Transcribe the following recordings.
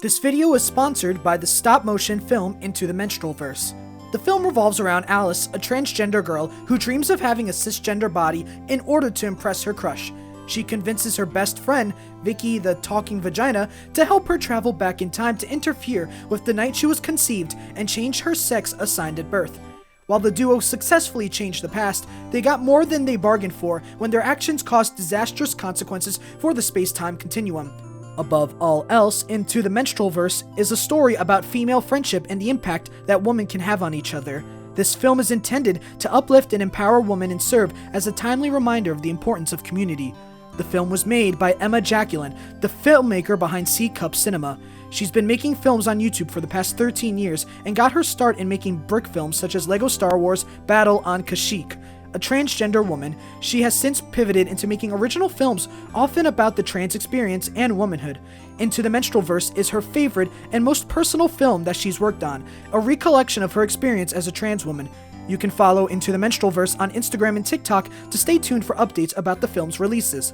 This video is sponsored by the stop-motion film Into the Menstrualverse. The film revolves around Alice, a transgender girl who dreams of having a cisgender body in order to impress her crush. She convinces her best friend, Vicky the Talking Vagina, to help her travel back in time to interfere with the night she was conceived and change her sex assigned at birth. While the duo successfully changed the past, they got more than they bargained for when their actions caused disastrous consequences for the space-time continuum. Above all else, Into the Menstrualverse is a story about female friendship and the impact that women can have on each other. This film is intended to uplift and empower women and serve as a timely reminder of the importance of community. The film was made by Emma Jacqueline, the filmmaker behind C Cup Cinema. She's been making films on YouTube for the past 13 years and got her start in making brick films such as Lego Star Wars Battle on Kashyyyk. A transgender woman, she has since pivoted into making original films often about the trans experience and womanhood. Into the Menstrualverse is her favorite and most personal film that she's worked on, a recollection of her experience as a trans woman. You can follow Into the Menstrualverse on Instagram and TikTok to stay tuned for updates about the film's releases.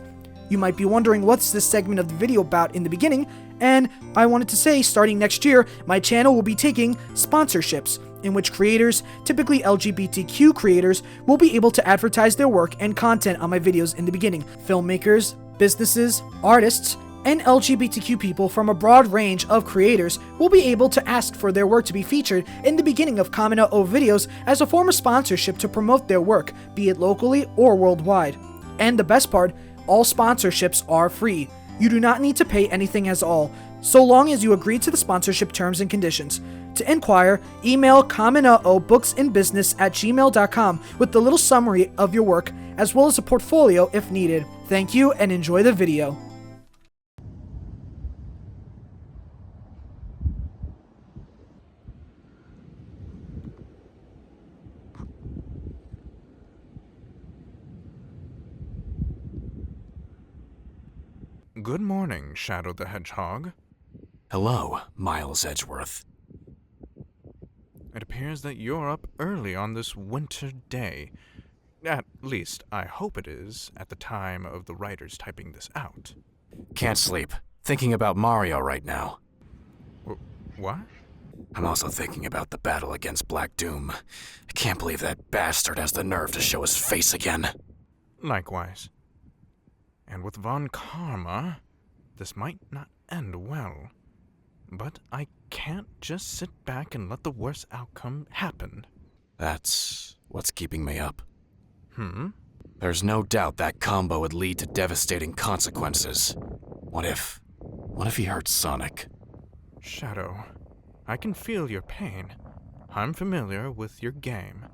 You might be wondering what's this segment of the video about in the beginning, and I wanted to say starting next year, my channel will be taking sponsorships, in which creators, typically LGBTQ creators, will be able to advertise their work and content on my videos in the beginning. Filmmakers, businesses, artists, and LGBTQ people from a broad range of creators will be able to ask for their work to be featured in the beginning of Kameno-o videos as a form of sponsorship to promote their work, be it locally or worldwide. And the best part, all sponsorships are free. You do not need to pay anything at all, so long as you agree to the sponsorship terms and conditions. To inquire, email Kameno-o-booksandbusiness@gmail.com with the little summary of your work, as well as a portfolio if needed. Thank you and enjoy the video. Good morning, Shadow the Hedgehog. Hello, Miles Edgeworth. It appears that you're up early on this winter day. At least, I hope it is, at the time of the writers typing this out. Can't sleep. Thinking about Mario right now. What? I'm also thinking about the battle against Black Doom. I can't believe that bastard has the nerve to show his face again. Likewise. And with Von Karma, this might not end well. But I can't just sit back and let the worst outcome happen. That's what's keeping me up. There's no doubt that combo would lead to devastating consequences. What if he hurt Sonic? Shadow, I can feel your pain. I'm familiar with your game.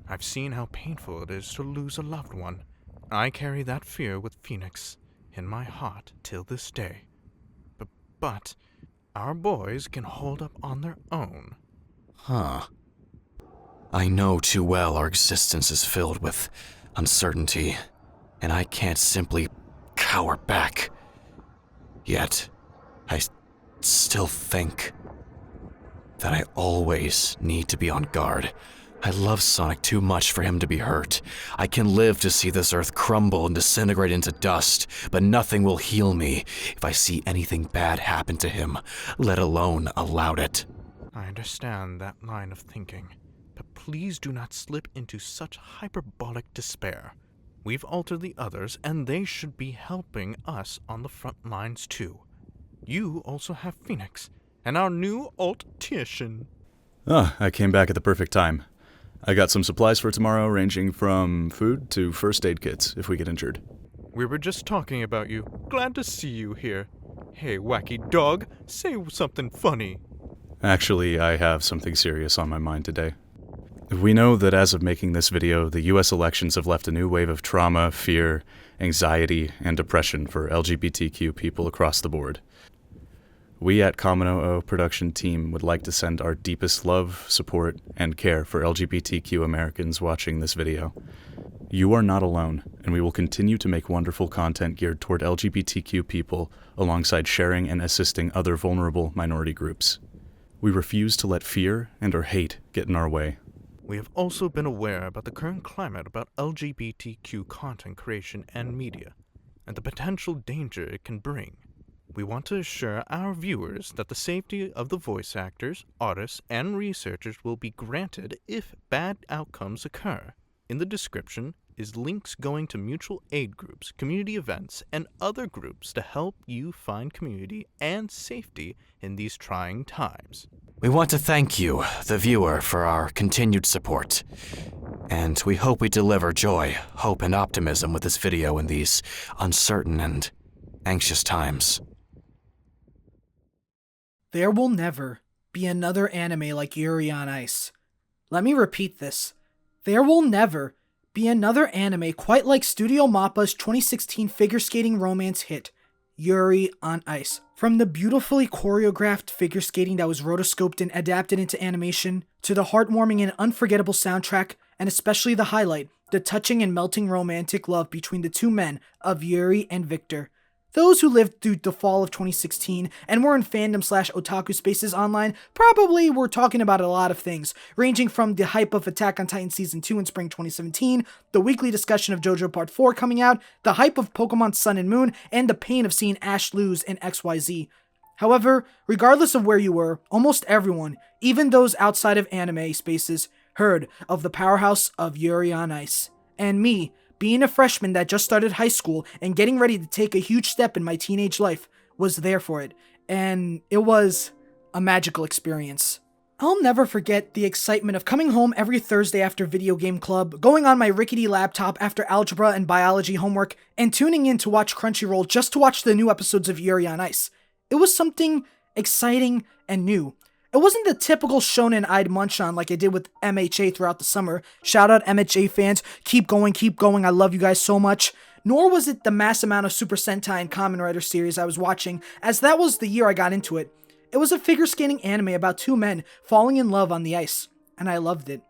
I've seen how painful it is to lose a loved one. I carry that fear with Phoenix in my heart till this day. But our boys can hold up on their own. Huh. I know too well our existence is filled with uncertainty, and I can't simply cower back. Yet, I still think that I always need to be on guard. I love Sonic too much for him to be hurt. I can live to see this earth crumble and disintegrate into dust, but nothing will heal me if I see anything bad happen to him, let alone allow it. I understand that line of thinking, but please do not slip into such hyperbolic despair. We've altered the others, and they should be helping us on the front lines too. You also have Phoenix, and our new alt-tician. I came back at the perfect time. I got some supplies for tomorrow, ranging from food to first aid kits, if we get injured. We were just talking about you. Glad to see you here. Hey, wacky dog, say something funny. Actually, I have something serious on my mind today. We know that as of making this video, the US elections have left a new wave of trauma, fear, anxiety, and depression for LGBTQ people across the board. We at Kameno-o production team would like to send our deepest love, support, and care for LGBTQ Americans watching this video. You are not alone, and we will continue to make wonderful content geared toward LGBTQ people alongside sharing and assisting other vulnerable minority groups. We refuse to let fear and or hate get in our way. We have also been aware about the current climate about LGBTQ content creation and media, and the potential danger it can bring. we want to assure our viewers that the safety of the voice actors, artists, and researchers will be granted if bad outcomes occur. In the description is links going to mutual aid groups, community events, and other groups to help you find community and safety in these trying times. We want to thank you, the viewer, for our continued support. And we hope we deliver joy, hope, and optimism with this video in these uncertain and anxious times. There will never be another anime like Yuri on Ice. Let me repeat this. There will never be another anime quite like Studio Mappa's 2016 figure skating romance hit, Yuri on Ice. From the beautifully choreographed figure skating that was rotoscoped and adapted into animation, to the heartwarming and unforgettable soundtrack, and especially the highlight, the touching and melting romantic love between the two men of Yuri and Victor. Those who lived through the fall of 2016 and were in fandom/otaku spaces online probably were talking about a lot of things, ranging from the hype of Attack on Titan Season 2 in spring 2017, the weekly discussion of JoJo Part 4 coming out, the hype of Pokemon Sun and Moon, and the pain of seeing Ash lose in XYZ. However, regardless of where you were, almost everyone, even those outside of anime spaces, heard of the powerhouse of Yuri on Ice. And me, being a freshman that just started high school and getting ready to take a huge step in my teenage life, was there for it, and it was a magical experience. I'll never forget the excitement of coming home every Thursday after video game club, going on my rickety laptop after algebra and biology homework, and tuning in to watch Crunchyroll just to watch the new episodes of Yuri on Ice. It was something exciting and new. It wasn't the typical shonen I'd munch on like I did with MHA throughout the summer. Shout out MHA fans, keep going, I love you guys so much. Nor was it the mass amount of Super Sentai and Kamen Rider series I was watching, as that was the year I got into it. It was a figure skating anime about two men falling in love on the ice, and I loved it.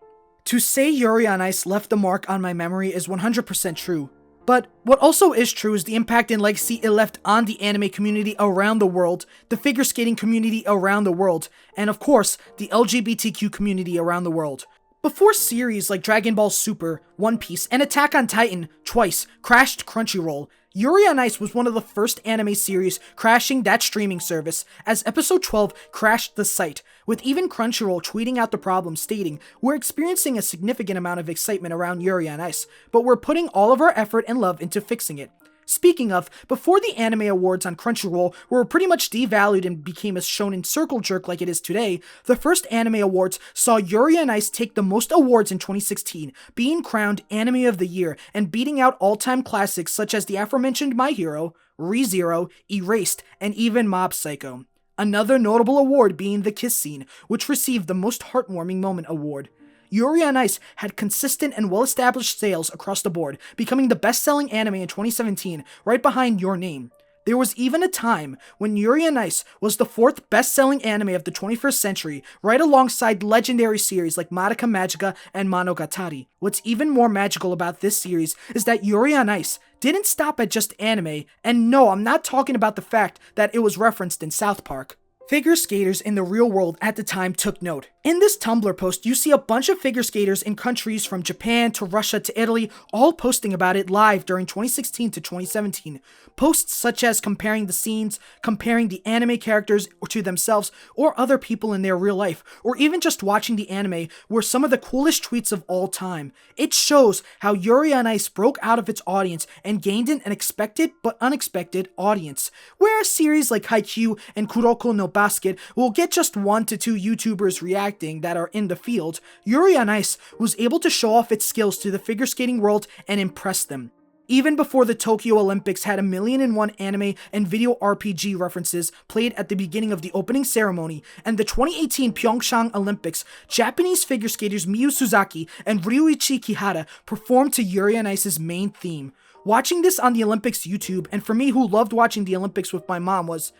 To say Yuri on Ice left a mark on my memory is 100% true. But what also is true is the impact and legacy it left on the anime community around the world, the figure skating community around the world, and of course, the LGBTQ community around the world. Before series like Dragon Ball Super, One Piece, and Attack on Titan twice crashed Crunchyroll, Yuri on Ice was one of the first anime series crashing that streaming service, as episode 12 crashed the site, with even Crunchyroll tweeting out the problem stating, "We're experiencing a significant amount of excitement around Yuri on Ice, but we're putting all of our effort and love into fixing it." Speaking of, before the anime awards on Crunchyroll were pretty much devalued and became a shonen circle jerk like it is today, the first anime awards saw Yuri on Ice take the most awards in 2016, being crowned Anime of the Year and beating out all-time classics such as the aforementioned My Hero, ReZero, Erased, and even Mob Psycho. Another notable award being the Kiss Scene, which received the Most Heartwarming Moment award. Yuri on Ice had consistent and well-established sales across the board, becoming the best-selling anime in 2017, right behind Your Name. There was even a time when Yuri on Ice was the fourth best-selling anime of the 21st century, right alongside legendary series like Madoka Magica and Monogatari. What's even more magical about this series is that Yuri on Ice didn't stop at just anime, and no, I'm not talking about the fact that it was referenced in South Park. Figure skaters in the real world at the time took note. In this Tumblr post, you see a bunch of figure skaters in countries from Japan to Russia to Italy, all posting about it live during 2016 to 2017. Posts such as comparing the scenes, comparing the anime characters to themselves or other people in their real life, or even just watching the anime were some of the coolest tweets of all time. It shows how Yuri on Ice broke out of its audience and gained an expected but unexpected audience. Whereas series like Haikyuu and Kuroko no Basket will get just 1 to 2 YouTubers reacting that are in the field, Yuri on Ice was able to show off its skills to the figure skating world and impress them. Even before the Tokyo Olympics had 1,000,001 anime and video RPG references played at the beginning of the opening ceremony, and the 2018 Pyeongchang Olympics, Japanese figure skaters Miyu Suzaki and Ryuichi Kihara performed to Yuri on Ice's main theme. Watching this on the Olympics YouTube, and for me who loved watching the Olympics with my mom, was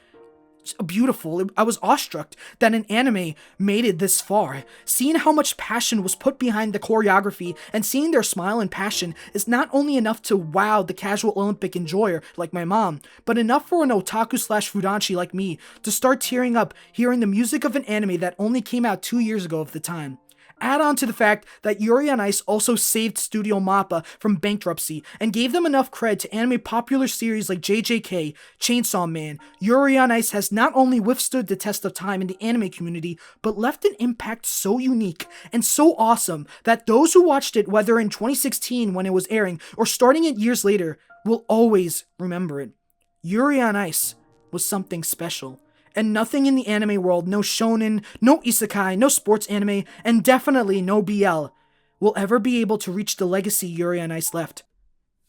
beautiful. I was awestruck that an anime made it this far. Seeing how much passion was put behind the choreography and seeing their smile and passion is not only enough to wow the casual Olympic enjoyer like my mom, but enough for an otaku/fudanshi like me to start tearing up hearing the music of an anime that only came out 2 years ago of the time. Add on to the fact that Yuri on Ice also saved Studio Mappa from bankruptcy and gave them enough cred to animate popular series like JJK, Chainsaw Man. Yuri on Ice has not only withstood the test of time in the anime community, but left an impact so unique and so awesome that those who watched it, whether in 2016 when it was airing or starting it years later, will always remember it. Yuri on Ice was something special. And nothing in the anime world, no shonen, no isekai, no sports anime, and definitely no BL, will ever be able to reach the legacy Yuri on Ice left.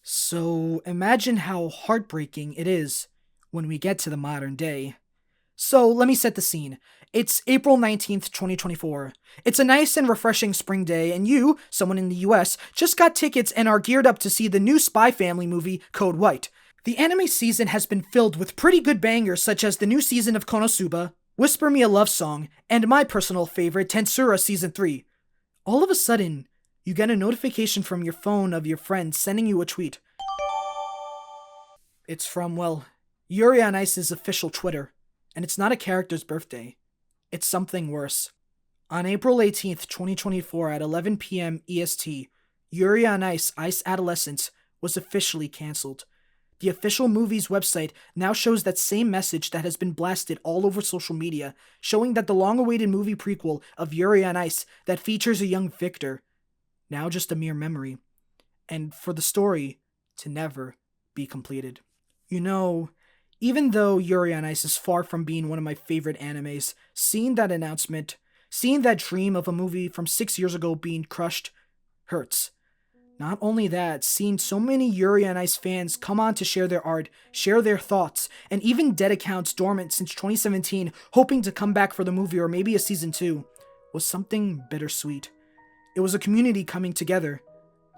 So imagine how heartbreaking it is when we get to the modern day. So let me set the scene. It's April 19th, 2024. It's a nice and refreshing spring day, and you, someone in the US, just got tickets and are geared up to see the new Spy Family movie, Code White. The anime season has been filled with pretty good bangers such as the new season of Konosuba, Whisper Me a Love Song, and my personal favorite, Tensura Season 3. All of a sudden, you get a notification from your phone of your friend sending you a tweet. It's from, well, Yuri on Ice's official Twitter, and it's not a character's birthday. It's something worse. On April 18th, 2024 at 11 p.m. EST, Yuri on Ice, Ice Adolescence was officially cancelled. The official movie's website now shows that same message that has been blasted all over social media, showing that the long-awaited movie prequel of Yuri on Ice that features a young Victor, now just a mere memory, and for the story to never be completed. You know, even though Yuri on Ice is far from being one of my favorite animes, seeing that announcement, seeing that dream of a movie from 6 years ago being crushed, hurts. Not only that, seeing so many Yuri on Ice fans come on to share their art, share their thoughts, and even dead accounts dormant since 2017 hoping to come back for the movie or maybe a season 2, was something bittersweet. It was a community coming together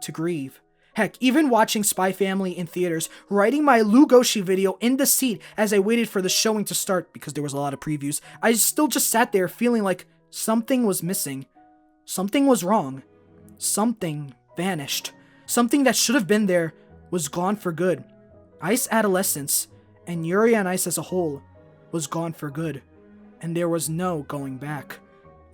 to grieve. Heck, even watching Spy Family in theaters, writing my Lougosi video in the seat as I waited for the showing to start because there was a lot of previews, I still just sat there feeling like something was missing. Something was wrong. Something vanished. Something that should have been there was gone for good. Ice Adolescence, and Yuri on Ice as a whole, was gone for good. And there was no going back.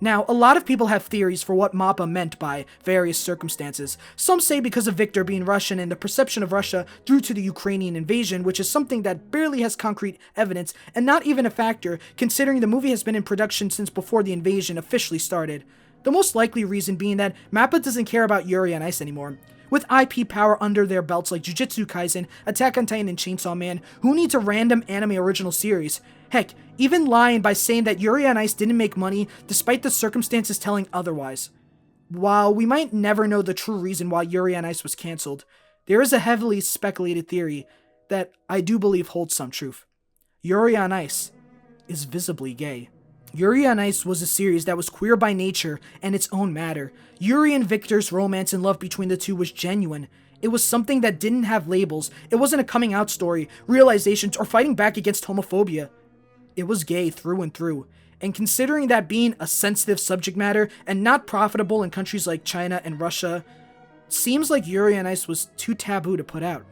Now, a lot of people have theories for what Mappa meant by various circumstances. Some say because of Victor being Russian and the perception of Russia due to the Ukrainian invasion, which is something that barely has concrete evidence and not even a factor considering the movie has been in production since before the invasion officially started. The most likely reason being that Mappa doesn't care about Yuri on Ice anymore. With IP power under their belts like Jujutsu Kaisen, Attack on Titan, and Chainsaw Man, who needs a random anime original series? Heck, even lying by saying that Yuri on Ice didn't make money despite the circumstances telling otherwise. While we might never know the true reason why Yuri on Ice was cancelled, there is a heavily speculated theory that I do believe holds some truth. Yuri on Ice is visibly gay. Yuri on Ice was a series that was queer by nature and its own matter. Yuri and Victor's romance and love between the two was genuine. It was something that didn't have labels. It wasn't a coming out story, realizations, or fighting back against homophobia. It was gay through and through. And considering that being a sensitive subject matter and not profitable in countries like China and Russia, seems like Yuri on Ice was too taboo to put out.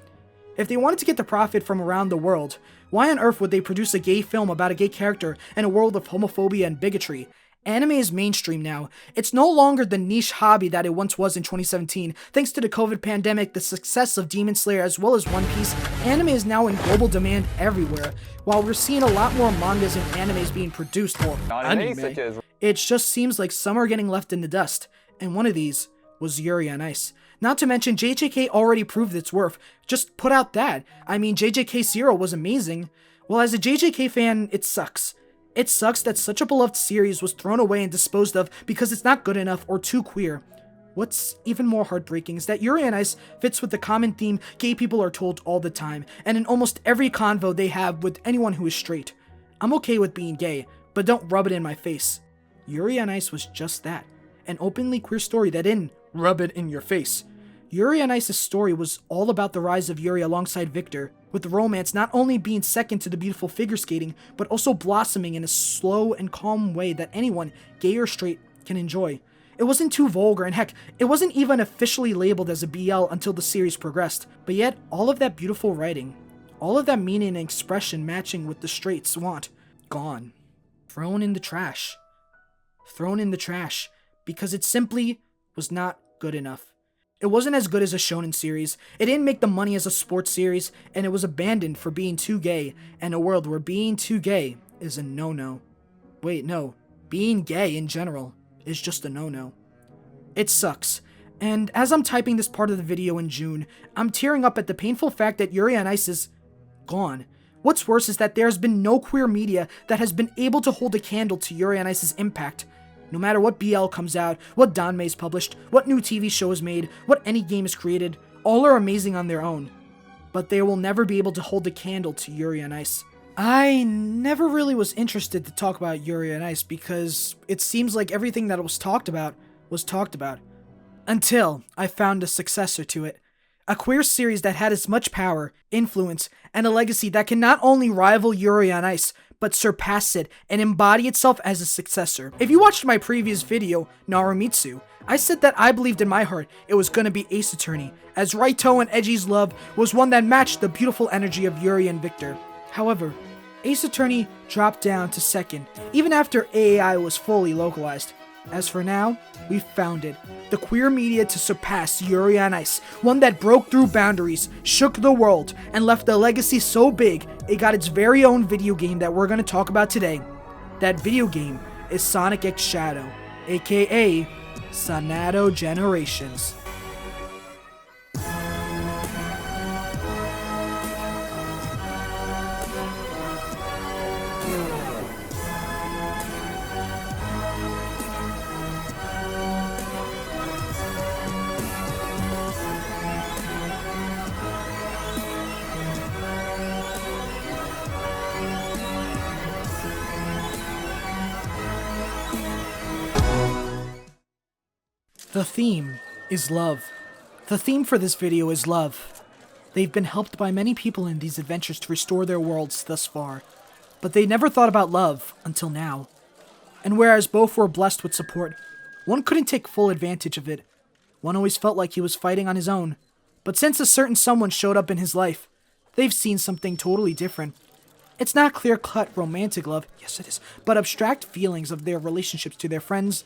If they wanted to get the profit from around the world, why on earth would they produce a gay film about a gay character in a world of homophobia and bigotry? Anime is mainstream now. It's no longer the niche hobby that it once was in 2017. Thanks to the COVID pandemic, the success of Demon Slayer as well as One Piece, anime is now in global demand everywhere. While we're seeing a lot more mangas and animes being produced, or anime, it just seems like some are getting left in the dust. And one of these was Yuri on Ice. Not to mention, JJK already proved its worth. Just put out that. I mean, JJK Zero was amazing. Well, as a JJK fan, it sucks. It sucks that such a beloved series was thrown away and disposed of because it's not good enough or too queer. What's even more heartbreaking is that Yuri on Ice fits with the common theme gay people are told all the time, and in almost every convo they have with anyone who is straight. I'm okay with being gay, but don't rub it in my face. Yuri on Ice was just that. An openly queer story that didn't rub it in your face. Yuri on Ice's story was all about the rise of Yuri alongside Victor, with the romance not only being second to the beautiful figure skating, but also blossoming in a slow and calm way that anyone, gay or straight, can enjoy. It wasn't too vulgar, and heck, it wasn't even officially labeled as a BL until the series progressed, but yet all of that beautiful writing, all of that meaning and expression matching with the straights want, gone. Thrown in the trash. Thrown in the trash. because it simply was not good enough. It wasn't as good as a shonen series, it didn't make the money as a sports series, and it was abandoned for being too gay, and a world where being too gay is a no-no. Wait, no. Being gay in general is just a no-no. It sucks. And as I'm typing this part of the video in June, I'm tearing up at the painful fact that Yuri on Ice is gone. What's worse is that there has been no queer media that has been able to hold a candle to Yuri on Ice's impact. No matter what BL comes out, what Danmei is published, what new TV show is made, what any game is created, all are amazing on their own. But they will never be able to hold a candle to Yuri on Ice. I never really was interested to talk about Yuri on Ice because it seems like everything that was talked about. Until I found a successor to it. A queer series that had as much power, influence, and a legacy that can not only rival Yuri on Ice, but surpass it and embody itself as a successor. If you watched my previous video, Narumitsu, I said that I believed in my heart it was gonna be Ace Attorney, as Raito and Edgy's love was one that matched the beautiful energy of Yuri and Victor. However, Ace Attorney dropped down to second, even after AAI was fully localized. As for now, we've found it. The queer media to surpass Yuri on Ice, one that broke through boundaries, shook the world, and left a legacy so big, it got its very own video game that we're going to talk about today. That video game is Sonic X Shadow, aka Sonadow Generations. The theme is love. The theme for this video is love. They've been helped by many people in these adventures to restore their worlds thus far, but they never thought about love until now. And whereas both were blessed with support, one couldn't take full advantage of it. One always felt like he was fighting on his own, but since a certain someone showed up in his life, they've seen something totally different. It's not clear-cut romantic love, yes it is, but abstract feelings of their relationships to their friends,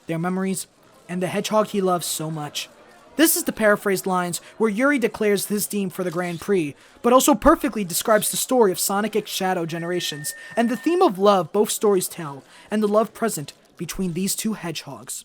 their memories, and the hedgehog he loves so much. This is the paraphrased lines where Yuri declares his theme for the Grand Prix, but also perfectly describes the story of Sonic X Shadow Generations, and the theme of love both stories tell, and the love present between these two hedgehogs.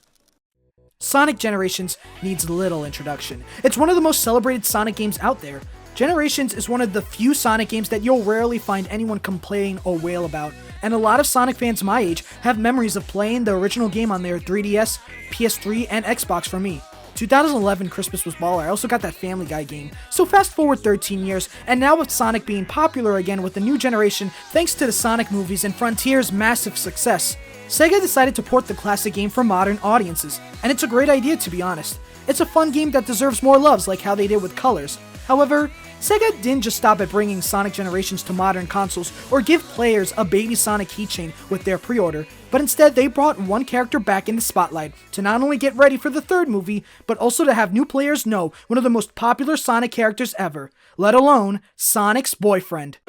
Sonic Generations needs little introduction. It's one of the most celebrated Sonic games out there. Generations is one of the few Sonic games that you'll rarely find anyone complain or wail about, and a lot of Sonic fans my age have memories of playing the original game on their 3DS, PS3, and Xbox for me. 2011 Christmas was baller. I also got that Family Guy game. So fast forward 13 years, and now with Sonic being popular again with the new generation, thanks to the Sonic movies and Frontier's massive success, Sega decided to port the classic game for modern audiences, and it's a great idea to be honest. It's a fun game that deserves more loves like how they did with Colors. However, Sega didn't just stop at bringing Sonic Generations to modern consoles or give players a baby Sonic keychain with their pre-order, but instead they brought one character back in the spotlight to not only get ready for the third movie, but also to have new players know one of the most popular Sonic characters ever, let alone Sonic's boyfriend.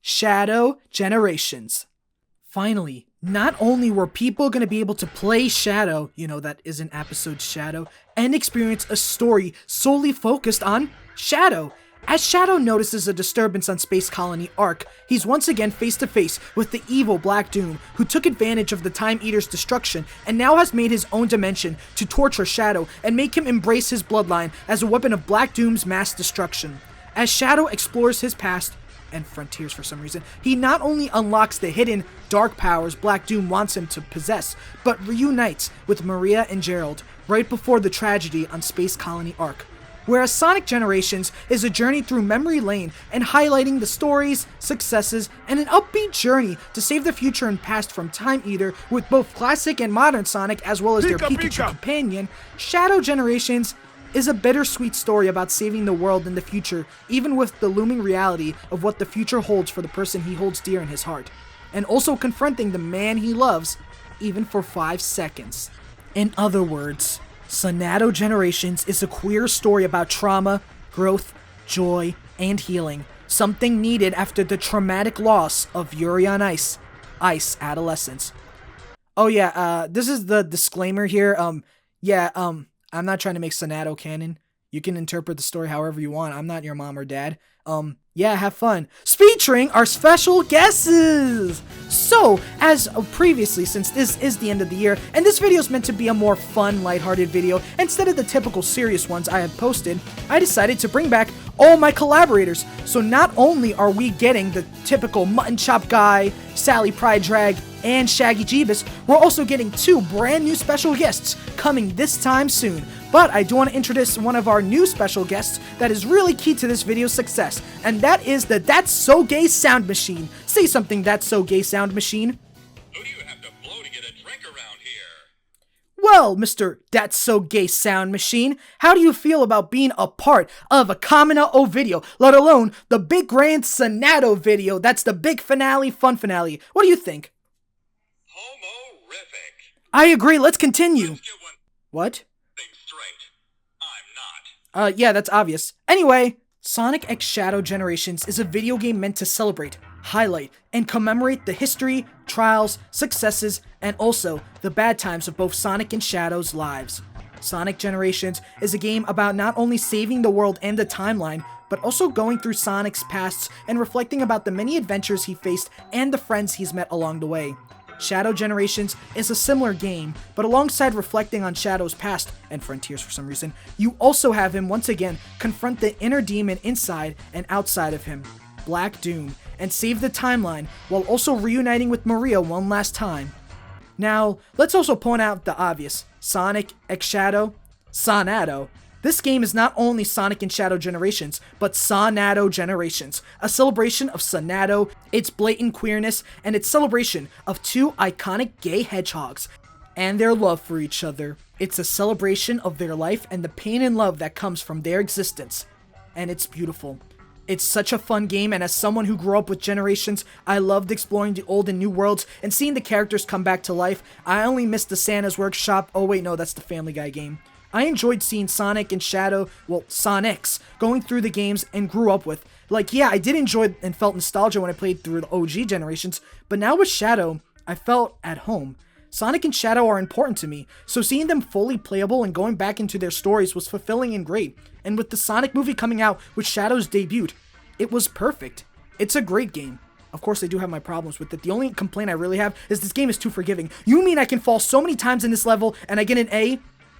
Shadow Generations. Finally, not only were people going to be able to play Shadow, that is an episode Shadow, and experience a story solely focused on Shadow. As Shadow notices a disturbance on Space Colony Ark, he's once again face to face with the evil Black Doom, who took advantage of the Time Eater's destruction and now has made his own dimension to torture Shadow and make him embrace his bloodline as a weapon of Black Doom's mass destruction. As Shadow explores his past, and frontiers for some reason, he not only unlocks the hidden dark powers Black Doom wants him to possess, but reunites with Maria and Gerald right before the tragedy on Space Colony Ark. whereas Sonic Generations is a journey through memory lane and highlighting the stories, successes, and an upbeat journey to save the future and past from Time Eater with both classic and modern Sonic as well as their Pikachu companion. Shadow Generations is a bittersweet story about saving the world in the future, even with the looming reality of what the future holds for the person he holds dear in his heart, and also confronting the man he loves, even for 5 seconds. In other words, Sonadow Generations is a queer story about trauma, growth, joy, and healing, something needed after the traumatic loss of Yuri on Ice, Ice Adolescence. Oh yeah, this is the disclaimer here. I'm not trying to make Sonadow canon. You can interpret the story however you want. I'm not your mom or dad. Yeah, have fun. Featuring our special guesses! So, as previously, since this is the end of the year, and this video is meant to be a more fun, lighthearted video, instead of the typical serious ones I have posted, I decided to bring back all my collaborators. So not only are we getting the typical Mutton Chop Guy, Sally Pride Drag, and Shaggy Jeebus, we're also getting 2 brand new special guests coming this time soon. But I do want to introduce one of our new special guests that is really key to this video's success, and that is the That's So Gay Sound Machine. Say something, That's So Gay Sound Machine. Who do you have to blow to get a drink around here? Well, Mr. That's So Gay Sound Machine, how do you feel about being a part of a Kameno-o video, let alone the big grand Sonadow video? That's the big finale, fun finale. What do you think? Homorific. I agree, let's continue. Let's get one What? thing straight. I'm not. Yeah, that's obvious. Anyway, Sonic X Shadow Generations is a video game meant to celebrate, highlight, and commemorate the history, trials, successes, and also the bad times of both Sonic and Shadow's lives. Sonic Generations is a game about not only saving the world and the timeline, but also going through Sonic's pasts and reflecting about the many adventures he faced and the friends he's met along the way. Shadow Generations is a similar game, but alongside reflecting on Shadow's past, and Frontiers for some reason, you also have him once again confront the inner demon inside and outside of him, Black Doom, and save the timeline while also reuniting with Maria one last time. Now, let's also point out the obvious. Sonic X Shadow, Sonadow. This game is not only Sonic and Shadow Generations, but Sonadow Generations, a celebration of Sonadow, its blatant queerness, and its celebration of 2 iconic gay hedgehogs, and their love for each other. It's a celebration of their life and the pain and love that comes from their existence, and it's beautiful. It's such a fun game, and as someone who grew up with Generations, I loved exploring the old and new worlds and seeing the characters come back to life. I only missed the Santa's Workshop. Oh wait, no, that's the Family Guy game. I enjoyed seeing Sonic and Shadow, well, Sonics, going through the games and grew up with. Like, yeah, I did enjoy and felt nostalgia when I played through the OG Generations, but now with Shadow, I felt at home. Sonic and Shadow are important to me, so seeing them fully playable and going back into their stories was fulfilling and great. And with the Sonic movie coming out with Shadow's debut, it was perfect. It's a great game. Of course, I do have my problems with it. The only complaint I really have is this game is too forgiving. You mean I can fall so many times in this level and I get an A?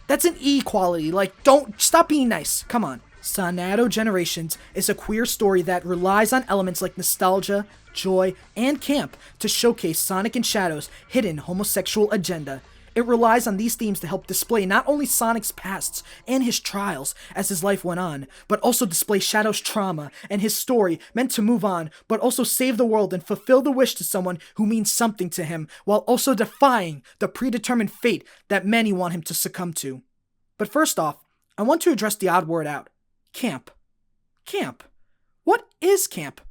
That's an E quality. Like, don't stop being nice. Come on. Sonadow Generations is a queer story that relies on elements like nostalgia, joy, and camp to showcase Sonic and Shadow's hidden homosexual agenda. It relies on these themes to help display not only Sonic's pasts and his trials as his life went on, but also display Shadow's trauma and his story meant to move on, but also save the world and fulfill the wish to someone who means something to him, while also defying the predetermined fate that many want him to succumb to. But first off, I want to address the odd word out. Camp. Camp. What is camp?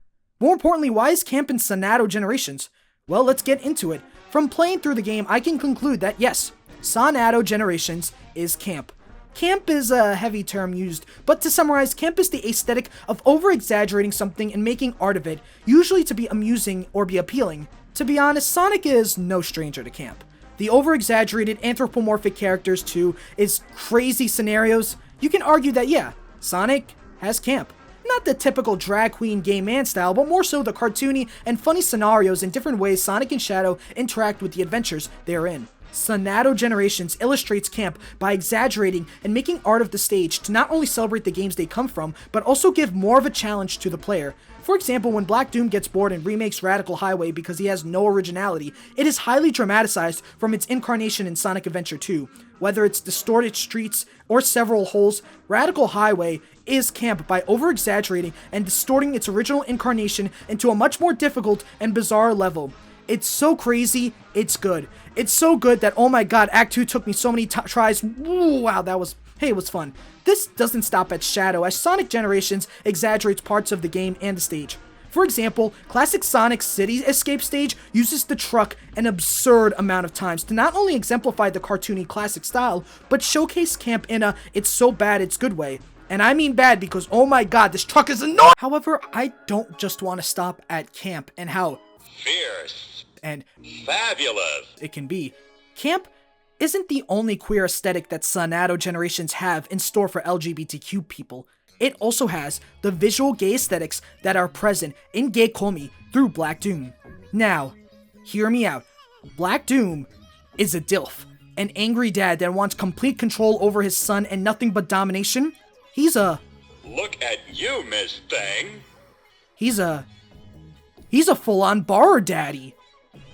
More importantly, why is camp in Sonadow Generations? Well, let's get into it. From playing through the game, I can conclude that yes, Sonadow Generations is camp. Camp is a heavy term used, but to summarize, camp is the aesthetic of over-exaggerating something and making art of it, usually to be amusing or be appealing. To be honest, Sonic is no stranger to camp. The over-exaggerated anthropomorphic characters too is crazy scenarios. You can argue that yeah, Sonic has camp. Not the typical drag queen gay man style, but more so the cartoony and funny scenarios and different ways Sonic and Shadow interact with the adventures they're in. Sonadow Generations illustrates camp by exaggerating and making art of the stage to not only celebrate the games they come from, but also give more of a challenge to the player. For example, when Black Doom gets bored and remakes Radical Highway because he has no originality, it is highly dramatized from its incarnation in Sonic Adventure 2. Whether it's distorted streets or several holes, Radical Highway is camp by over-exaggerating and distorting its original incarnation into a much more difficult and bizarre level. It's so crazy, it's good. It's so good that, oh my god, Act 2 took me so many tries. Ooh, wow, it was fun. This doesn't stop at Shadow, as Sonic Generations exaggerates parts of the game and the stage. For example, classic Sonic City Escape stage uses the truck an absurd amount of times to not only exemplify the cartoony classic style, but showcase camp in a it's so bad it's good way. And I mean bad because, oh my god, this truck is annoying! However, I don't just want to stop at camp and how Fierce and fabulous it can be. Camp isn't the only queer aesthetic that Sonadow Generations have in store for LGBTQ people. It also has the visual gay aesthetics that are present in Gay Komi through Black Doom. Now, hear me out. Black Doom is a DILF, an angry dad that wants complete control over his son and nothing but domination. He's a you, Miss Fang. He's a full-on borrower daddy.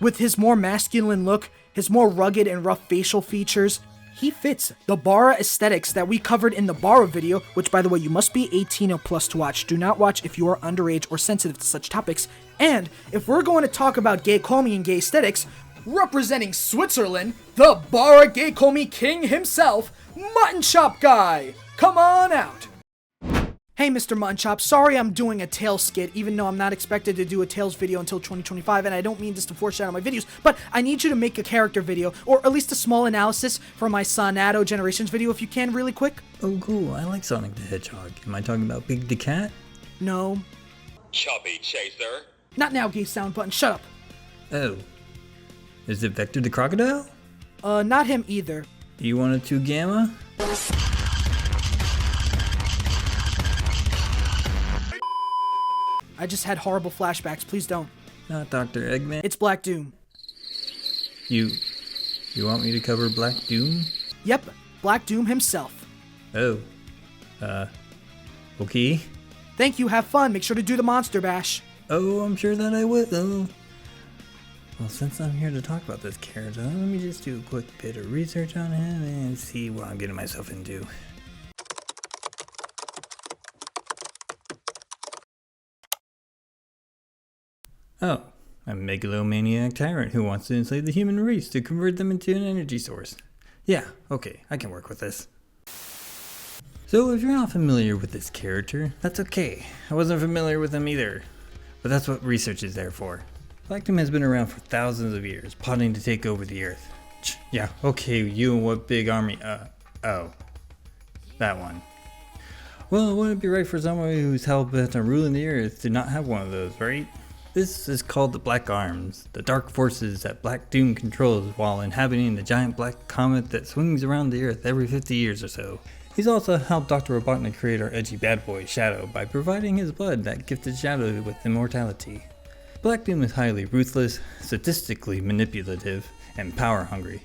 With his more masculine look, his more rugged and rough facial features, he fits the Bara aesthetics that we covered in the Bara video, which by the way, you must be 18 or plus to watch. Do not watch if you are underage or sensitive to such topics. And if we're going to talk about Gay Komi and gay aesthetics, representing Switzerland, the Bara Gay Komi king himself, Mutton Chop Guy! Come on out! Hey Mr. Mutton Chop, sorry I'm doing a Tails skit, even though I'm not expected to do a Tails video until 2025, and I don't mean this to foreshadow my videos, but I need you to make a character video, or at least a small analysis for my Sonadow Generations video if you can, really quick. Oh cool, I like Sonic the Hedgehog. Am I talking about Big the Cat? No. Chubby Chaser. Not now, gay sound button, shut up. Oh. Is it Vector the Crocodile? Not him either. You want a 2 Gamma? I just had horrible flashbacks, please don't. Not Dr. Eggman? It's Black Doom. You want me to cover Black Doom? Yep, Black Doom himself. Oh. Okay. Thank you, have fun, make sure to do the Monster Bash. Oh, I'm sure that I will. Well, since I'm here to talk about this character, let me just do a quick bit of research on him and see what I'm getting myself into. Oh, a megalomaniac tyrant who wants to enslave the human race to convert them into an energy source. Yeah, okay, I can work with this. So if you're not familiar with this character, that's okay. I wasn't familiar with him either, but that's what research is there for. Black Doom has been around for thousands of years, plotting to take over the Earth. Yeah, okay, you and what big army? Oh. That one. Well, it wouldn't be right for someone who's hell-bent on ruling the Earth to not have one of those, right? This is called the Black Arms, the dark forces that Black Doom controls while inhabiting the giant black comet that swings around the Earth every 50 years or so. He's also helped Dr. Robotnik create our edgy bad boy, Shadow, by providing his blood that gifted Shadow with immortality. Black Doom is highly ruthless, sadistically manipulative, and power hungry.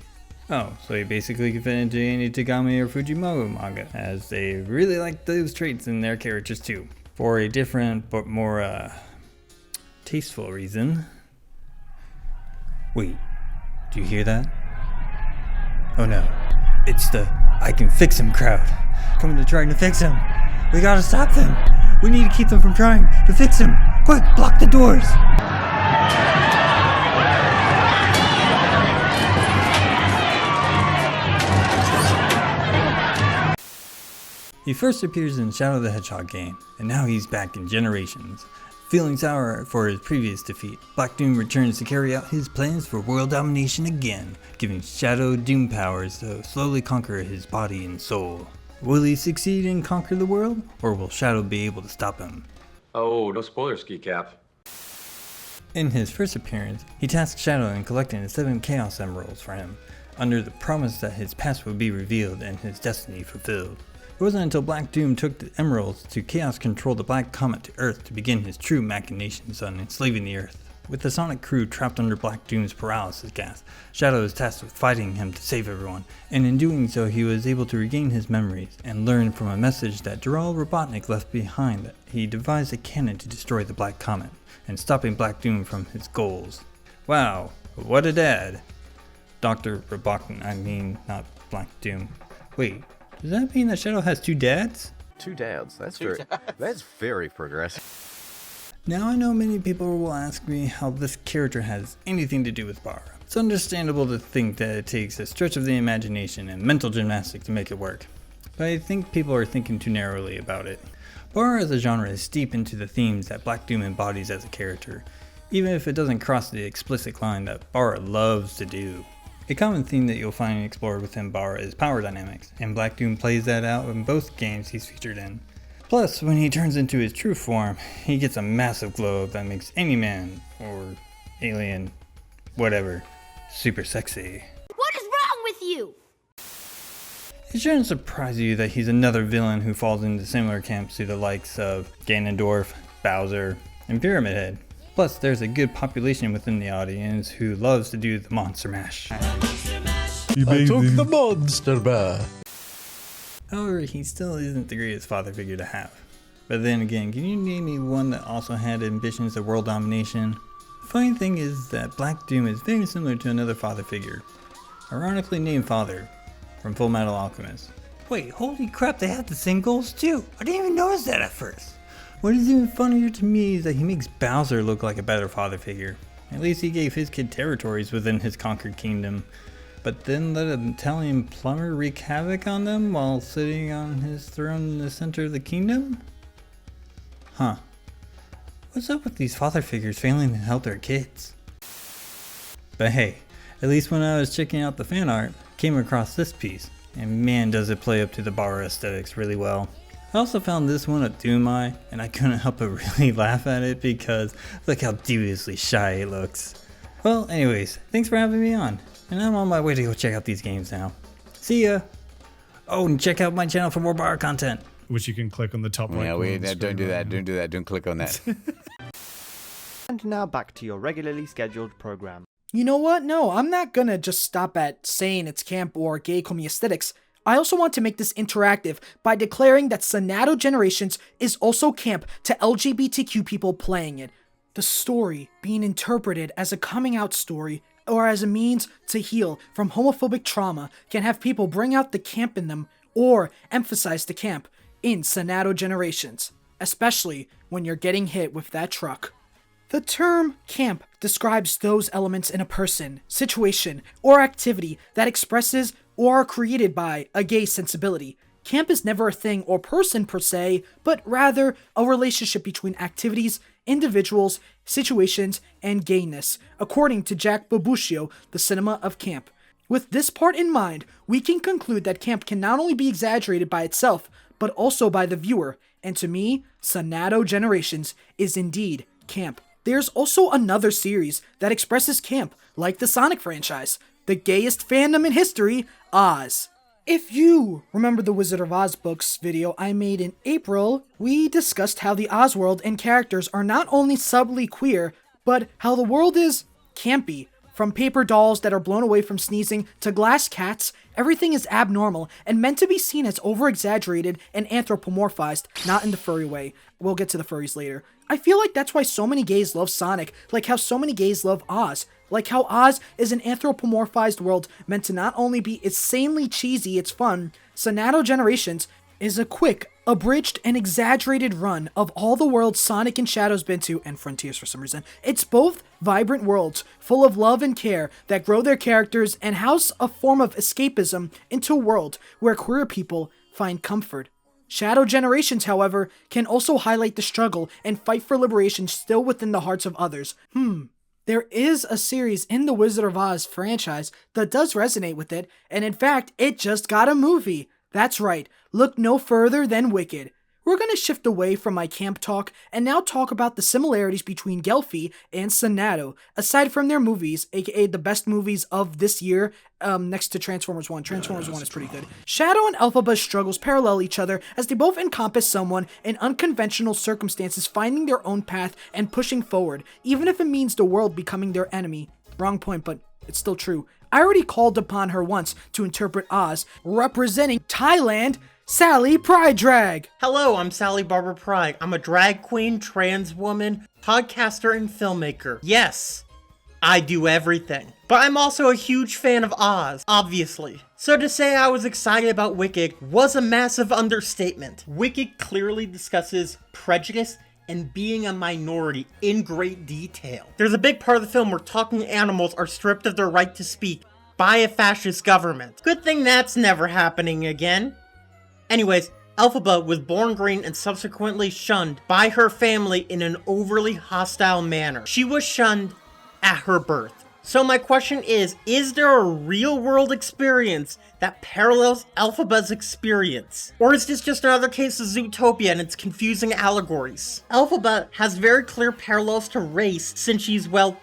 Oh, so he basically can fit into any Tagame or Fujimoto manga, as they really like those traits in their characters too. For a different but more, tasteful reason. Wait, do you hear that? Oh no, it's the I can fix him crowd, coming to trying to fix him. We gotta stop them. We need to keep them from trying to fix him. Quick, block the doors. He first appears in Shadow the Hedgehog game, and now he's back in Generations. Feeling sour for his previous defeat, Black Doom returns to carry out his plans for world domination again, giving Shadow Doom powers to slowly conquer his body and soul. Will he succeed and conquer the world, or will Shadow be able to stop him? Oh, no spoilers, Ski Cap. In his first appearance, he tasked Shadow in collecting the 7 Chaos Emeralds for him, under the promise that his past would be revealed and his destiny fulfilled. It wasn't until Black Doom took the emeralds to chaos control the Black Comet to Earth to begin his true machinations on enslaving the Earth. With the Sonic crew trapped under Black Doom's paralysis gas, Shadow is tasked with fighting him to save everyone, and in doing so he was able to regain his memories and learn from a message that Jor-El Robotnik left behind that he devised a cannon to destroy the Black Comet, and stopping Black Doom from his goals. Wow, what a dad. Dr. Robotnik, I mean, not Black Doom. Wait, does that mean that Shadow has two dads? Two dads. That's very progressive. Now I know many people will ask me how this character has anything to do with Bara. It's understandable to think that it takes a stretch of the imagination and mental gymnastics to make it work, but I think people are thinking too narrowly about it. Bara as a genre is steep into the themes that Black Doom embodies as a character, even if it doesn't cross the explicit line that Bara loves to do. A common theme that you'll find explored within Bara is power dynamics, and Black Doom plays that out in both games he's featured in. Plus, when he turns into his true form, he gets a massive glow up that makes any man, or alien, whatever, super sexy. What is wrong with you? It shouldn't surprise you that he's another villain who falls into similar camps to the likes of Ganondorf, Bowser, and Pyramid Head. Plus, there's a good population within the audience who loves to do the monster mash. I took the monster bath. However, he still isn't the greatest father figure to have. But then again, can you name me one that also had ambitions of world domination? The funny thing is that Black Doom is very similar to another father figure, ironically named Father, from Full Metal Alchemist. Wait, holy crap, they have the same goals too! I didn't even notice that at first! What is even funnier to me is that he makes Bowser look like a better father figure. At least he gave his kid territories within his conquered kingdom, but then let an Italian plumber wreak havoc on them while sitting on his throne in the center of the kingdom? Huh. What's up with these father figures failing to help their kids? But hey, at least when I was checking out the fan art, I came across this piece, and man does it play up to the Bara aesthetics really well. I also found this one at Doomai, and I couldn't help but really laugh at it because look how deviously shy it looks. Well, anyways, thanks for having me on. And I'm on my way to go check out these games now. See ya! Oh, and check out my channel for more Bara content. Which you can click on the top right. Yeah, corner don't do that. Don't do that. Don't click on that. And now back to your regularly scheduled program. You know what? No, I'm not gonna just stop at saying it's camp or gay komi aesthetics. I also want to make this interactive by declaring that Sonadow Generations is also camp to LGBTQ people playing it. The story being interpreted as a coming out story or as a means to heal from homophobic trauma can have people bring out the camp in them or emphasize the camp in Sonadow Generations, especially when you're getting hit with that truck. The term camp describes those elements in a person, situation, or activity that expresses or are created by a gay sensibility. Camp is never a thing or person per se, but rather a relationship between activities, individuals, situations, and gayness, according to Jack Babushio, The Cinema of Camp. With this part in mind, we can conclude that camp can not only be exaggerated by itself, but also by the viewer, and to me, Sonadow Generations is indeed camp. There's also another series that expresses camp, like the Sonic franchise, the gayest fandom in history, Oz. If you remember the Wizard of Oz books video I made in April, we discussed how the Oz world and characters are not only subtly queer, but how the world is campy. From paper dolls that are blown away from sneezing to glass cats, everything is abnormal and meant to be seen as over-exaggerated and anthropomorphized, not in the furry way. We'll get to the furries later. I feel like that's why so many gays love Sonic, like how so many gays love Oz. Like how Oz is an anthropomorphized world meant to not only be insanely cheesy, it's fun. Sonadow Generations is a quick, abridged, and exaggerated run of all the worlds Sonic and Shadow's been to, and Frontiers for some reason. It's both vibrant worlds, full of love and care, that grow their characters and house a form of escapism into a world where queer people find comfort. Shadow Generations, however, can also highlight the struggle and fight for liberation still within the hearts of others. There is a series in the Wizard of Oz franchise that does resonate with it, and in fact, it just got a movie. That's right, look no further than Wicked. we're going to shift away from my camp talk and now talk about the similarities between Gelphie and Sonadow, aside from their movies, aka the best movies of this year, next to Transformers 1. Transformers 1 is pretty good. Shadow and Elphaba's struggles parallel each other as they both encompass someone in unconventional circumstances finding their own path and pushing forward, even if it means the world becoming their enemy. Wrong point, but it's still true. I already called upon her once to interpret Oz, representing Thailand, Sally Pride Drag. Hello, I'm Sally Barbara Pride. I'm a drag queen, trans woman, podcaster, and filmmaker. Yes, I do everything. But I'm also a huge fan of Oz, obviously. So to say I was excited about Wicked was a massive understatement. Wicked clearly discusses prejudice and being a minority in great detail. There's a big part of the film where talking animals are stripped of their right to speak by a fascist government. Good thing that's never happening again. Anyways, Elphaba was born green and subsequently shunned by her family in an overly hostile manner. She was shunned at her birth. So my question is there a real-world experience that parallels Elphaba's experience? Or is this just another case of Zootopia and its confusing allegories? Elphaba has very clear parallels to race since she's, well,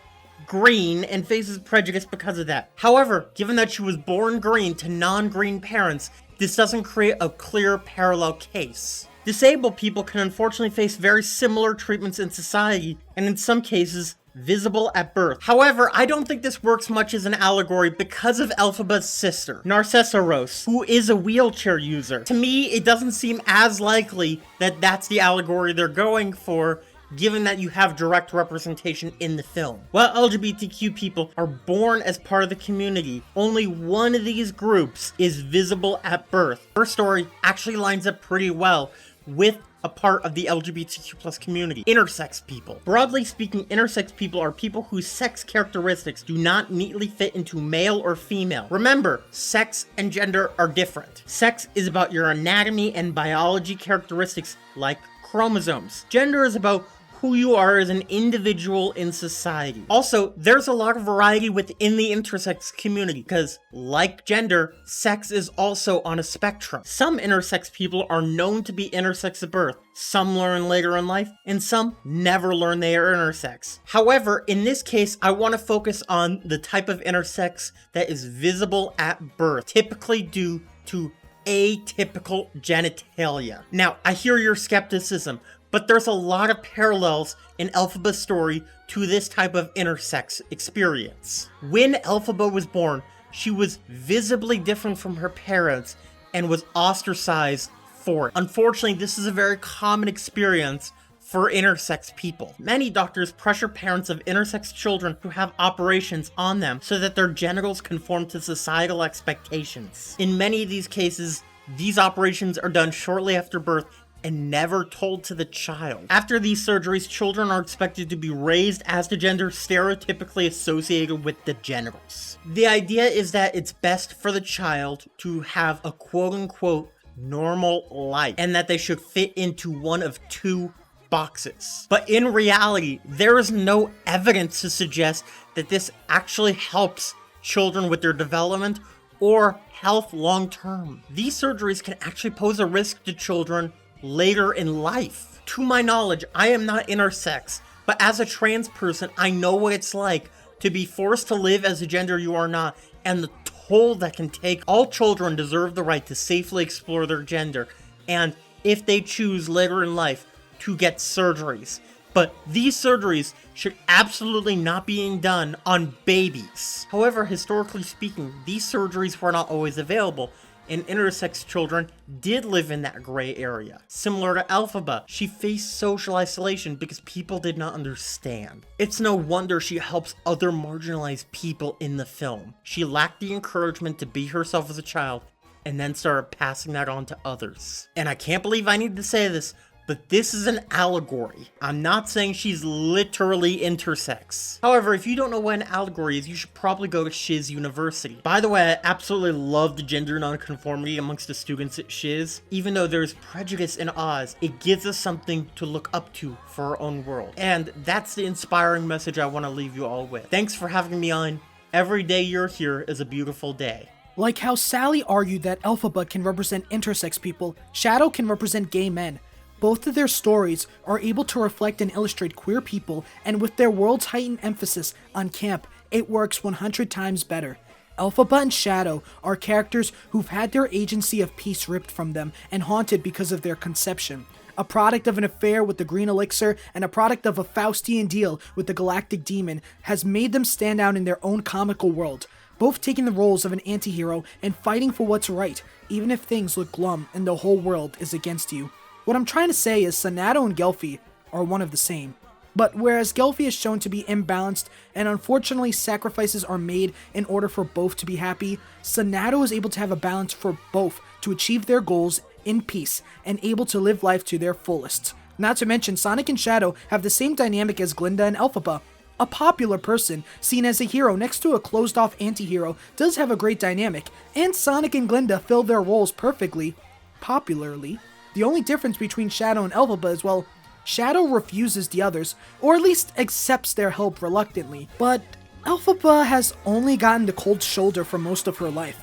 green and faces prejudice because of that. However, given that she was born green to non-green parents, this doesn't create a clear parallel case. Disabled people can unfortunately face very similar treatments in society, and in some cases, visible at birth. However, I don't think this works much as an allegory because of Elphaba's sister, Narcissaros, who is a wheelchair user. To me, it doesn't seem as likely that that's the allegory they're going for, given that you have direct representation in the film. While LGBTQ people are born as part of the community, only one of these groups is visible at birth. Her story actually lines up pretty well with a part of the LGBTQ+ community, intersex people. Broadly speaking, intersex people are people whose sex characteristics do not neatly fit into male or female. Remember, sex and gender are different. Sex is about your anatomy and biology characteristics like chromosomes. Gender is about who you are as an individual in society. Also, there's a lot of variety within the intersex community because, like gender, sex is also on a spectrum. Some intersex people are known to be intersex at birth, some learn later in life, and some never learn they are intersex. However, in this case, I want to focus on the type of intersex that is visible at birth, typically due to atypical genitalia. Now, I hear your skepticism, but there's a lot of parallels in Elphaba's story to this type of intersex experience. When Elphaba was born, she was visibly different from her parents and was ostracized for it. Unfortunately, this is a very common experience for intersex people. Many doctors pressure parents of intersex children to have operations on them so that their genitals conform to societal expectations. In many of these cases, these operations are done shortly after birth and never told to the child. After these surgeries, children are expected to be raised as the gender stereotypically associated with the genitals. The idea is that it's best for the child to have a quote-unquote normal life, and that they should fit into one of two boxes. But in reality, there is no evidence to suggest that this actually helps children with their development or health long term. These surgeries can actually pose a risk to children later in life. To my knowledge, I am not intersex, but as a trans person, I know what it's like to be forced to live as a gender you are not, and the toll that can take. All children deserve the right to safely explore their gender, and if they choose later in life, to get surgeries. But these surgeries should absolutely not be done on babies. However, historically speaking, these surgeries were not always available, and intersex children did live in that gray area. Similar to Elphaba, she faced social isolation because people did not understand. It's no wonder she helps other marginalized people in the film. She lacked the encouragement to be herself as a child, and then started passing that on to others. And I can't believe I need to say this, but this is an allegory. I'm not saying she's literally intersex. However, if you don't know what an allegory is, you should probably go to Shiz University. By the way, I absolutely love the gender nonconformity amongst the students at Shiz. Even though there's prejudice in Oz, it gives us something to look up to for our own world. And that's the inspiring message I want to leave you all with. Thanks for having me on. Every day you're here is a beautiful day. Like how Sally argued that Elphaba can represent intersex people, Shadow can represent gay men. Both of their stories are able to reflect and illustrate queer people, and with their world's heightened emphasis on camp, it works 100 times better. Elphaba and Shadow are characters who've had their agency of peace ripped from them and haunted because of their conception. A product of an affair with the Green Elixir and a product of a Faustian deal with the Galactic Demon has made them stand out in their own comical world, both taking the roles of an anti-hero and fighting for what's right, even if things look glum and the whole world is against you. What I'm trying to say is Sonadow and Gelphie are one of the same. But whereas Gelphie is shown to be imbalanced and unfortunately sacrifices are made in order for both to be happy, Sonadow is able to have a balance for both to achieve their goals in peace and able to live life to their fullest. Not to mention, Sonic and Shadow have the same dynamic as Glinda and Elphaba. A popular person seen as a hero next to a closed-off anti-hero does have a great dynamic, and Sonic and Glinda fill their roles perfectly, popularly. The only difference between Shadow and Elphaba is, well, Shadow refuses the others, or at least accepts their help reluctantly, but Elphaba has only gotten the cold shoulder for most of her life.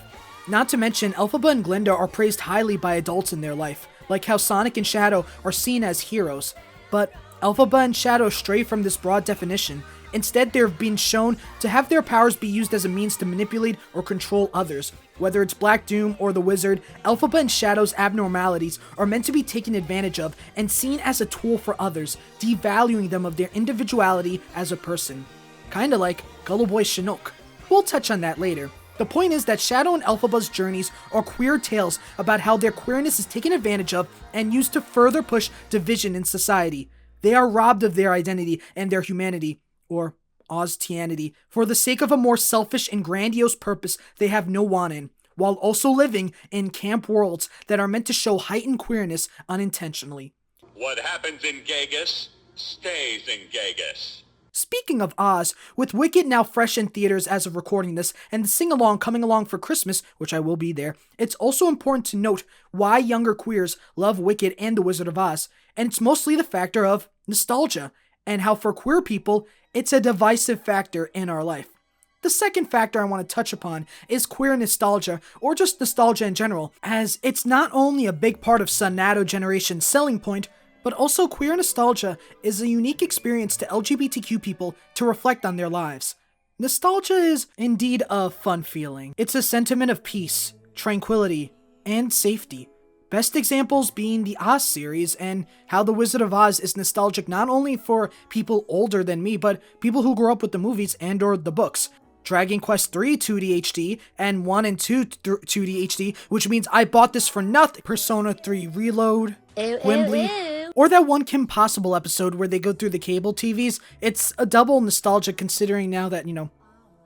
Not to mention, Elphaba and Glinda are praised highly by adults in their life, like how Sonic and Shadow are seen as heroes, but Elphaba and Shadow stray from this broad definition. Instead, they've been shown to have their powers be used as a means to manipulate or control others. Whether it's Black Doom or the Wizard, Elphaba and Shadow's abnormalities are meant to be taken advantage of and seen as a tool for others, devaluing them of their individuality as a person. Kinda like Gullah Boy Shinnok. We'll touch on that later. The point is that Shadow and Elphaba's journeys are queer tales about how their queerness is taken advantage of and used to further push division in society. They are robbed of their identity and their humanity, or Oztianity, for the sake of a more selfish and grandiose purpose they have no want in, while also living in camp worlds that are meant to show heightened queerness unintentionally. What happens in Gagus stays in Gagus. Speaking of Oz, with Wicked now fresh in theaters as of recording this, and the sing-along coming along for Christmas, which I will be there, it's also important to note why younger queers love Wicked and The Wizard of Oz, and it's mostly the factor of nostalgia, and how for queer people, it's a divisive factor in our life. The second factor I want to touch upon is queer nostalgia, or just nostalgia in general, as it's not only a big part of Sonadow Generation's selling point, but also queer nostalgia is a unique experience to LGBTQ people to reflect on their lives. Nostalgia is indeed a fun feeling. It's a sentiment of peace, tranquility, and safety. Best examples being the Oz series and how The Wizard of Oz is nostalgic not only for people older than me, but people who grew up with the movies and or the books. Dragon Quest III 2D HD and 1 and 2 2D HD, which means I bought this for nothing. Persona 3 Reload, Wembley, or that one Kim Possible episode where they go through the cable TVs. It's a double nostalgia considering now that,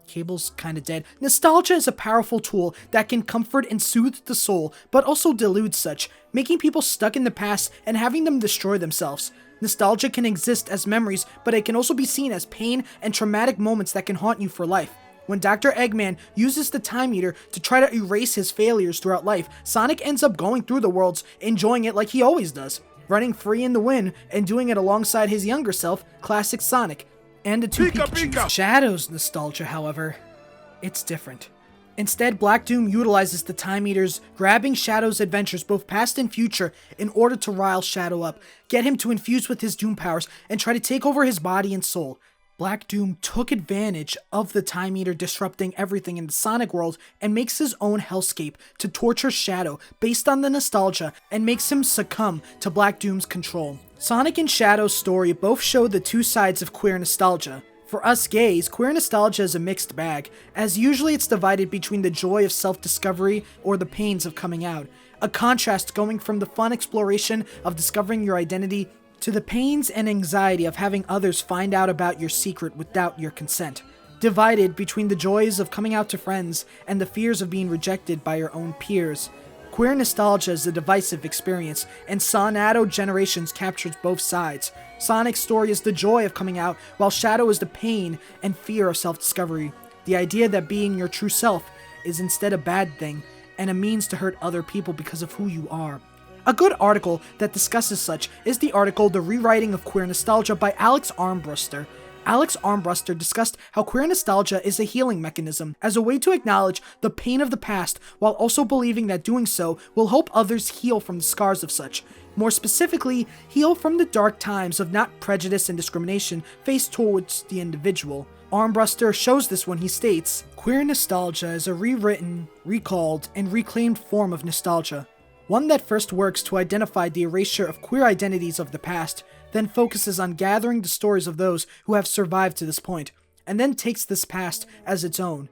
cable's kinda dead. Nostalgia is a powerful tool that can comfort and soothe the soul, but also delude such, making people stuck in the past and having them destroy themselves. Nostalgia can exist as memories, but it can also be seen as pain and traumatic moments that can haunt you for life. When Dr. Eggman uses the Time Eater to try to erase his failures throughout life, Sonic ends up going through the worlds, enjoying it like he always does, running free in the wind and doing it alongside his younger self, classic Sonic, and the two Pikachus. Shadow's nostalgia, however, it's different. Instead, Black Doom utilizes the Time Eaters, grabbing Shadow's adventures both past and future in order to rile Shadow up, get him to infuse with his Doom powers, and try to take over his body and soul. Black Doom took advantage of the Time Eater disrupting everything in the Sonic world and makes his own hellscape to torture Shadow based on the nostalgia and makes him succumb to Black Doom's control. Sonic and Shadow's story both show the two sides of queer nostalgia. For us gays, queer nostalgia is a mixed bag, as usually it's divided between the joy of self-discovery or the pains of coming out, a contrast going from the fun exploration of discovering your identity to the pains and anxiety of having others find out about your secret without your consent, divided between the joys of coming out to friends and the fears of being rejected by your own peers. Queer nostalgia is a divisive experience, and Sonadow Generations captures both sides. Sonic's story is the joy of coming out, while Shadow is the pain and fear of self-discovery. The idea that being your true self is instead a bad thing, and a means to hurt other people because of who you are. A good article that discusses such is the article The Rewriting of Queer Nostalgia by Alex Armbruster. Alex Armbruster discussed how queer nostalgia is a healing mechanism, as a way to acknowledge the pain of the past while also believing that doing so will help others heal from the scars of such. More specifically, heal from the dark times of not prejudice and discrimination faced towards the individual. Armbruster shows this when he states, "Queer nostalgia is a rewritten, recalled, and reclaimed form of nostalgia. One that first works to identify the erasure of queer identities of the past, then focuses on gathering the stories of those who have survived to this point, and then takes this past as its own.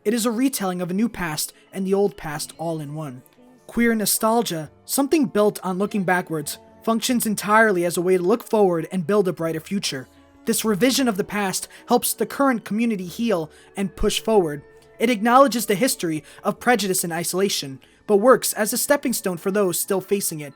It is a retelling of a new past and the old past all in one. Queer nostalgia, something built on looking backwards, functions entirely as a way to look forward and build a brighter future. This revision of the past helps the current community heal and push forward. It acknowledges the history of prejudice and isolation, but works as a stepping stone for those still facing it.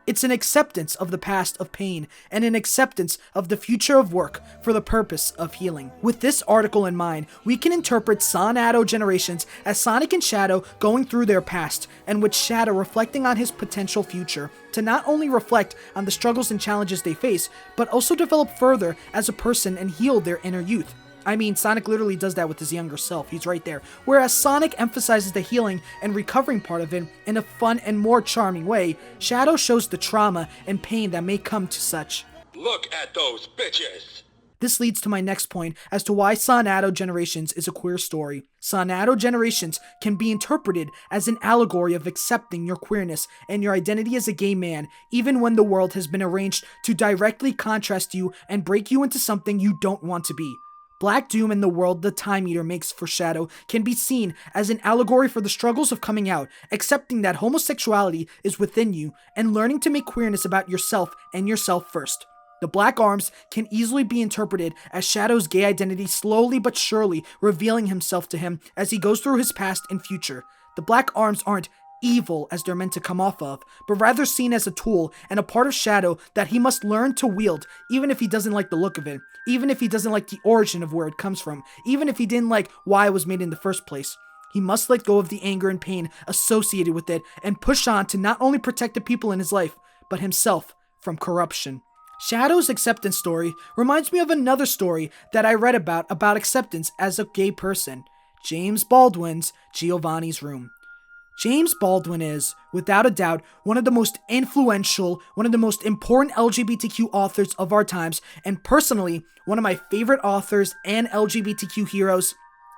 It's an acceptance of the past of pain and an acceptance of the future of work for the purpose of healing." With this article in mind, we can interpret Sonadow Generations as Sonic and Shadow going through their past, and with Shadow reflecting on his potential future, to not only reflect on the struggles and challenges they face, but also develop further as a person and heal their inner youth. I mean, Sonic literally does that with his younger self, he's right there. Whereas Sonic emphasizes the healing and recovering part of it in a fun and more charming way, Shadow shows the trauma and pain that may come to such. Look at those bitches! This leads to my next point as to why Sonadow Generations is a queer story. Sonadow Generations can be interpreted as an allegory of accepting your queerness and your identity as a gay man, even when the world has been arranged to directly contrast you and break you into something you don't want to be. Black Doom and the world the Time Eater makes for Shadow can be seen as an allegory for the struggles of coming out, accepting that homosexuality is within you, and learning to make queerness about yourself and yourself first. The black arms can easily be interpreted as Shadow's gay identity slowly but surely revealing himself to him as he goes through his past and future. The black arms aren't evil as they're meant to come off of, but rather seen as a tool and a part of Shadow that he must learn to wield, even if he doesn't like the look of it, even if he doesn't like the origin of where it comes from, even if he didn't like why it was made in the first place. He must let go of the anger and pain associated with it and push on to not only protect the people in his life, but himself from corruption. Shadow's acceptance story reminds me of another story that I read about acceptance as a gay person, James Baldwin's Giovanni's Room. James Baldwin is, without a doubt, one of the most influential, one of the most important LGBTQ authors of our times, and personally, one of my favorite authors and LGBTQ heroes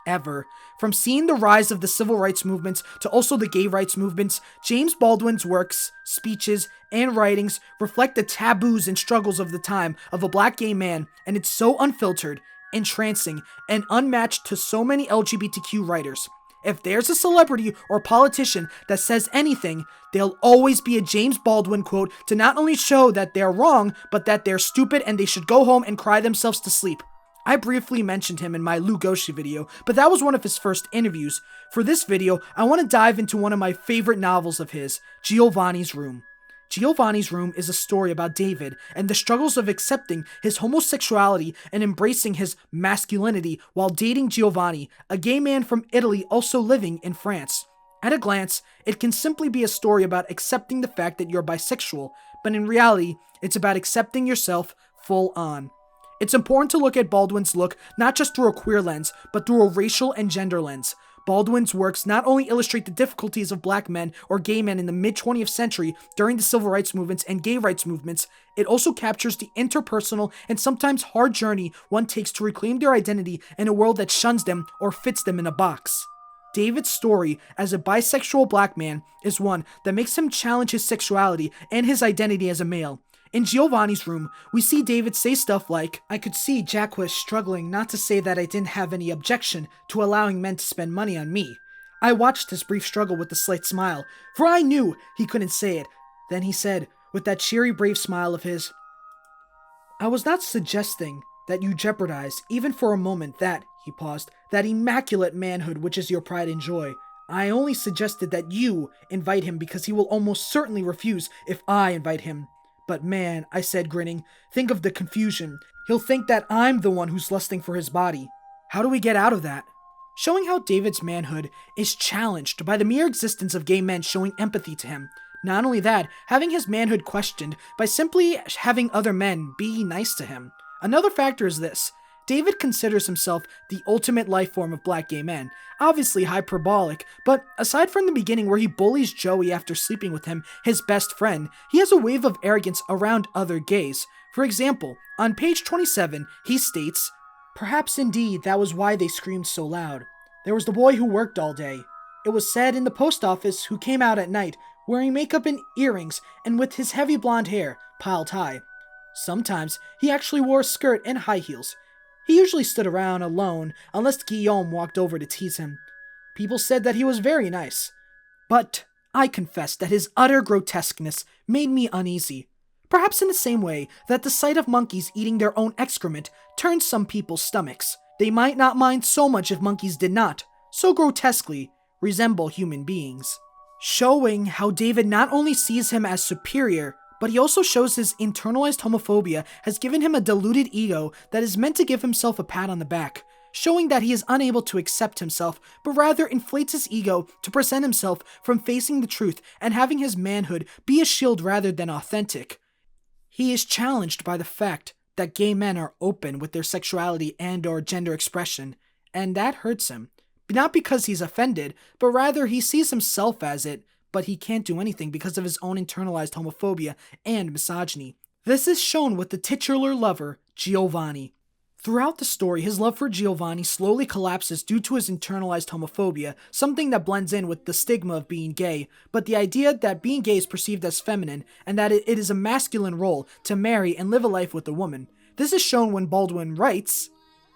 ever. From seeing the rise of the civil rights movements to also the gay rights movements, James Baldwin's works, speeches, and writings reflect the taboos and struggles of the time of a black gay man, and it's so unfiltered, entrancing, and unmatched to so many LGBTQ writers. If there's a celebrity or politician that says anything, there'll always be a James Baldwin quote to not only show that they're wrong, but that they're stupid and they should go home and cry themselves to sleep. I briefly mentioned him in my Lougosi video, but that was one of his first interviews. For this video, I want to dive into one of my favorite novels of his, Giovanni's Room. Giovanni's Room is a story about David and the struggles of accepting his homosexuality and embracing his masculinity while dating Giovanni, a gay man from Italy also living in France. At a glance, it can simply be a story about accepting the fact that you're bisexual, but in reality, it's about accepting yourself full on. It's important to look at Baldwin's look not just through a queer lens, but through a racial and gender lens. Baldwin's works not only illustrate the difficulties of black men or gay men in the mid-20th century during the civil rights movements and gay rights movements, it also captures the interpersonal and sometimes hard journey one takes to reclaim their identity in a world that shuns them or fits them in a box. David's story as a bisexual black man is one that makes him challenge his sexuality and his identity as a male. In Giovanni's Room, we see David say stuff like, "I could see Jack was struggling not to say that I didn't have any objection to allowing men to spend money on me. I watched his brief struggle with a slight smile, for I knew he couldn't say it. Then he said, with that cheery, brave smile of his, I was not suggesting that you jeopardize, even for a moment, that," he paused, "that immaculate manhood which is your pride and joy. I only suggested that you invite him because he will almost certainly refuse if I invite him. But man," I said, grinning, "think of the confusion. He'll think that I'm the one who's lusting for his body. How do we get out of that?" Showing how David's manhood is challenged by the mere existence of gay men showing empathy to him. Not only that, having his manhood questioned by simply having other men be nice to him. Another factor is this. David considers himself the ultimate life form of black gay men. Obviously hyperbolic, but aside from the beginning where he bullies Joey after sleeping with him, his best friend, he has a wave of arrogance around other gays. For example, on page 27, he states, "Perhaps indeed that was why they screamed so loud. There was the boy who worked all day. It was said in the post office who came out at night, wearing makeup and earrings, and with his heavy blonde hair piled high. Sometimes he actually wore a skirt and high heels. He usually stood around alone unless Guillaume walked over to tease him. People said that he was very nice. But I confess that his utter grotesqueness made me uneasy. Perhaps in the same way that the sight of monkeys eating their own excrement turns some people's stomachs. They might not mind so much if monkeys did not, so grotesquely, resemble human beings." Showing how David not only sees him as superior, but he also shows his internalized homophobia has given him a deluded ego that is meant to give himself a pat on the back, showing that he is unable to accept himself, but rather inflates his ego to present himself from facing the truth and having his manhood be a shield rather than authentic. He is challenged by the fact that gay men are open with their sexuality and/or gender expression, and that hurts him. Not because he's offended, but rather he sees himself as it, but he can't do anything because of his own internalized homophobia and misogyny. This is shown with the titular lover, Giovanni. Throughout the story, his love for Giovanni slowly collapses due to his internalized homophobia, something that blends in with the stigma of being gay, but the idea that being gay is perceived as feminine, and that it is a masculine role to marry and live a life with a woman. This is shown when Baldwin writes,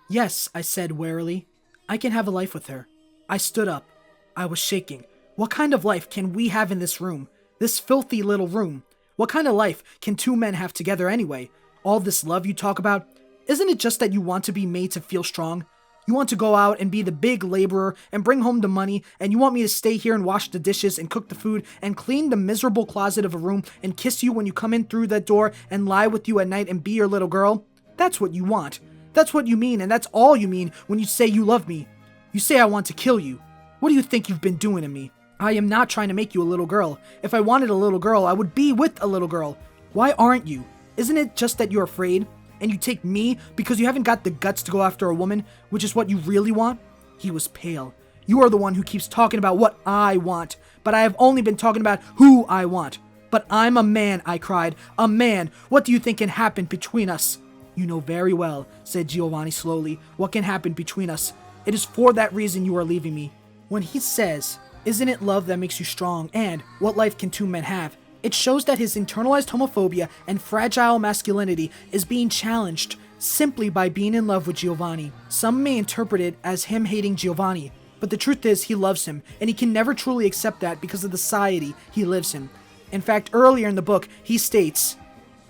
"Yes," I said warily, "I can have a life with her." I stood up. I was shaking. What kind of life can we have in this room? This filthy little room? What kind of life can two men have together anyway? All this love you talk about? Isn't it just that you want to be made to feel strong? You want to go out and be the big laborer and bring home the money, and you want me to stay here and wash the dishes and cook the food and clean the miserable closet of a room and kiss you when you come in through that door and lie with you at night and be your little girl? That's what you want. That's what you mean, and that's all you mean when you say you love me. You say I want to kill you. What do you think you've been doing to me? I am not trying to make you a little girl. If I wanted a little girl, I would be with a little girl. Why aren't you? Isn't it just that you're afraid? And you take me because you haven't got the guts to go after a woman, which is what you really want?" He was pale. "You are the one who keeps talking about what I want, but I have only been talking about who I want. But I'm a man," I cried. "A man. What do you think can happen between us?" "You know very well," said Giovanni slowly, "what can happen between us. It is for that reason you are leaving me." When he says, "Isn't it love that makes you strong?" and "What life can two men have?" it shows that his internalized homophobia and fragile masculinity is being challenged simply by being in love with Giovanni. Some may interpret it as him hating Giovanni, but the truth is he loves him, and he can never truly accept that because of the society he lives in. In fact, earlier in the book, he states,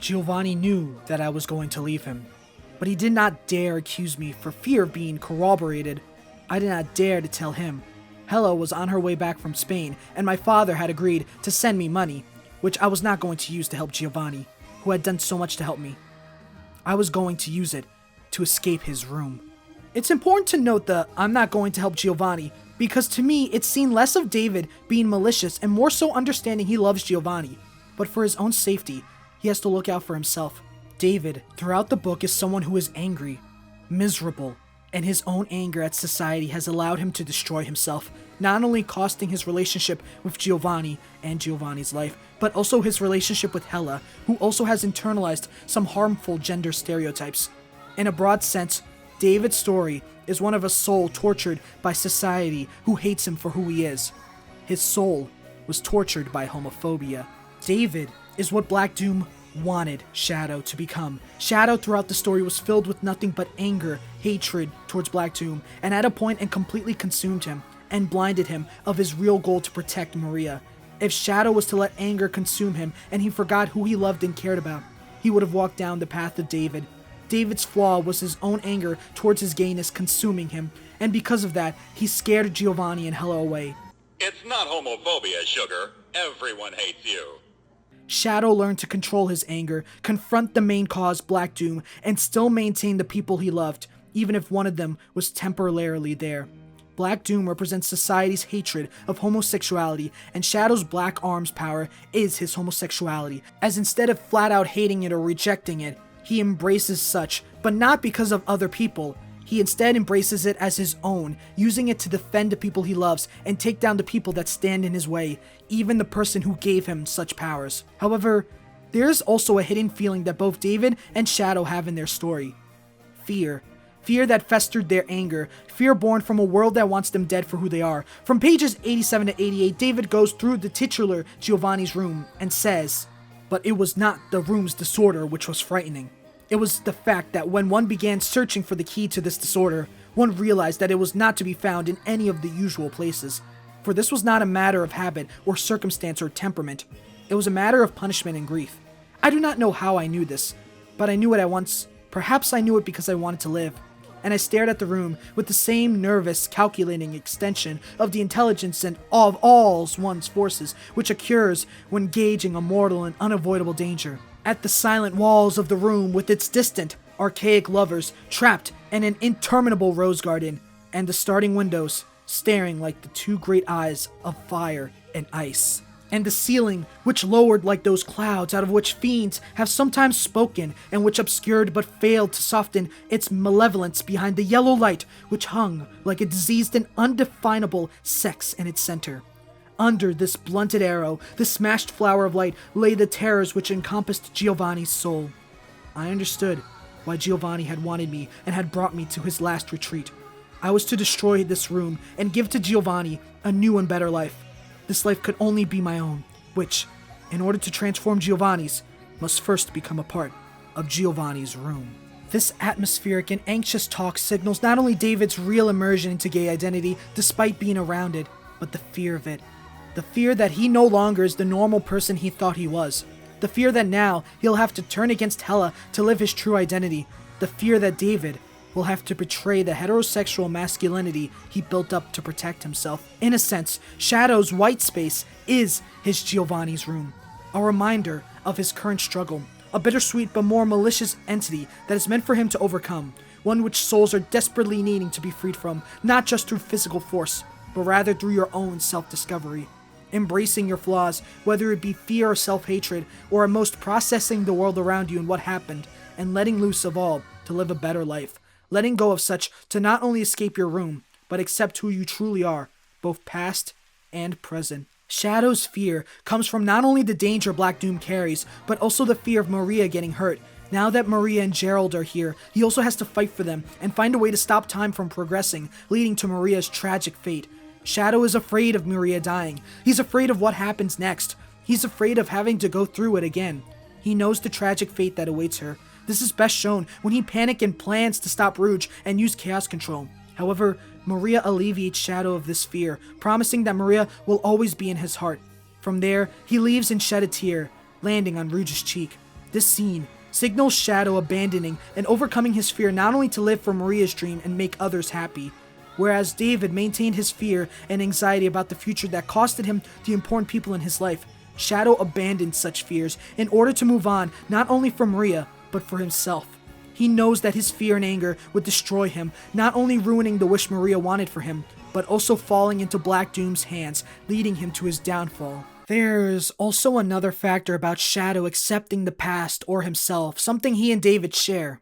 "Giovanni knew that I was going to leave him, but he did not dare accuse me for fear of being corroborated. I did not dare to tell him. Hella was on her way back from Spain, and my father had agreed to send me money, which I was not going to use to help Giovanni, who had done so much to help me. I was going to use it to escape his room." It's important to note the "I'm not going to help Giovanni," because to me it's seen less of David being malicious and more so understanding he loves Giovanni, but for his own safety, he has to look out for himself. David, throughout the book, is someone who is angry, miserable, and his own anger at society has allowed him to destroy himself, not only costing his relationship with Giovanni and Giovanni's life, but also his relationship with Hella, who also has internalized some harmful gender stereotypes. In a broad sense, David's story is one of a soul tortured by society who hates him for who he is. His soul was tortured by homophobia. David is what Black Doom wanted Shadow to become. Shadow throughout the story was filled with nothing but anger, hatred towards Black Doom, and at a point it completely consumed him and blinded him of his real goal to protect Maria. If Shadow was to let anger consume him and he forgot who he loved and cared about, he would have walked down the path of David. David's flaw was his own anger towards his gayness consuming him, and because of that, he scared Giovanni and Hella away. It's not homophobia, sugar. Everyone hates you. Shadow learned to control his anger, confront the main cause, Black Doom, and still maintain the people he loved, even if one of them was temporarily there. Black Doom represents society's hatred of homosexuality, and Shadow's Black Arm's power is his homosexuality, as instead of flat out hating it or rejecting it, He embraces such, but not because of other people. He instead embraces it as his own, using it to defend the people he loves and take down the people that stand in his way, even the person who gave him such powers. However, there is also a hidden feeling that both David and Shadow have in their story. Fear. Fear that festered their anger. Fear born from a world that wants them dead for who they are. From pages 87 to 88, David goes through the titular Giovanni's room and says, "But it was not the room's disorder which was frightening. It was the fact that when one began searching for the key to this disorder, one realized that it was not to be found in any of the usual places. For this was not a matter of habit or circumstance or temperament. It was a matter of punishment and grief. I do not know how I knew this, but I knew it at once. Perhaps I knew it because I wanted to live. And I stared at the room with the same nervous, calculating extension of the intelligence and of all one's forces which occurs when gauging a mortal and unavoidable danger. At the silent walls of the room with its distant, archaic lovers trapped in an interminable rose garden, and the starting windows staring like the two great eyes of fire and ice. And the ceiling, which lowered like those clouds out of which fiends have sometimes spoken, and which obscured but failed to soften its malevolence behind the yellow light which hung like a diseased and undefinable sex in its center. Under this blunted arrow, the smashed flower of light, lay the terrors which encompassed Giovanni's soul. I understood why Giovanni had wanted me and had brought me to his last retreat. I was to destroy this room and give to Giovanni a new and better life. This life could only be my own, which, in order to transform Giovanni's, must first become a part of Giovanni's room." This atmospheric and anxious talk signals not only David's real immersion into gay identity despite being around it, but the fear of it. The fear that he no longer is the normal person he thought he was. The fear that now he'll have to turn against Hela to live his true identity. The fear that David will have to betray the heterosexual masculinity he built up to protect himself. In a sense, Shadow's white space is his Giovanni's room, a reminder of his current struggle, a bittersweet but more malicious entity that is meant for him to overcome, one which souls are desperately needing to be freed from, not just through physical force, but rather through your own self-discovery. Embracing your flaws, whether it be fear or self-hatred, or at most processing the world around you and what happened, and letting loose of all to live a better life. Letting go of such to not only escape your room, but accept who you truly are, both past and present. Shadow's fear comes from not only the danger Black Doom carries, but also the fear of Maria getting hurt. Now that Maria and Gerald are here, he also has to fight for them and find a way to stop time from progressing, leading to Maria's tragic fate. Shadow is afraid of Maria dying. He's afraid of what happens next. He's afraid of having to go through it again. He knows the tragic fate that awaits her. This is best shown when he panics and plans to stop Rouge and use chaos control. However, Maria alleviates Shadow of this fear, promising that Maria will always be in his heart. From there, he leaves and shed a tear, landing on Rouge's cheek. This scene signals Shadow abandoning and overcoming his fear not only to live for Maria's dream and make others happy, whereas David maintained his fear and anxiety about the future that costed him the important people in his life. Shadow abandoned such fears in order to move on not only for Maria, but for himself. He knows that his fear and anger would destroy him, not only ruining the wish Maria wanted for him, but also falling into Black Doom's hands, leading him to his downfall. There's also another factor about Shadow accepting the past or himself, something he and David share.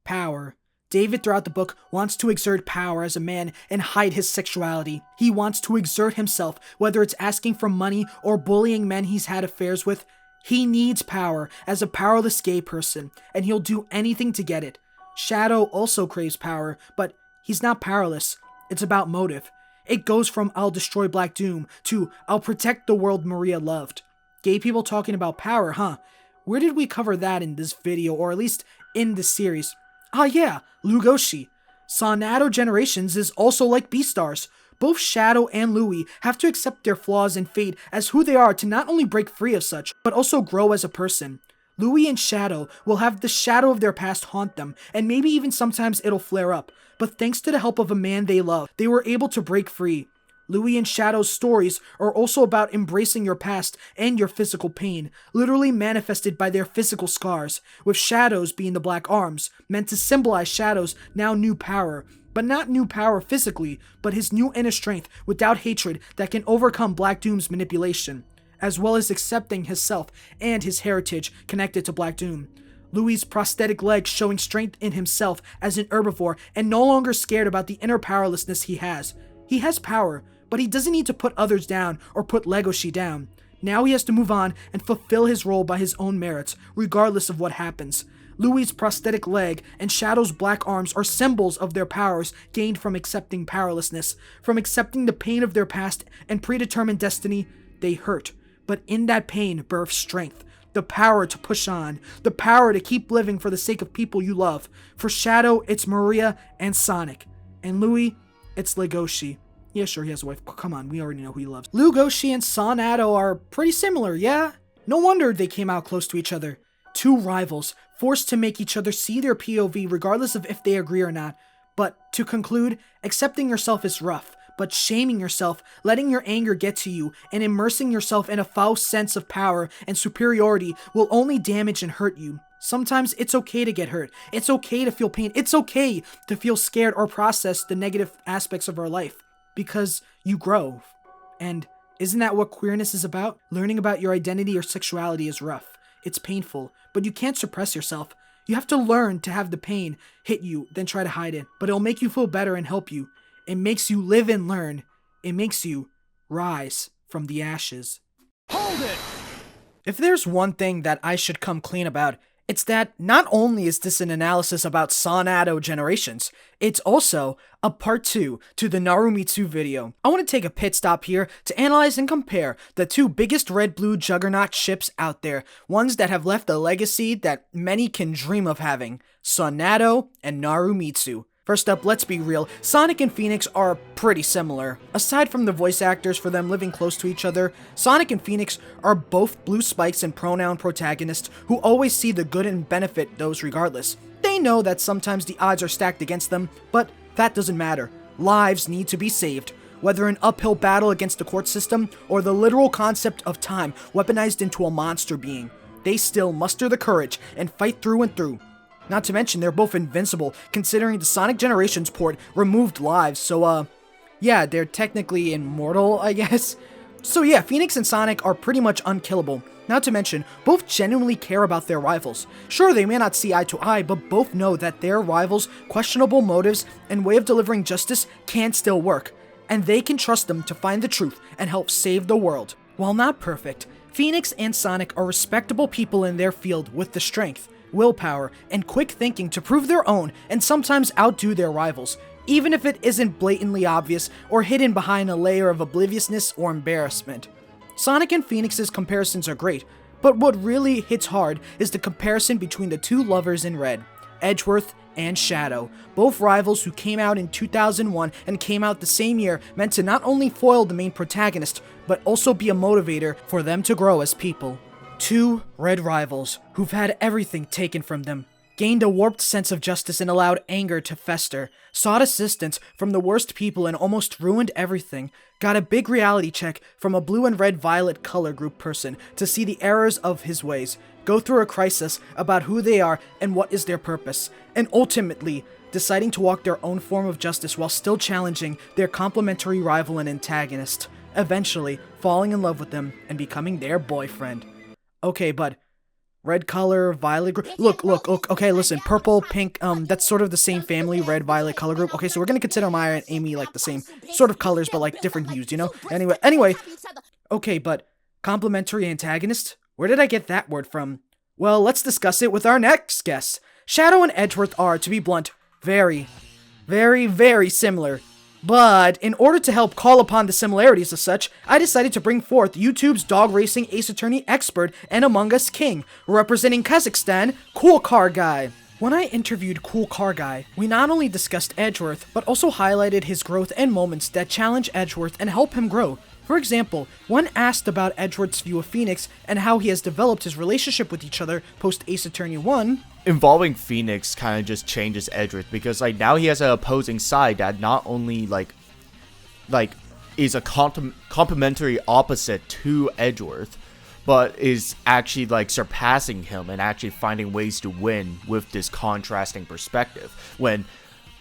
Power. David throughout the book wants to exert power as a man and hide his sexuality. He wants to exert himself, whether it's asking for money or bullying men he's had affairs with. He needs power as a powerless gay person, and he'll do anything to get it. Shadow also craves power, but he's not powerless. It's about motive. It goes from "I'll destroy Black Doom" to "I'll protect the world Maria loved." Gay people talking about power, huh? Where did we cover that in this video, or at least in this series? Ah yeah, Lougosi. Sonadow Generations is also like Beastars. Both Shadow and Louis have to accept their flaws and fate as who they are to not only break free of such, but also grow as a person. Louis and Shadow will have the shadow of their past haunt them, and maybe even sometimes it'll flare up, but thanks to the help of a man they love, they were able to break free. Louis and Shadow's stories are also about embracing your past and your physical pain, literally manifested by their physical scars, with Shadow's being the black arms, meant to symbolize Shadow's now new power, but not new power physically, but his new inner strength without hatred that can overcome Black Doom's manipulation, as well as accepting himself and his heritage connected to Black Doom. Louis' prosthetic leg showing strength in himself as an herbivore and no longer scared about the inner powerlessness he has. He has power, but he doesn't need to put others down or put Legosi down. Now he has to move on and fulfill his role by his own merits, regardless of what happens. Louis' prosthetic leg and Shadow's black arms are symbols of their powers gained from accepting powerlessness, from accepting the pain of their past and predetermined destiny. They hurt, but in that pain births strength. The power to push on, the power to keep living for the sake of people you love. For Shadow, it's Maria and Sonic. And Louis, it's Legosi. Yeah, sure, he has a wife. Come on, we already know who he loves. Lougosi and Sonadow are pretty similar, yeah? No wonder they came out close to each other. Two rivals, forced to make each other see their POV regardless of if they agree or not. But to conclude, accepting yourself is rough. But shaming yourself, letting your anger get to you, and immersing yourself in a false sense of power and superiority will only damage and hurt you. Sometimes it's okay to get hurt. It's okay to feel pain. It's okay to feel scared or process the negative aspects of our life. Because you grow. And isn't that what queerness is about? Learning about your identity or sexuality is rough. It's painful, but you can't suppress yourself. You have to learn to have the pain hit you, then try to hide it. But it'll make you feel better and help you. It makes you live and learn. It makes you rise from the ashes. Hold it! If there's one thing that I should come clean about, it's that not only is this an analysis about Sonadow generations, it's also a part 2 to the Narumitsu video. I want to take a pit stop here to analyze and compare the two biggest red-blue juggernaut ships out there, ones that have left a legacy that many can dream of having, Sonadow and Narumitsu. First up, let's be real, Sonic and Phoenix are pretty similar. Aside from the voice actors for them living close to each other, Sonic and Phoenix are both blue spikes and pronoun protagonists who always see the good and benefit those regardless. They know that sometimes the odds are stacked against them, but that doesn't matter. Lives need to be saved. Whether an uphill battle against the court system or the literal concept of time weaponized into a monster being, they still muster the courage and fight through and through. Not to mention, they're both invincible, considering the Sonic Generations port removed lives, so, yeah, they're technically immortal, I guess. So yeah, Phoenix and Sonic are pretty much unkillable. Not to mention, both genuinely care about their rivals. Sure, they may not see eye to eye, but both know that their rivals' questionable motives and way of delivering justice can still work, and they can trust them to find the truth and help save the world. While not perfect, Phoenix and Sonic are respectable people in their field with the strength, willpower, and quick thinking to prove their own and sometimes outdo their rivals, even if it isn't blatantly obvious or hidden behind a layer of obliviousness or embarrassment. Sonic and Phoenix's comparisons are great, but what really hits hard is the comparison between the two lovers in red, Edgeworth and Shadow, both rivals who came out in 2001 and came out the same year, meant to not only foil the main protagonist, but also be a motivator for them to grow as people. Two red rivals who've had everything taken from them, gained a warped sense of justice and allowed anger to fester, sought assistance from the worst people and almost ruined everything, got a big reality check from a blue and red violet color group person to see the errors of his ways, go through a crisis about who they are and what is their purpose, and ultimately deciding to walk their own form of justice while still challenging their complementary rival and antagonist, eventually falling in love with them and becoming their boyfriend. Okay, but red color, violet group. Look, okay, listen, purple, pink, that's sort of the same family, red, violet color group. Okay, so we're gonna consider Maya and Amy like the same sort of colors, but like different hues, you know? Anyway. Okay, but complementary antagonist? Where did I get that word from? Well, let's discuss it with our next guest. Shadow and Edgeworth are, to be blunt, very, very, very similar. But in order to help call upon the similarities as such, I decided to bring forth YouTube's dog racing ace attorney expert and Among Us king, representing Kazakhstan, Cool Car Guy. When I interviewed Cool Car Guy, we not only discussed Edgeworth, but also highlighted his growth and moments that challenge Edgeworth and help him grow. For example, when asked about Edgeworth's view of Phoenix and how he has developed his relationship with each other post Ace Attorney 1, involving Phoenix kind of just changes Edgeworth because like now he has an opposing side that not only like is a complementary opposite to Edgeworth, but is actually like surpassing him and actually finding ways to win with this contrasting perspective. When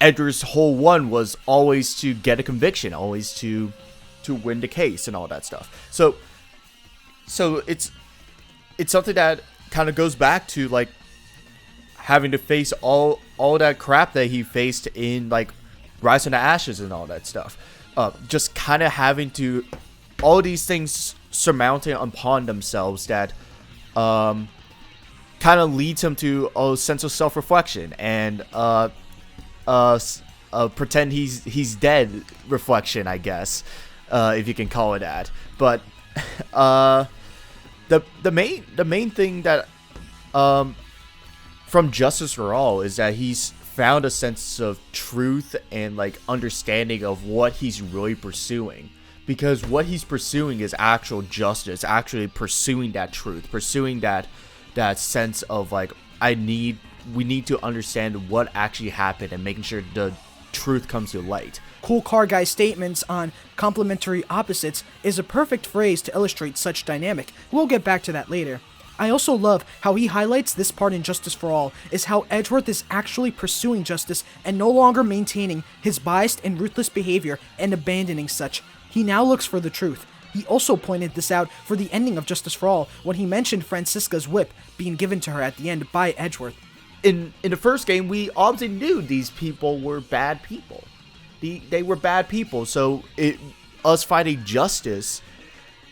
Edgeworth's whole one was always to get a conviction, always to win the case and all that stuff. So it's something that kind of goes back to like having to face all that crap that he faced in like Rise from the Ashes and all that stuff. Just kind of having to all these things surmounting upon themselves that kind of leads him to a sense of self-reflection and pretend he's dead reflection, I guess, if you can call it that. But the main thing that from Justice for All is that he's found a sense of truth and like understanding of what he's really pursuing, because what he's pursuing is actual justice, actually pursuing that truth, pursuing that sense of like we need to understand what actually happened and making sure the truth comes to light. Cool Car Guy's statements on complementary opposites is a perfect phrase to illustrate such dynamic. We'll get back to that later. I also love how he highlights this part in Justice for All, is how Edgeworth is actually pursuing justice and no longer maintaining his biased and ruthless behavior and abandoning such. He now looks for the truth. He also pointed this out for the ending of Justice for All when he mentioned Francisca's whip being given to her at the end by Edgeworth. In the first game, we obviously knew these people were bad people. They were bad people, so us fighting justice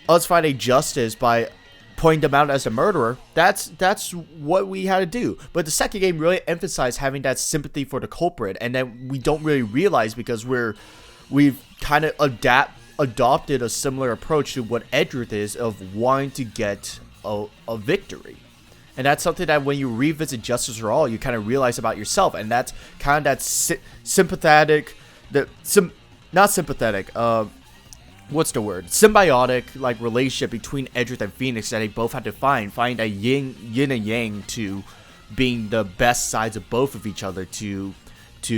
by pointing them out as a murderer, that's what we had to do. But the second game really emphasized having that sympathy for the culprit, and then we don't really realize because we've kind of adopted a similar approach to what Edgeworth is of wanting to get a victory. And that's something that when you revisit Justice for All, you kind of realize about yourself, and that's kind of that sympathetic, symbiotic like relationship between Edgeworth and Phoenix that they both had to find a yin and yang to being the best sides of both of each other to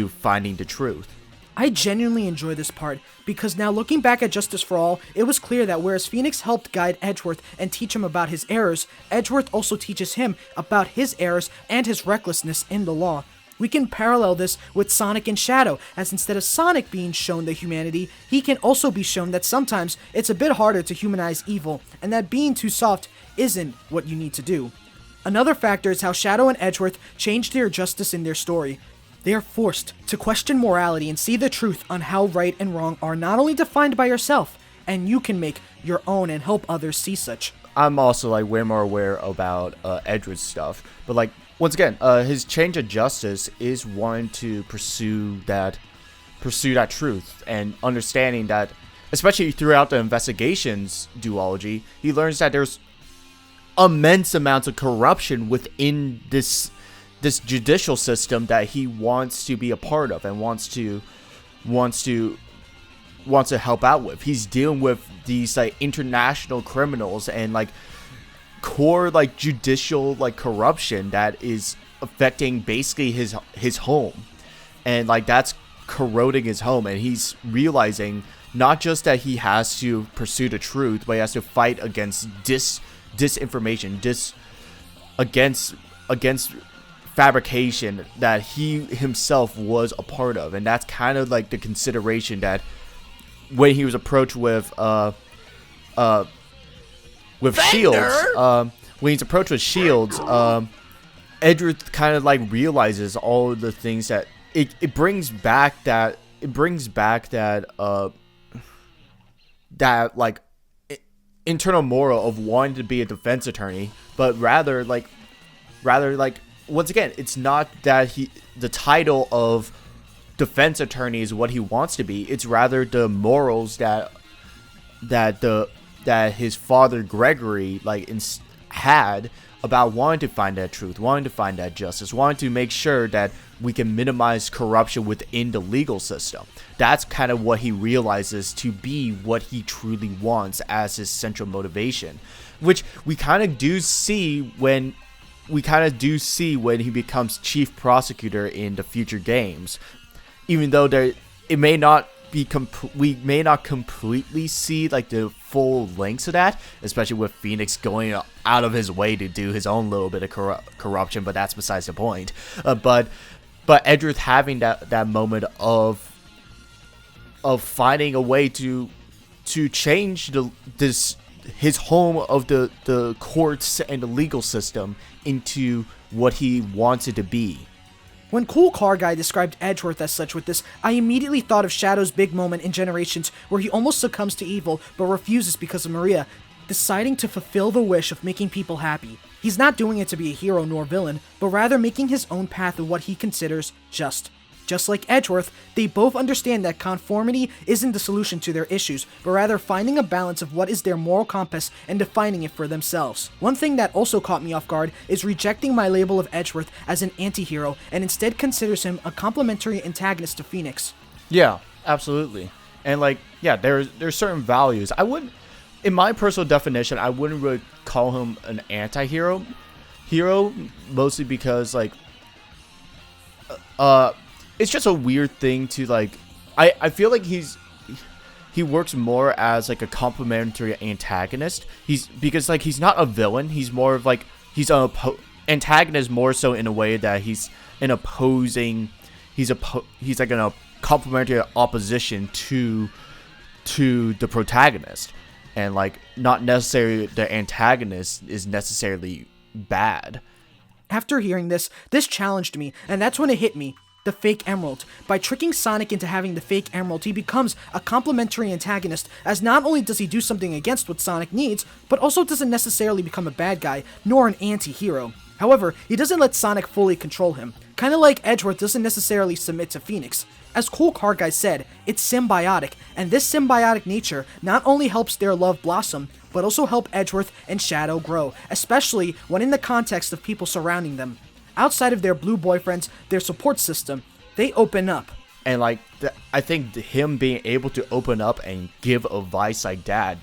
finding the truth. I genuinely enjoy this part, because now looking back at Justice for All, it was clear that whereas Phoenix helped guide Edgeworth and teach him about his errors, Edgeworth also teaches him about his errors and his recklessness in the law. We can parallel this with Sonic and Shadow, as instead of Sonic being shown the humanity, he can also be shown that sometimes it's a bit harder to humanize evil, and that being too soft isn't what you need to do. Another factor is how Shadow and Edgeworth changed their justice in their story. They are forced to question morality and see the truth on how right and wrong are not only defined by yourself, and you can make your own and help others see such. I'm also like way more aware about Edgeworth's stuff, but like once again, his change of justice is wanting to pursue that truth and understanding that, especially throughout the investigations duology, he learns that there's immense amounts of corruption within this judicial system that he wants to be a part of and wants to help out with. He's dealing with these like international criminals and like core like judicial like corruption that is affecting basically his home, and like that's corroding his home, and he's realizing not just that he has to pursue the truth, but he has to fight against disinformation, against fabrication that he himself was a part of. And that's kind of like the consideration that when he was approached with Shields, when he's approached with Shields, Edgeworth kind of like realizes all the things that it brings back that like internal moral of wanting to be a defense attorney, but rather like once again, it's not that the title of defense attorney is what he wants to be. It's rather the morals that his father Gregory had about wanting to find that truth, wanting to find that justice, wanting to make sure that we can minimize corruption within the legal system. That's kind of what he realizes to be what he truly wants as his central motivation, which we kind of do see when he becomes chief prosecutor in the future games. Even though we may not completely see like the full lengths of that, especially with Phoenix going out of his way to do his own little bit of corruption, but that's besides the point. But Edgeworth having that moment of finding a way to change his home of the courts and the legal system into what he wants it to be. When Cool Car Guy described Edgeworth as such with this, I immediately thought of Shadow's big moment in Generations where he almost succumbs to evil but refuses because of Maria, deciding to fulfill the wish of making people happy. He's not doing it to be a hero nor villain, but rather making his own path of what he considers just. Just like Edgeworth, they both understand that conformity isn't the solution to their issues, but rather finding a balance of what is their moral compass and defining it for themselves. One thing that also caught me off guard is rejecting my label of Edgeworth as an anti-hero and instead considers him a complementary antagonist to Phoenix. Yeah, absolutely. And like, yeah, there's certain values. In my personal definition, I wouldn't really call him an anti-hero. Mostly because like, it's just a weird thing to like. I feel like he works more as like a complementary antagonist. Because like he's not a villain. He's more of like he's an antagonist more so in a way that he's an opposing. He's like in a complementary opposition to the protagonist, and like not necessarily the antagonist is necessarily bad. After hearing this challenged me, and that's when it hit me. The fake emerald. By tricking Sonic into having the fake emerald, he becomes a complementary antagonist, as not only does he do something against what Sonic needs, but also doesn't necessarily become a bad guy, nor an anti-hero. However, he doesn't let Sonic fully control him, kinda like Edgeworth doesn't necessarily submit to Phoenix. As Cool Car Guy said, it's symbiotic, and this symbiotic nature not only helps their love blossom, but also help Edgeworth and Shadow grow, especially when in the context of people surrounding them. Outside of their blue boyfriends, their support system, they open up. And like, I think him being able to open up and give advice like that,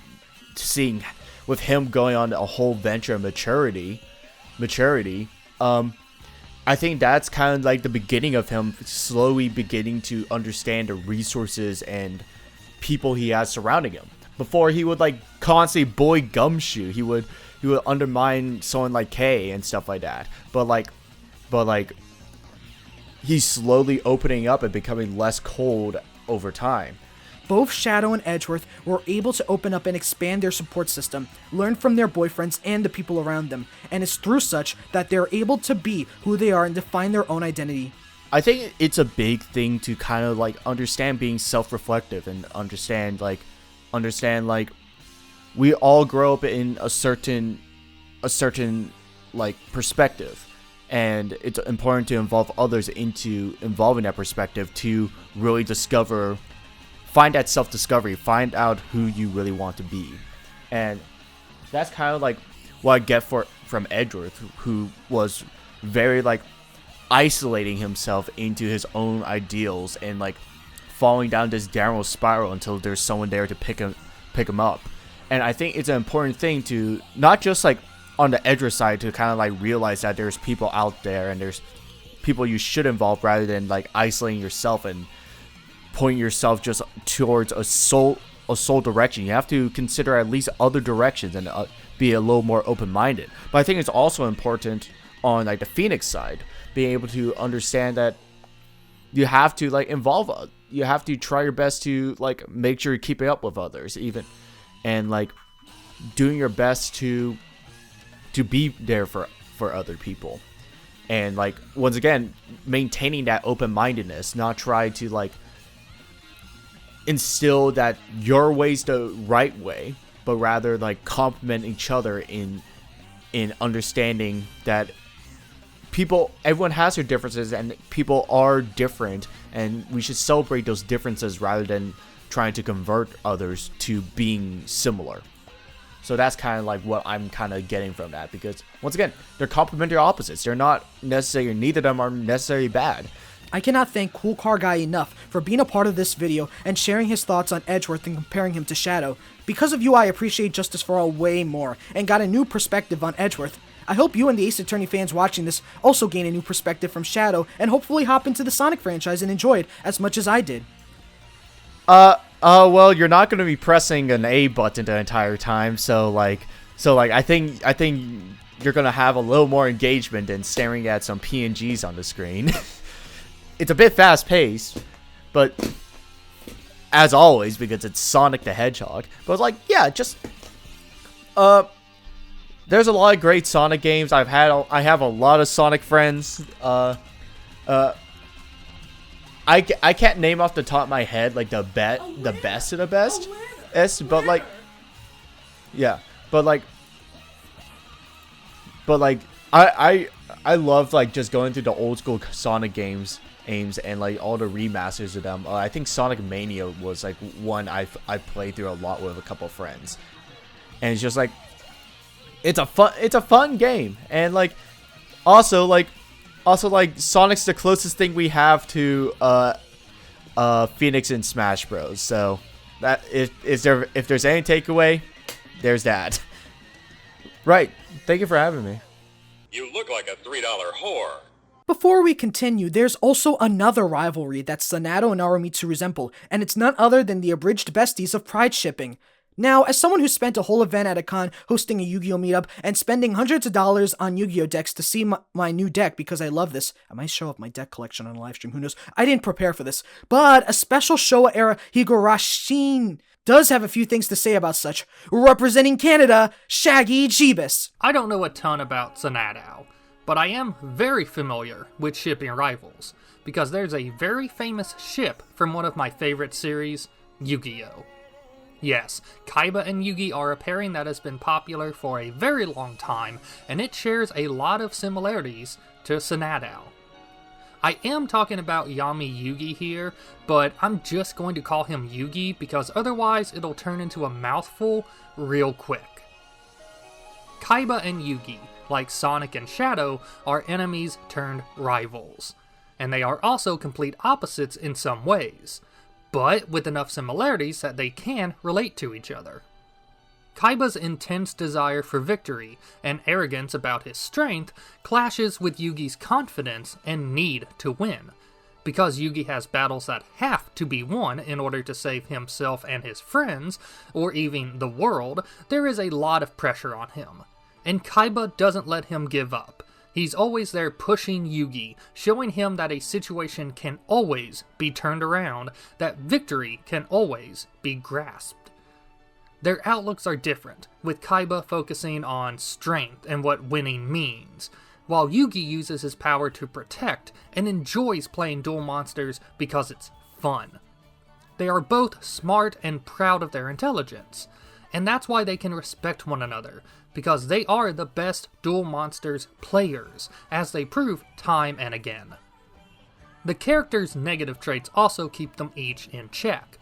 seeing with him going on a whole venture of maturity, I think that's kind of like the beginning of him slowly beginning to understand the resources and people he has surrounding him. Before, he would like constantly bully Gumshoe. He would undermine someone like Kay and stuff like that. But he's slowly opening up and becoming less cold over time. Both Shadow and Edgeworth were able to open up and expand their support system, learn from their boyfriends and the people around them, and it's through such that they're able to be who they are and define their own identity. I think it's a big thing to kind of like understand being self-reflective and understand we all grow up in a certain like perspective. And it's important to involve others into involving that perspective to really find that self-discovery, find out who you really want to be. And that's kind of like what I get from Edgeworth, who was very like isolating himself into his own ideals and like falling down this downward spiral until there's someone there to pick him up. And I think it's an important thing to not just like on the Edgeworth side to kind of like realize that there's people out there and there's people you should involve rather than like isolating yourself and pointing yourself just towards a sole direction. You have to consider at least other directions and be a little more open-minded. But I think it's also important on like the Phoenix side, being able to understand that you have to like involve, you have to try your best to like make sure you're keeping up with others even, and like doing your best to be there for other people. And like once again maintaining that open-mindedness, not try to like instill that your way's the right way, but rather like complement each other in understanding that everyone has their differences and people are different, and we should celebrate those differences rather than trying to convert others to being similar. So that's kind of like what I'm kind of getting from that, because once again, they're complementary opposites. They're not necessarily, neither of them are necessarily bad. I cannot thank Cool Car Guy enough for being a part of this video and sharing his thoughts on Edgeworth and comparing him to Shadow. Because of you, I appreciate Justice for All way more and got a new perspective on Edgeworth. I hope you and the Ace Attorney fans watching this also gain a new perspective from Shadow and hopefully hop into the Sonic franchise and enjoy it as much as I did. Well, you're not going to be pressing an A button the entire time, so I think you're going to have a little more engagement than staring at some PNGs on the screen. It's a bit fast-paced, but as always, because it's Sonic the Hedgehog. But like, yeah, just there's a lot of great Sonic games. I have a lot of Sonic friends. I can't name off the top of my head like the best of the best, but like, yeah, but like I love like just going through the old school Sonic games and like all the remasters of them. I think Sonic Mania was like one I played through a lot with a couple of friends, and it's just like it's a fun game, and like also like Sonic's the closest thing we have to Phoenix in Smash Bros. So that if there's any takeaway, there's that. Right. Thank you for having me. You look like a $3 whore. Before we continue, there's also another rivalry that Sonadow and Narumitsu resemble, and it's none other than the abridged besties of Pride shipping. Now, as someone who spent a whole event at a con hosting a Yu-Gi-Oh meetup and spending hundreds of dollars on Yu-Gi-Oh decks to see my new deck because I love this, I might show off my deck collection on a live stream, who knows? I didn't prepare for this, but a special Showa-era Higurashin does have a few things to say about such. Representing Canada, Shaggy Jeebus. I don't know a ton about Sonadow, but I am very familiar with shipping rivals, because there's a very famous ship from one of my favorite series, Yu-Gi-Oh! Yes, Kaiba and Yugi are a pairing that has been popular for a very long time, and it shares a lot of similarities to Sonadow. I am talking about Yami Yugi here, but I'm just going to call him Yugi because otherwise it'll turn into a mouthful real quick. Kaiba and Yugi, like Sonic and Shadow, are enemies turned rivals, and they are also complete opposites in some ways, but with enough similarities that they can relate to each other. Kaiba's intense desire for victory and arrogance about his strength clashes with Yugi's confidence and need to win. Because Yugi has battles that have to be won in order to save himself and his friends, or even the world, there is a lot of pressure on him. And Kaiba doesn't let him give up. He's always there pushing Yugi, showing him that a situation can always be turned around, that victory can always be grasped. Their outlooks are different, with Kaiba focusing on strength and what winning means, while Yugi uses his power to protect and enjoys playing duel monsters because it's fun. They are both smart and proud of their intelligence, and that's why they can respect one another, because they are the best duel monsters players, as they prove time and again. The characters' negative traits also keep them each in check.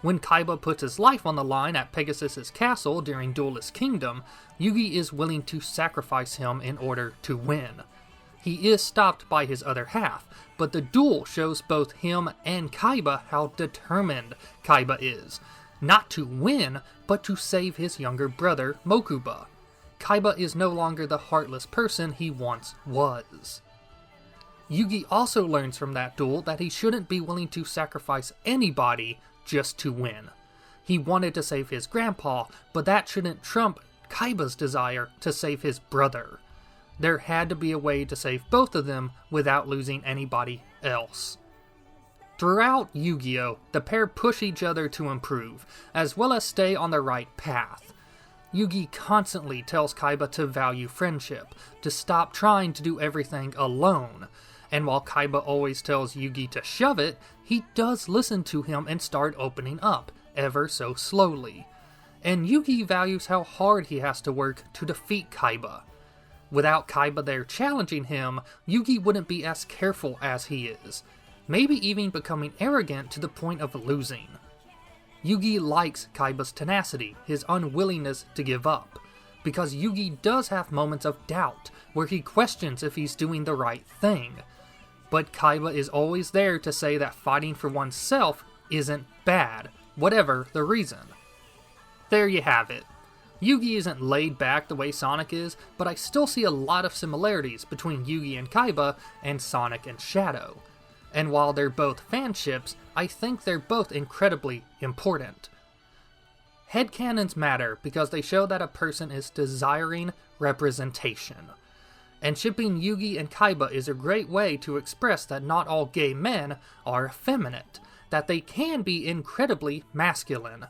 When Kaiba puts his life on the line at Pegasus' castle during Duelist Kingdom, Yugi is willing to sacrifice him in order to win. He is stopped by his other half, but the duel shows both him and Kaiba how determined Kaiba is, not to win, but to save his younger brother, Mokuba. Kaiba is no longer the heartless person he once was. Yugi also learns from that duel that he shouldn't be willing to sacrifice anybody just to win. He wanted to save his grandpa, but that shouldn't trump Kaiba's desire to save his brother. There had to be a way to save both of them without losing anybody else. Throughout Yu-Gi-Oh!, the pair push each other to improve, as well as stay on the right path. Yugi constantly tells Kaiba to value friendship, to stop trying to do everything alone, and while Kaiba always tells Yugi to shove it, he does listen to him and start opening up, ever so slowly. And Yugi values how hard he has to work to defeat Kaiba. Without Kaiba there challenging him, Yugi wouldn't be as careful as he is, maybe even becoming arrogant to the point of losing. Yugi likes Kaiba's tenacity, his unwillingness to give up, because Yugi does have moments of doubt, where he questions if he's doing the right thing. But Kaiba is always there to say that fighting for oneself isn't bad, whatever the reason. There you have it. Yugi isn't laid back the way Sonic is, but I still see a lot of similarities between Yugi and Kaiba and Sonic and Shadow. And while they're both fanships, I think they're both incredibly important. Headcanons matter because they show that a person is desiring representation. And shipping Yugi and Kaiba is a great way to express that not all gay men are effeminate, that they can be incredibly masculine.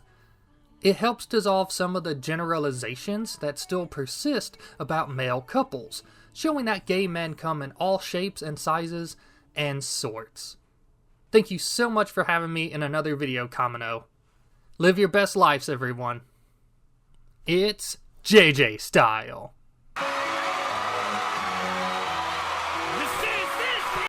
It helps dissolve some of the generalizations that still persist about male couples, showing that gay men come in all shapes and sizes and sorts. Thank you so much for having me in another video, Kameno. Live your best lives, everyone. It's JJ style.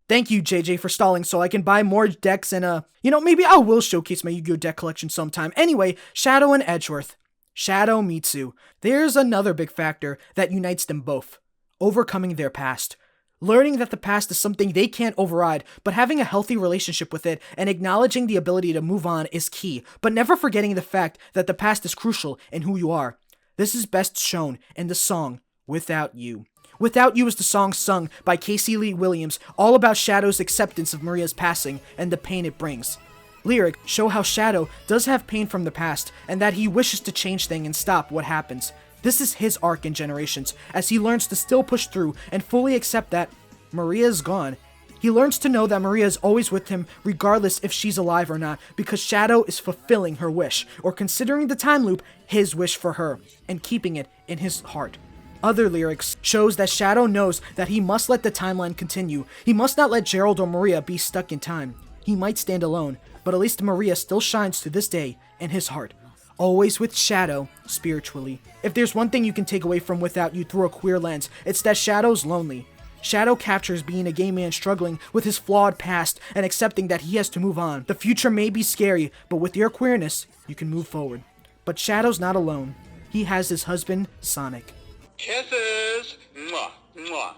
Thank you, JJ, for stalling so I can buy more decks and, maybe I will showcase my Yu-Gi-Oh! Deck collection sometime. Anyway, Shadow and Edgeworth. Narumitsu. There's another big factor that unites them both. Overcoming their past. Learning that the past is something they can't override, but having a healthy relationship with it and acknowledging the ability to move on is key, but never forgetting the fact that the past is crucial in who you are. This is best shown in the song, Without You. Without You is the song sung by Casey Lee Williams, all about Shadow's acceptance of Maria's passing and the pain it brings. Lyrics show how Shadow does have pain from the past, and that he wishes to change things and stop what happens. This is his arc in Generations, as he learns to still push through and fully accept that Maria is gone. He learns to know that Maria is always with him regardless if she's alive or not, because Shadow is fulfilling her wish, or considering the time loop his wish for her, and keeping it in his heart. Other lyrics shows that Shadow knows that he must let the timeline continue. He must not let Gerald or Maria be stuck in time. He might stand alone, but at least Maria still shines to this day in his heart. Always with Shadow, spiritually. If there's one thing you can take away from Without You through a queer lens, it's that Shadow's lonely. Shadow captures being a gay man struggling with his flawed past and accepting that he has to move on. The future may be scary, but with your queerness, you can move forward. But Shadow's not alone. He has his husband, Sonic. Kisses! Mwah, mwah.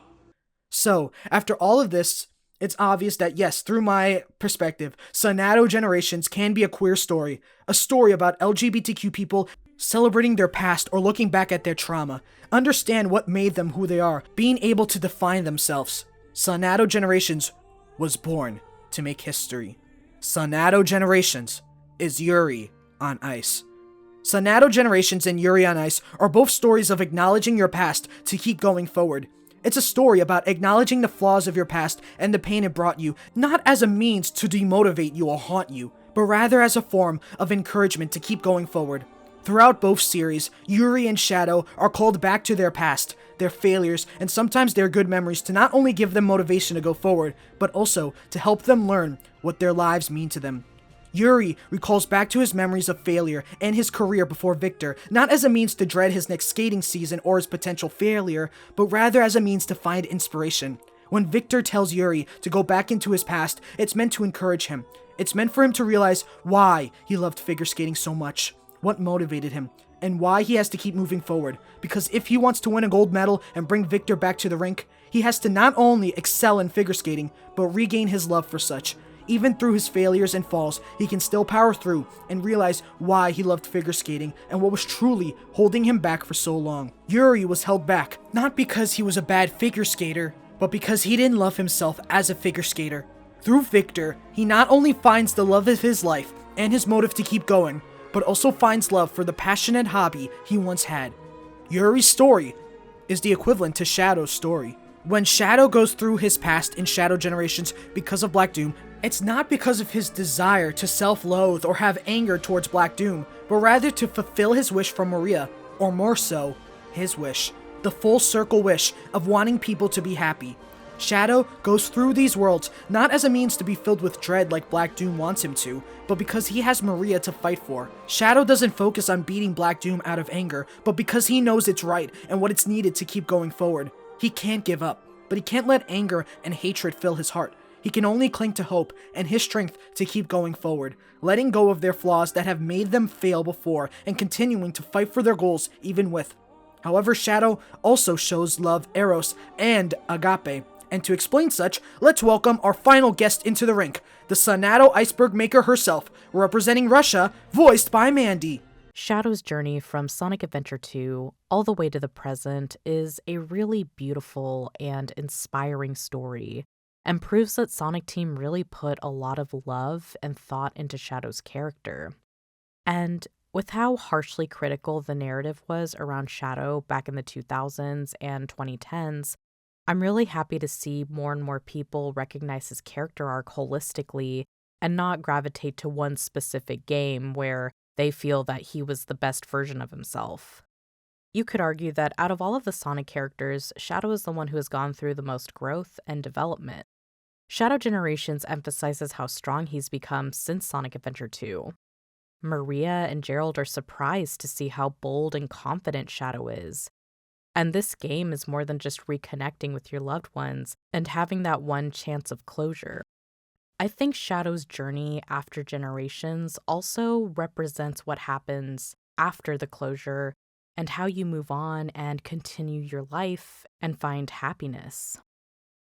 So, after all of this, it's obvious that yes, through my perspective, Sonadow Generations can be a queer story. A story about LGBTQ people celebrating their past or looking back at their trauma. Understand what made them who they are, being able to define themselves. Sonadow Generations was born to make history. Sonadow Generations is Yuri on Ice. Sonadow Generations and Yuri on Ice are both stories of acknowledging your past to keep going forward. It's a story about acknowledging the flaws of your past and the pain it brought you, not as a means to demotivate you or haunt you, but rather as a form of encouragement to keep going forward. Throughout both series, Yuri and Shadow are called back to their past, their failures, and sometimes their good memories to not only give them motivation to go forward, but also to help them learn what their lives mean to them. Yuri recalls back to his memories of failure and his career before Victor, not as a means to dread his next skating season or his potential failure, but rather as a means to find inspiration. When Victor tells Yuri to go back into his past, it's meant to encourage him. It's meant for him to realize why he loved figure skating so much, what motivated him, and why he has to keep moving forward. Because if he wants to win a gold medal and bring Victor back to the rink, he has to not only excel in figure skating, but regain his love for such. Even through his failures and falls, he can still power through and realize why he loved figure skating and what was truly holding him back for so long. Yuri was held back, not because he was a bad figure skater, but because he didn't love himself as a figure skater. Through Victor, he not only finds the love of his life and his motive to keep going, but also finds love for the passionate hobby he once had. Yuri's story is the equivalent to Shadow's story. When Shadow goes through his past in Shadow Generations because of Black Doom, it's not because of his desire to self-loathe or have anger towards Black Doom, but rather to fulfill his wish for Maria, or more so, his wish. The full circle wish of wanting people to be happy. Shadow goes through these worlds not as a means to be filled with dread like Black Doom wants him to, but because he has Maria to fight for. Shadow doesn't focus on beating Black Doom out of anger, but because he knows it's right and what it's needed to keep going forward. He can't give up, but he can't let anger and hatred fill his heart. He can only cling to hope and his strength to keep going forward, letting go of their flaws that have made them fail before and continuing to fight for their goals even with. However, Shadow also shows love, eros, and agape. And to explain such, let's welcome our final guest into the rink, the Sonadow iceberg maker herself, representing Russia, voiced by Mandy. Shadow's journey from Sonic Adventure 2 all the way to the present is a really beautiful and inspiring story, and proves that Sonic Team really put a lot of love and thought into Shadow's character. And with how harshly critical the narrative was around Shadow back in the 2000s and 2010s, I'm really happy to see more and more people recognize his character arc holistically and not gravitate to one specific game where They feel that he was the best version of himself. You could argue that out of all of the Sonic characters, Shadow is the one who has gone through the most growth and development. Shadow Generations emphasizes how strong he's become since Sonic Adventure 2. Maria and Gerald are surprised to see how bold and confident Shadow is. And this game is more than just reconnecting with your loved ones and having that one chance of closure. I think Shadow's journey after Generations also represents what happens after the closure and how you move on and continue your life and find happiness.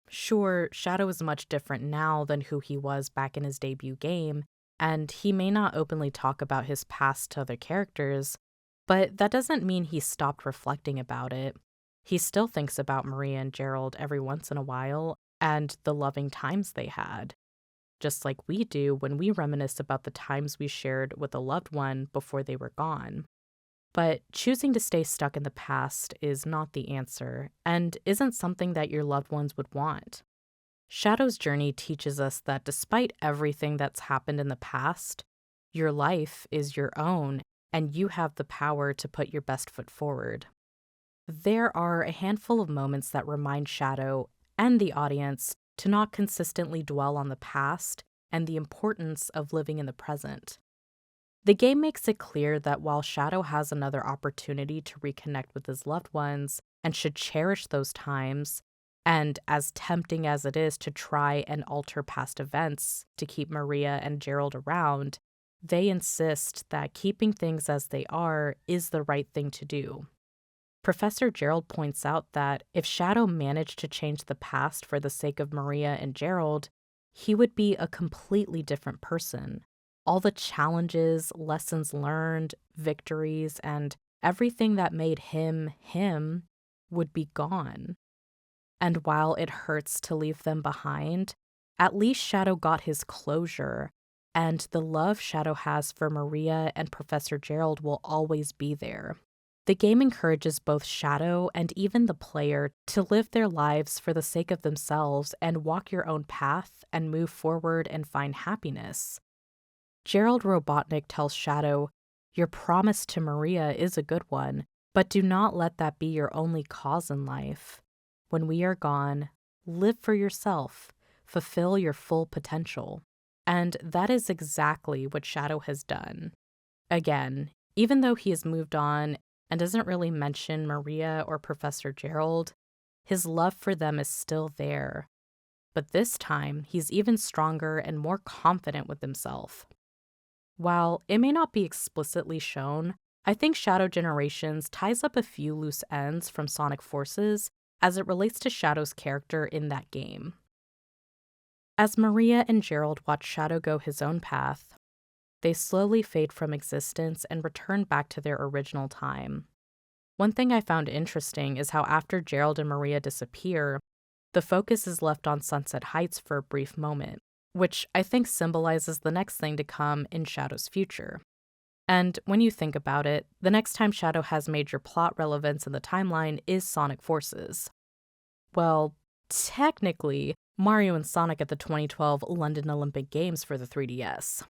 Sure, Shadow is much different now than who he was back in his debut game, and he may not openly talk about his past to other characters, but that doesn't mean he stopped reflecting about it. He still thinks about Maria and Gerald every once in a while and the loving times they had, just like we do when we reminisce about the times we shared with a loved one before they were gone. But choosing to stay stuck in the past is not the answer, and isn't something that your loved ones would want. Shadow's journey teaches us that despite everything that's happened in the past, your life is your own, and you have the power to put your best foot forward. There are a handful of moments that remind Shadow and the audience to not consistently dwell on the past and the importance of living in the present. The game makes it clear that while Shadow has another opportunity to reconnect with his loved ones and should cherish those times, and as tempting as it is to try and alter past events to keep Maria and Gerald around, they insist that keeping things as they are is the right thing to do. Professor Gerald points out that if Shadow managed to change the past for the sake of Maria and Gerald, he would be a completely different person. All the challenges, lessons learned, victories, and everything that made him him would be gone. And while it hurts to leave them behind, at least Shadow got his closure, and the love Shadow has for Maria and Professor Gerald will always be there. The game encourages both Shadow and even the player to live their lives for the sake of themselves and walk your own path and move forward and find happiness. Gerald Robotnik tells Shadow, "Your promise to Maria is a good one, but do not let that be your only cause in life. When we are gone, live for yourself, fulfill your full potential." And that is exactly what Shadow has done. Again, even though he has moved on and doesn't really mention Maria or Professor Gerald, his love for them is still there. But this time, he's even stronger and more confident with himself. While it may not be explicitly shown, I think Shadow Generations ties up a few loose ends from Sonic Forces as it relates to Shadow's character in that game. As Maria and Gerald watch Shadow go his own path, they slowly fade from existence and return back to their original time. One thing I found interesting is how after Gerald and Maria disappear, the focus is left on Sunset Heights for a brief moment, which I think symbolizes the next thing to come in Shadow's future. And when you think about it, the next time Shadow has major plot relevance in the timeline is Sonic Forces. Well, technically, Mario and Sonic at the 2012 London Olympic Games for the 3DS.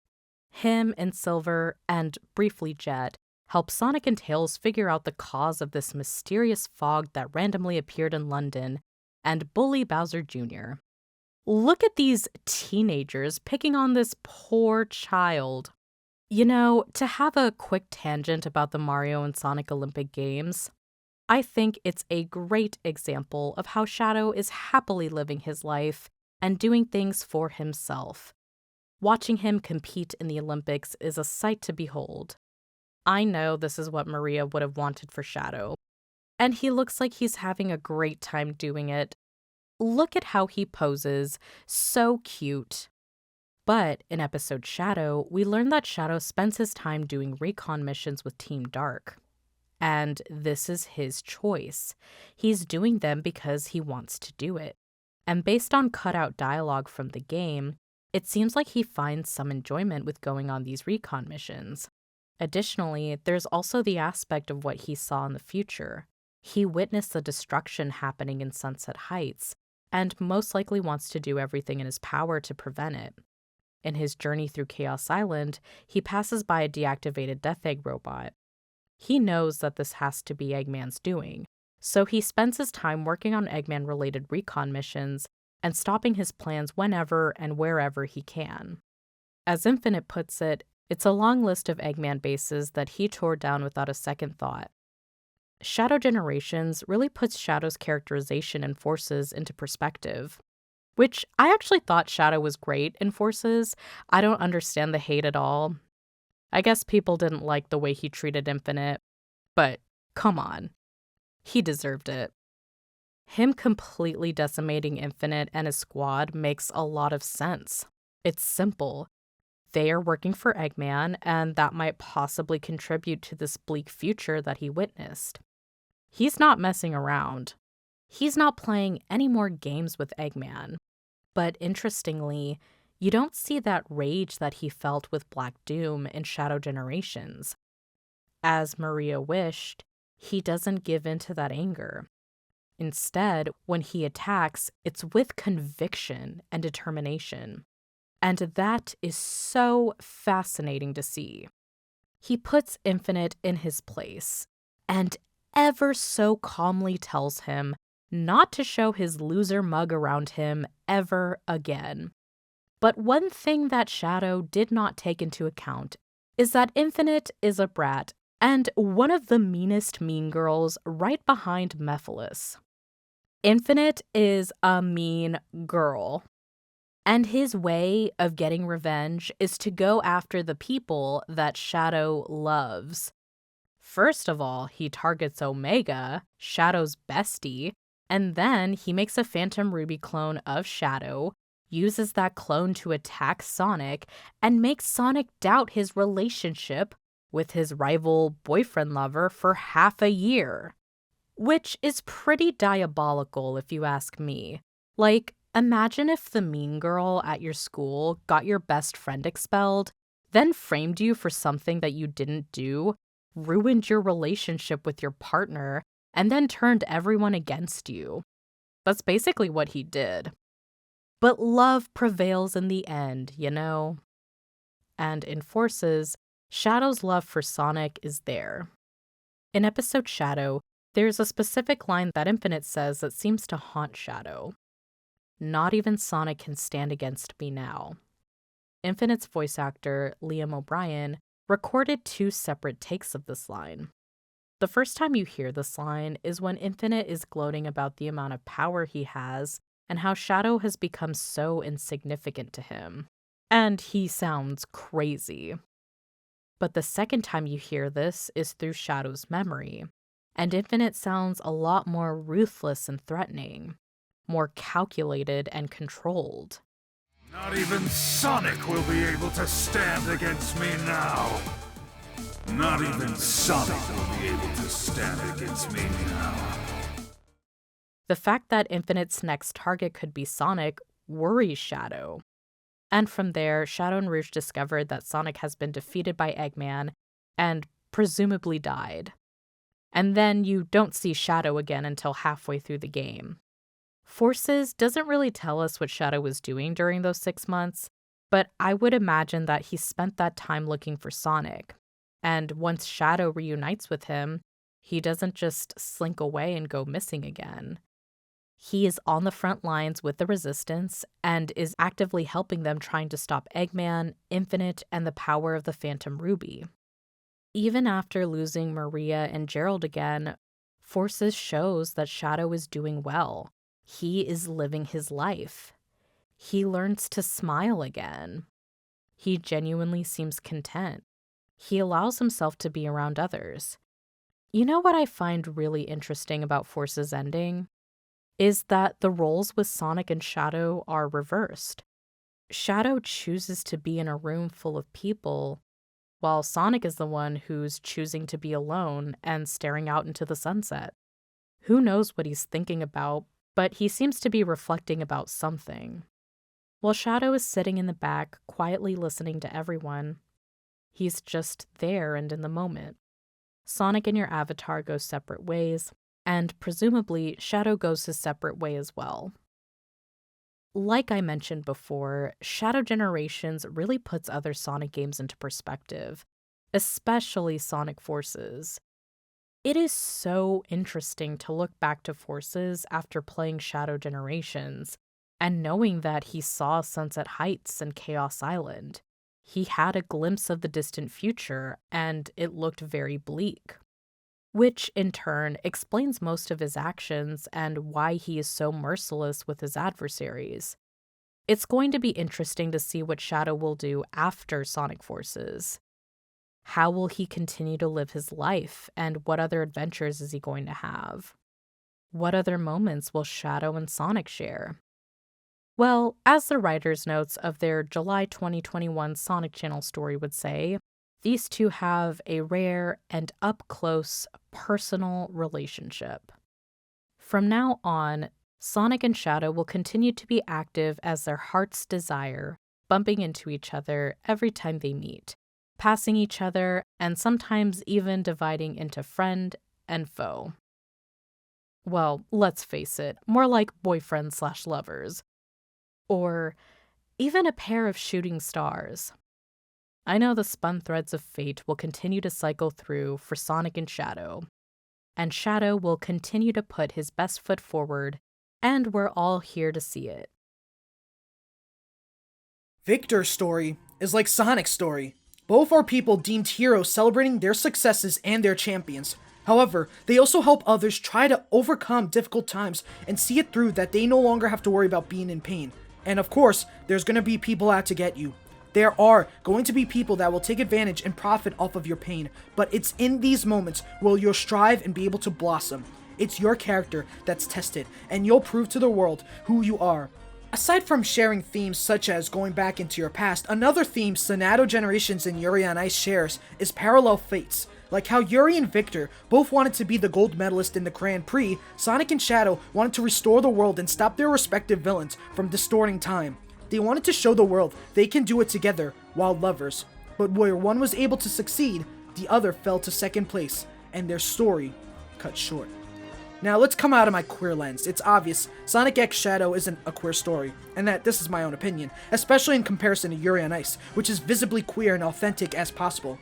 Him and Silver, and briefly Jet, help Sonic and Tails figure out the cause of this mysterious fog that randomly appeared in London, and bully Bowser Jr. Look at these teenagers picking on this poor child. You know, to have a quick tangent about the Mario and Sonic Olympic Games, I think it's a great example of how Shadow is happily living his life and doing things for himself. Watching him compete in the Olympics is a sight to behold. I know this is what Maria would have wanted for Shadow, and he looks like he's having a great time doing it. Look at how he poses, so cute. But in episode Shadow, we learn that Shadow spends his time doing recon missions with Team Dark. And this is his choice. He's doing them because he wants to do it. And based on cutout dialogue from the game, it seems like he finds some enjoyment with going on these recon missions. Additionally, there's also the aspect of what he saw in the future. He witnessed the destruction happening in Sunset Heights, and most likely wants to do everything in his power to prevent it. In his journey through Chaos Island, he passes by a deactivated Death Egg robot. He knows that this has to be Eggman's doing, so he spends his time working on Eggman-related recon missions and stopping his plans whenever and wherever he can. As Infinite puts it, it's a long list of Eggman bases that he tore down without a second thought. Shadow Generations really puts Shadow's characterization and Forces into perspective, which I actually thought Shadow was great in Forces. I don't understand the hate at all. I guess people didn't like the way he treated Infinite, but come on. He deserved it. Him completely decimating Infinite and his squad makes a lot of sense. It's simple. They are working for Eggman, and that might possibly contribute to this bleak future that he witnessed. He's not messing around. He's not playing any more games with Eggman. But interestingly, you don't see that rage that he felt with Black Doom in Shadow Generations. As Maria wished, he doesn't give in to that anger. Instead, when he attacks, it's with conviction and determination. And that is so fascinating to see. He puts Infinite in his place, and ever so calmly tells him not to show his loser mug around him ever again. But one thing that Shadow did not take into account is that Infinite is a brat and one of the meanest mean girls right behind Mephiles. Infinite is a mean girl. And his way of getting revenge is to go after the people that Shadow loves. First of all, he targets Omega, Shadow's bestie, and then he makes a Phantom Ruby clone of Shadow, uses that clone to attack Sonic, and makes Sonic doubt his relationship with his rival boyfriend-lover for half a year. Which is pretty diabolical if you ask me. Like, imagine if the mean girl at your school got your best friend expelled, then framed you for something that you didn't do, ruined your relationship with your partner, and then turned everyone against you. That's basically what he did. But love prevails in the end, you know? And in Forces, Shadow's love for Sonic is there. In episode Shadow, there's a specific line that Infinite says that seems to haunt Shadow. Not even Sonic can stand against me now. Infinite's voice actor, Liam O'Brien, recorded 2 separate takes of this line. The first time you hear this line is when Infinite is gloating about the amount of power he has and how Shadow has become so insignificant to him. And he sounds crazy. But the second time you hear this is through Shadow's memory, and Infinite sounds a lot more ruthless and threatening, more calculated and controlled. Not even Sonic will be able to stand against me now. Not even Sonic will be able to stand against me now. The fact that Infinite's next target could be Sonic worries Shadow. And from there, Shadow and Rouge discovered that Sonic has been defeated by Eggman and presumably died. And then you don't see Shadow again until halfway through the game. Forces doesn't really tell us what Shadow was doing during those 6 months, but I would imagine that he spent that time looking for Sonic. And once Shadow reunites with him, he doesn't just slink away and go missing again. He is on the front lines with the Resistance and is actively helping them trying to stop Eggman, Infinite, and the power of the Phantom Ruby. Even after losing Maria and Gerald again, Forces shows that Shadow is doing well. He is living his life. He learns to smile again. He genuinely seems content. He allows himself to be around others. You know what I find really interesting about Forces ending? Is that the roles with Sonic and Shadow are reversed. Shadow chooses to be in a room full of people, while Sonic is the one who's choosing to be alone and staring out into the sunset. Who knows what he's thinking about, but he seems to be reflecting about something. While Shadow is sitting in the back, quietly listening to everyone, he's just there and in the moment. Sonic and your avatar go separate ways, and presumably Shadow goes his separate way as well. Like I mentioned before, Shadow Generations really puts other Sonic games into perspective, especially Sonic Forces. It is so interesting to look back to Forces after playing Shadow Generations and knowing that he saw Sunset Heights and Chaos Island. He had a glimpse of the distant future, and it looked very bleak. Which, in turn, explains most of his actions and why he is so merciless with his adversaries. It's going to be interesting to see what Shadow will do after Sonic Forces. How will he continue to live his life, and what other adventures is he going to have? What other moments will Shadow and Sonic share? Well, as the writer's notes of their July 2021 Sonic Channel story would say, these two have a rare and up-close, personal relationship. From now on, Sonic and Shadow will continue to be active as their hearts desire, bumping into each other every time they meet, passing each other, and sometimes even dividing into friend and foe. Well, let's face it, more like boyfriend/lovers. Or even a pair of shooting stars. I know the spun threads of fate will continue to cycle through for Sonic and Shadow will continue to put his best foot forward, and we're all here to see it. Victor's story is like Sonic's story. Both are people deemed heroes celebrating their successes and their champions. However, they also help others try to overcome difficult times and see it through that they no longer have to worry about being in pain. And of course, there's going to be people out to get you. There are going to be people that will take advantage and profit off of your pain, but it's in these moments where you'll strive and be able to blossom. It's your character that's tested, and you'll prove to the world who you are. Aside from sharing themes such as going back into your past, another theme Sonadow Generations and Yuri on Ice shares is parallel fates. Like how Yuri and Victor both wanted to be the gold medalist in the Grand Prix, Sonic and Shadow wanted to restore the world and stop their respective villains from distorting time. They wanted to show the world they can do it together while lovers. But where one was able to succeed, the other fell to second place, and their story cut short. Now let's come out of my queer lens. It's obvious Sonic X Shadow isn't a queer story, and that this is my own opinion, especially in comparison to Yuri on Ice, which is visibly queer and authentic as possible.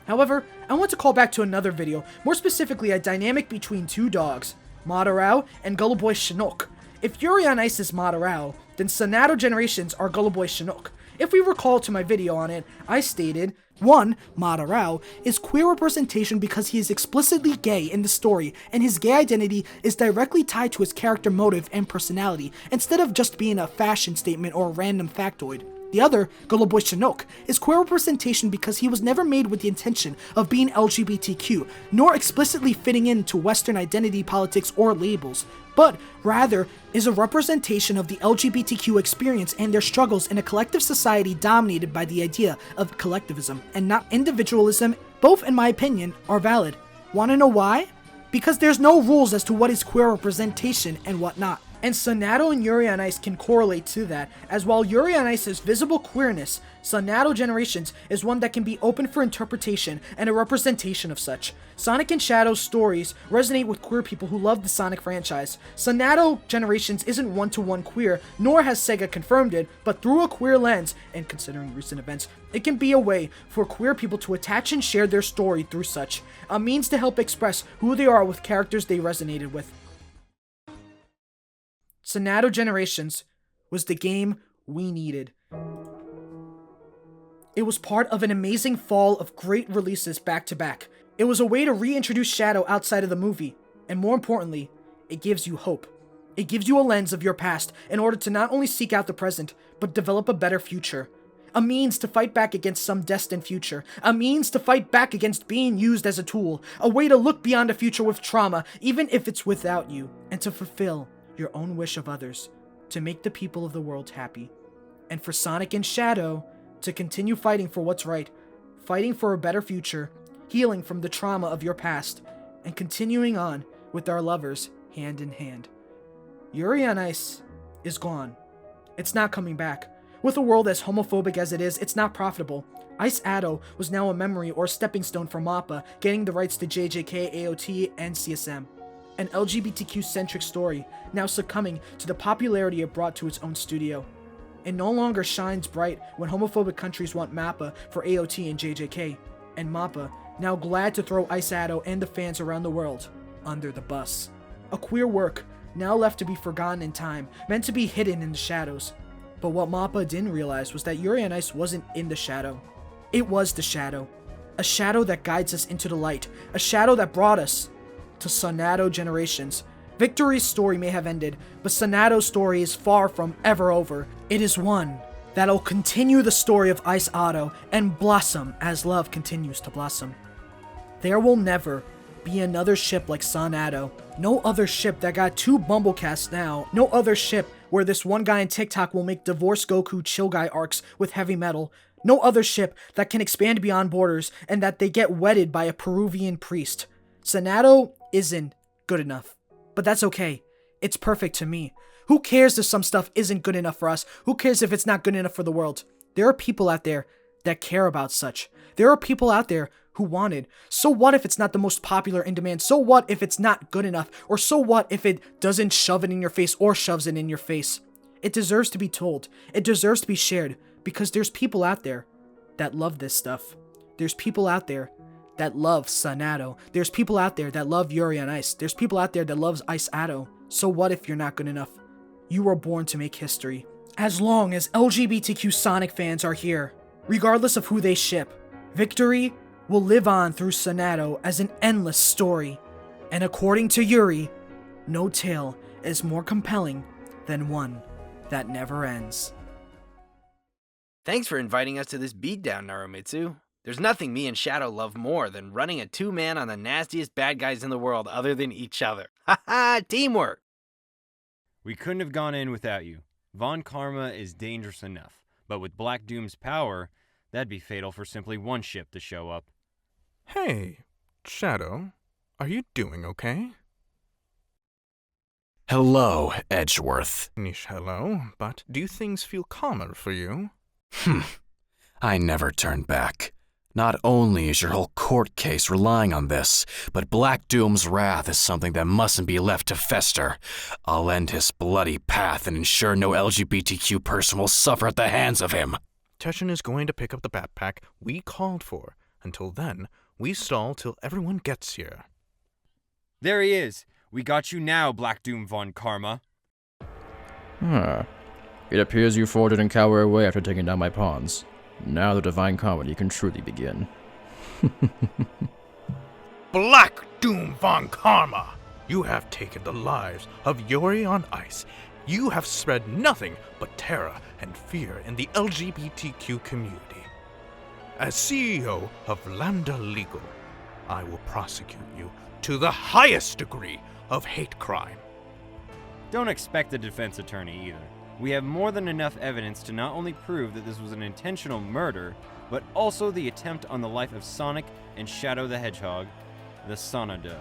However, I want to call back to another video, more specifically a dynamic between two dogs, Madarao and Gulliboy Chinook. If Yuri on Ice is Madarao, then Sonadow Generations are Gulliboy Chinook. If we recall to my video on it, I stated, 1. Madarao is queer representation because he is explicitly gay in the story, and his gay identity is directly tied to his character motive and personality, instead of just being a fashion statement or a random factoid. The other, Gulliboy Chinook, is queer representation because he was never made with the intention of being LGBTQ, nor explicitly fitting into Western identity politics or labels, but rather is a representation of the LGBTQ experience and their struggles in a collective society dominated by the idea of collectivism and not individualism. Both, in my opinion, are valid. Wanna know why? Because there's no rules as to what is queer representation and what not. And Sonadow and Yuri on Ice can correlate to that, as while Yuri on Ice is visible queerness, Sonadow Generations is one that can be open for interpretation and a representation of such. Sonic and Shadow's stories resonate with queer people who love the Sonic franchise. Sonadow Generations isn't one-to-one queer, nor has Sega confirmed it, but through a queer lens, and considering recent events, it can be a way for queer people to attach and share their story through such, a means to help express who they are with characters they resonated with. Sonadow Generations was the game we needed. It was part of an amazing fall of great releases back to back. It was a way to reintroduce Shadow outside of the movie, and more importantly, it gives you hope. It gives you a lens of your past in order to not only seek out the present, but develop a better future. A means to fight back against some destined future. A means to fight back against being used as a tool. A way to look beyond a future with trauma, even if it's without you, and to fulfill your own wish of others, to make the people of the world happy. And for Sonic and Shadow to continue fighting for what's right, fighting for a better future, healing from the trauma of your past, and continuing on with our lovers hand in hand. Yuri on Ice is gone. It's not coming back. With a world as homophobic as it is, it's not profitable. Ice Adolescence was now a memory or stepping stone for MAPPA getting the rights to JJK, AOT, and CSM. an LGBTQ-centric story, now succumbing to the popularity it brought to its own studio. It no longer shines bright when homophobic countries want MAPPA for AOT and JJK, and MAPPA, now glad to throw Ice Adolescence and the fans around the world under the bus. A queer work, now left to be forgotten in time, meant to be hidden in the shadows. But what MAPPA didn't realize was that Yuri on Ice wasn't in the shadow. It was the shadow. A shadow that guides us into the light. A shadow that brought us to Sonadow generations. Victory's story may have ended, but Sonadow's story is far from ever over. It is one that'll continue the story of Ice Adolescence and blossom as love continues to blossom. There will never be another ship like Sonadow. No other ship that got 2 Bumblecasts now. No other ship where this one guy in TikTok will make Divorce Goku Chill Guy arcs with heavy metal. No other ship that can expand beyond borders and that they get wedded by a Peruvian priest. Sonadow isn't good enough. But that's okay. It's perfect to me. Who cares if some stuff isn't good enough for us? Who cares if it's not good enough for the world? There are people out there that care about such. There are people out there who want it. So what if it's not the most popular in demand? So what if it's not good enough? Or so what if it doesn't shove it in your face or shoves it in your face? It deserves to be told. It deserves to be shared because there's people out there that love this stuff. There's people out there that love Sonadow. There's people out there that love Yuri on Ice. There's people out there that loves Ice Adolescence. So what if you're not good enough? You were born to make history. As long as LGBTQ Sonic fans are here, regardless of who they ship, victory will live on through Sonadow as an endless story. And according to Yuri, no tale is more compelling than one that never ends. Thanks for inviting us to this beatdown, Narumitsu. There's nothing me and Shadow love more than running a 2-man on the nastiest bad guys in the world other than each other. Ha ha! Teamwork! We couldn't have gone in without you. Von Karma is dangerous enough, but with Black Doom's power, that'd be fatal for simply one ship to show up. Hey, Shadow, are you doing okay? Hello, Edgeworth. Hello, but do things feel calmer for you? I never turn back. Not only is your whole court case relying on this, but Black Doom's wrath is something that mustn't be left to fester. I'll end his bloody path and ensure no LGBTQ person will suffer at the hands of him. Teshin is going to pick up the backpack we called for. Until then, we stall till everyone gets here. There he is. We got you now, Black Doom Von Karma. It appears you four didn't cower away after taking down my pawns. Now the divine comedy can truly begin. Black Doom Von Karma! You have taken the lives of Yuri on Ice. You have spread nothing but terror and fear in the LGBTQ community. As CEO of Lambda Legal, I will prosecute you to the highest degree of hate crime. Don't expect a defense attorney either. We have more than enough evidence to not only prove that this was an intentional murder, but also the attempt on the life of Sonic and Shadow the Hedgehog, the Sonadow.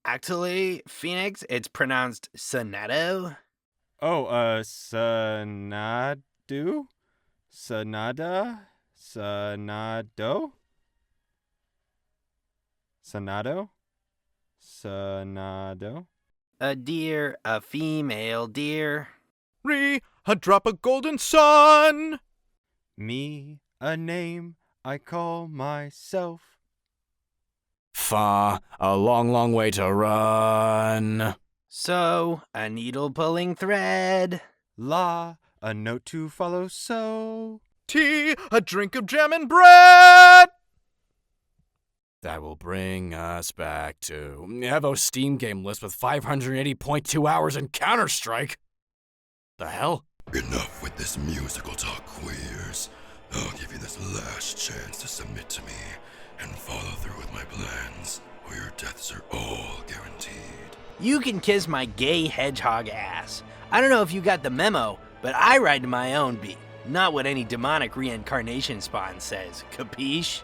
Actually, Phoenix, it's pronounced Sonadow. Oh, Sonado? Sonada? Sonado? Sonado? Sonado? A deer, a female deer. A drop of golden sun! Me, a name I call myself. Fa, a long, long way to run. So, a needle-pulling thread. La, a note to follow so. Tea, a drink of jam and bread! That will bring us back to Evo's Steam game list with 580.2 hours in Counter-Strike. The hell? Enough with this musical talk, queers. I'll give you this last chance to submit to me and follow through with my plans, or your deaths are all guaranteed. You can kiss my gay hedgehog ass. I don't know if you got the memo, but I ride to my own beat, not what any demonic reincarnation spawn says. Capiche?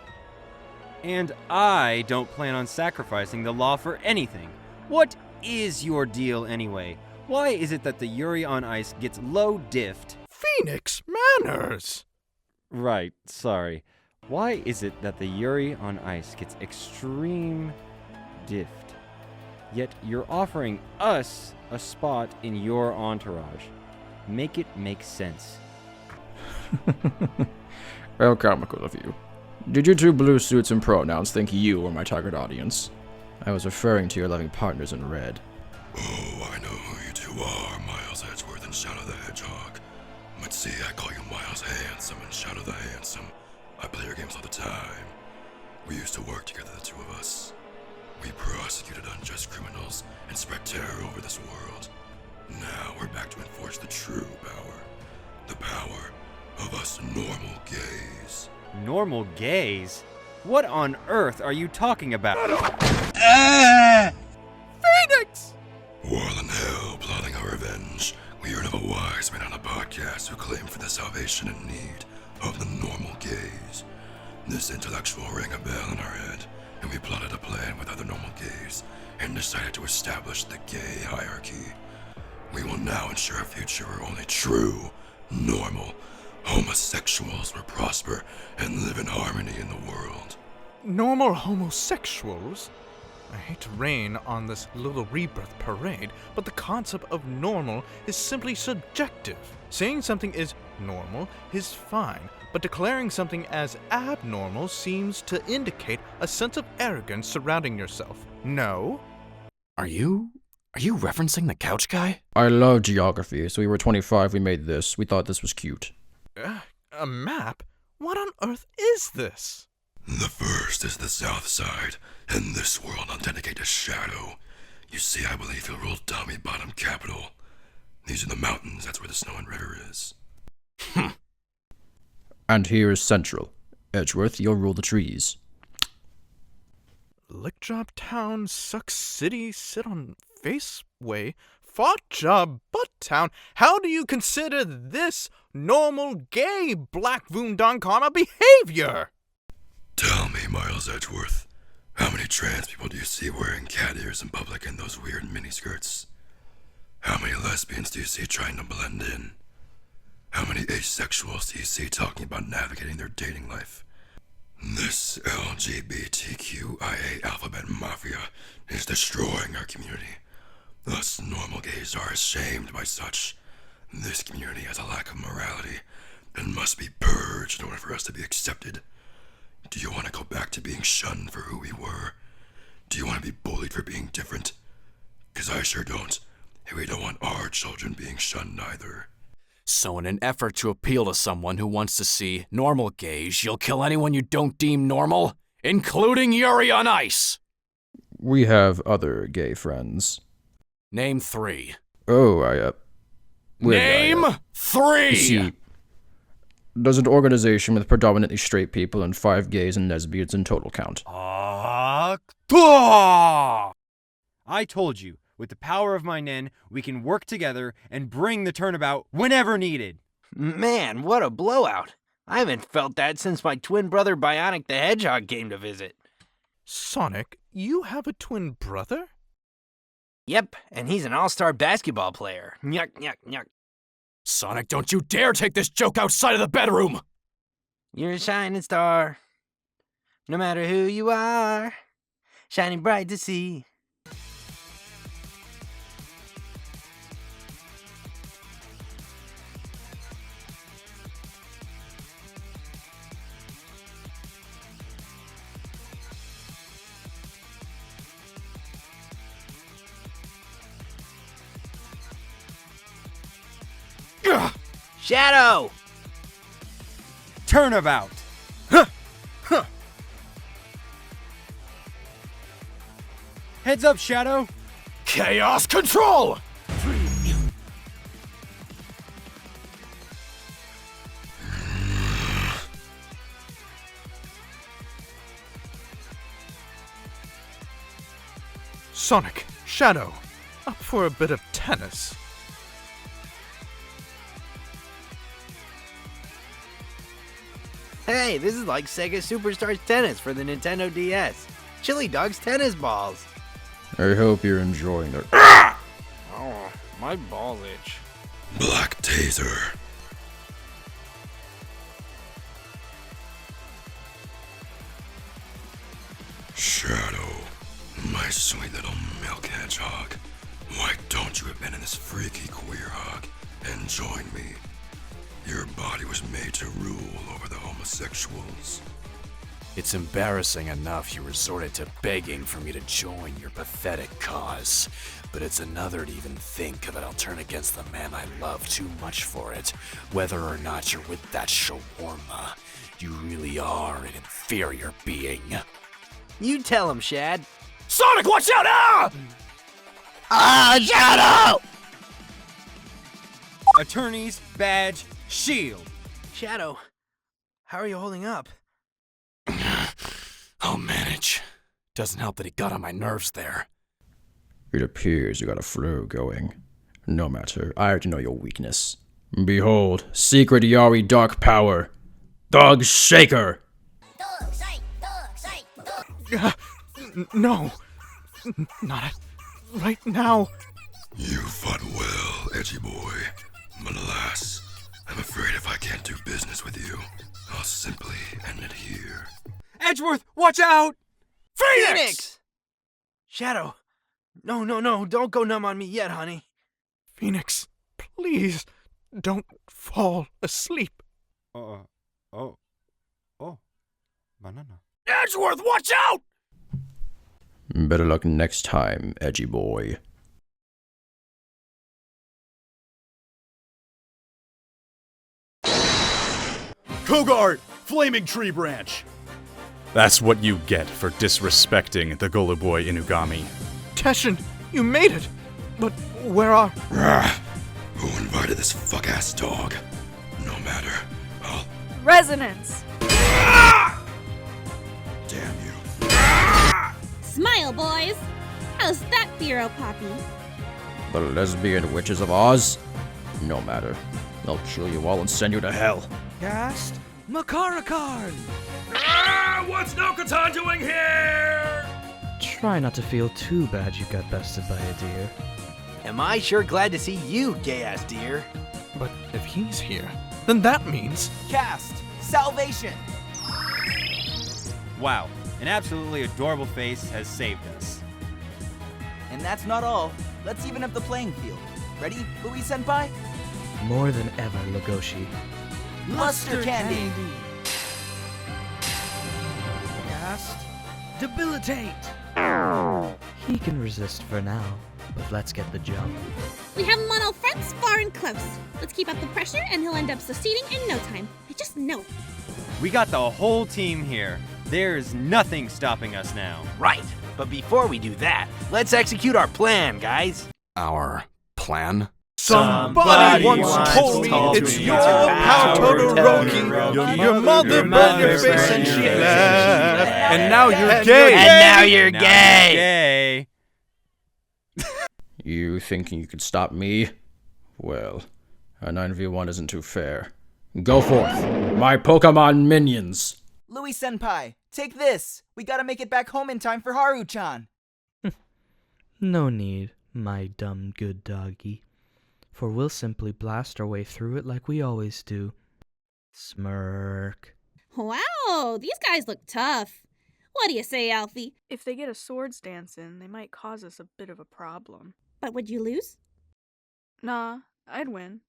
And I don't plan on sacrificing the law for anything. What is your deal anyway? Why is it that the Yuri on Ice gets low diffed? Phoenix manners! Right, sorry. Why is it that the Yuri on Ice gets extreme diffed? Yet you're offering us a spot in your entourage. Make it make sense. How comical of you. Did you two blue suits and pronouns think you were my target audience? I was referring to your loving partners in red. Oh, I know who you two are, Miles Edgeworth and Shadow the Hedgehog. But see, I call you Miles Handsome and Shadow the Handsome. I play your games all the time. We used to work together, the two of us. We prosecuted unjust criminals and spread terror over this world. Now we're back to enforce the true power. The power of us normal gays. Normal gays? What on earth are you talking about? Phoenix! While in hell, plotting our revenge, we heard of a wise man on a podcast who claimed for the salvation and need of the normal gays. This intellectual rang a bell in our head, and we plotted a plan with other normal gays and decided to establish the gay hierarchy. We will now ensure a future where only true, normal, homosexuals will prosper and live in harmony in the world. Normal homosexuals? I hate to rain on this little rebirth parade, but the concept of normal is simply subjective. Saying something is normal is fine, but declaring something as abnormal seems to indicate a sense of arrogance surrounding yourself. No? Are you referencing the couch guy? I love geography, so we were 25, we made this. We thought this was cute. A map? What on earth is this? The first is the south side, and this world I'll dedicate to Shadow. You see, I believe he'll rule Dummy Bottom Capital. These are the mountains, that's where the snow and river is. And here is Central. Edgeworth, you'll rule the trees. Lickjob Town, Suck City, Sit on Face Way, Fought Job, Butt Town. How do you consider this normal gay Black Voondon Karma behavior? Tell me, Miles Edgeworth, how many trans people do you see wearing cat ears in public and those weird miniskirts? How many lesbians do you see trying to blend in? How many asexuals do you see talking about navigating their dating life? This LGBTQIA alphabet mafia is destroying our community. Us normal gays are ashamed by such. This community has a lack of morality and must be purged in order for us to be accepted. Do you want to go back to being shunned for who we were? Do you want to be bullied for being different? 'Cause I sure don't, and we don't want our children being shunned either. So in an effort to appeal to someone who wants to see normal gays, you'll kill anyone you don't deem normal, including Yuri on Ice! We have other gay friends. Name 3. Oh, Name 3! You see, does an organization with predominantly straight people and 5 gays and lesbians in total count? I told you, with the power of my Nen, we can work together and bring the turnabout whenever needed. Man, what a blowout. I haven't felt that since my twin brother Bionic the Hedgehog came to visit. Sonic, you have a twin brother? Yep, and he's an all-star basketball player. Nyuk, nyuk, nyuk. Sonic, don't you dare take this joke outside of the bedroom! You're a shining star, no matter who you are, shining bright to see. Shadow! Turnabout! Heads up, Shadow! Chaos Control! Sonic, Shadow, up for a bit of tennis. Hey, this is like Sega Superstars Tennis for the Nintendo DS. Chili Dog's tennis balls. I hope you're enjoying it. Oh, my balls itch. Black Taser. Shadow, my My sweet little milk hedgehog. Why don't you abandon this freaky queer hog and join me? Your body was made to rule over the homosexuals. It's embarrassing enough you resorted to begging for me to join your pathetic cause, but it's another to even think that I'll turn against the man I love too much for it, whether or not you're with that shawarma. You really are an inferior being. You tell him, Shad. Sonic, watch out! Ah! Shadow! Attorney's badge shield. Shadow, how are you holding up? I'll manage. Doesn't help that he got on my nerves there. It appears you got a flu going. No matter, I already know your weakness. Behold, secret Yaoi dark power. Dog Shaker! No. Not right now. You fought well, edgy boy. But alas, I'm afraid if I can't do business with you, I'll simply end it here. Edgeworth, watch out! Phoenix! Shadow, no, don't go numb on me yet, honey. Phoenix, please, don't fall asleep. Banana. Edgeworth, watch out! Better luck next time, edgy boy. Kogart, Flaming Tree Branch. That's what you get for disrespecting the Gully Boy Inugami. Teshin, you made it! But where are... Who invited this fuck-ass dog? No matter, I'll... Resonance! Damn you. Smile, boys! How's that, Bureau Poppy? The lesbian witches of Oz? No matter. I'll kill you all and send you to hell. Cast Makarakan! What's Nokatan doing here? Try not to feel too bad you got bested by a deer. Am I sure glad to see you, gay-ass dear. But if he's here, then that means... Cast Salvation! Wow, an absolutely adorable face has saved us. And that's not all. Let's even up the playing field. Ready, Louis-senpai? More than ever, Legosi. Luster Candy! Cast Debilitate! He can resist for now, but let's get the jump. We have him on all fronts, far and close. Let's keep up the pressure and he'll end up succeeding in no time. I just know it. We got the whole team here. There's nothing stopping us now. Right, but before we do that, let's execute our plan, guys. Our plan? Somebody once told me it's your power Todoroki. Your mother burned your face and she left. And now you're gay. And now you're gay. You thinking you could stop me? Well, a 9v1 isn't too fair. Go forth, my Pokemon minions! Louis-senpai, take this! We gotta make it back home in time for Haru-chan! No need, my dumb good doggy. For we'll simply blast our way through it like we always do. Smirk. Wow, these guys look tough. What do you say, Alfie? If they get a swords dance in, they might cause us a bit of a problem. But would you lose? Nah, I'd win.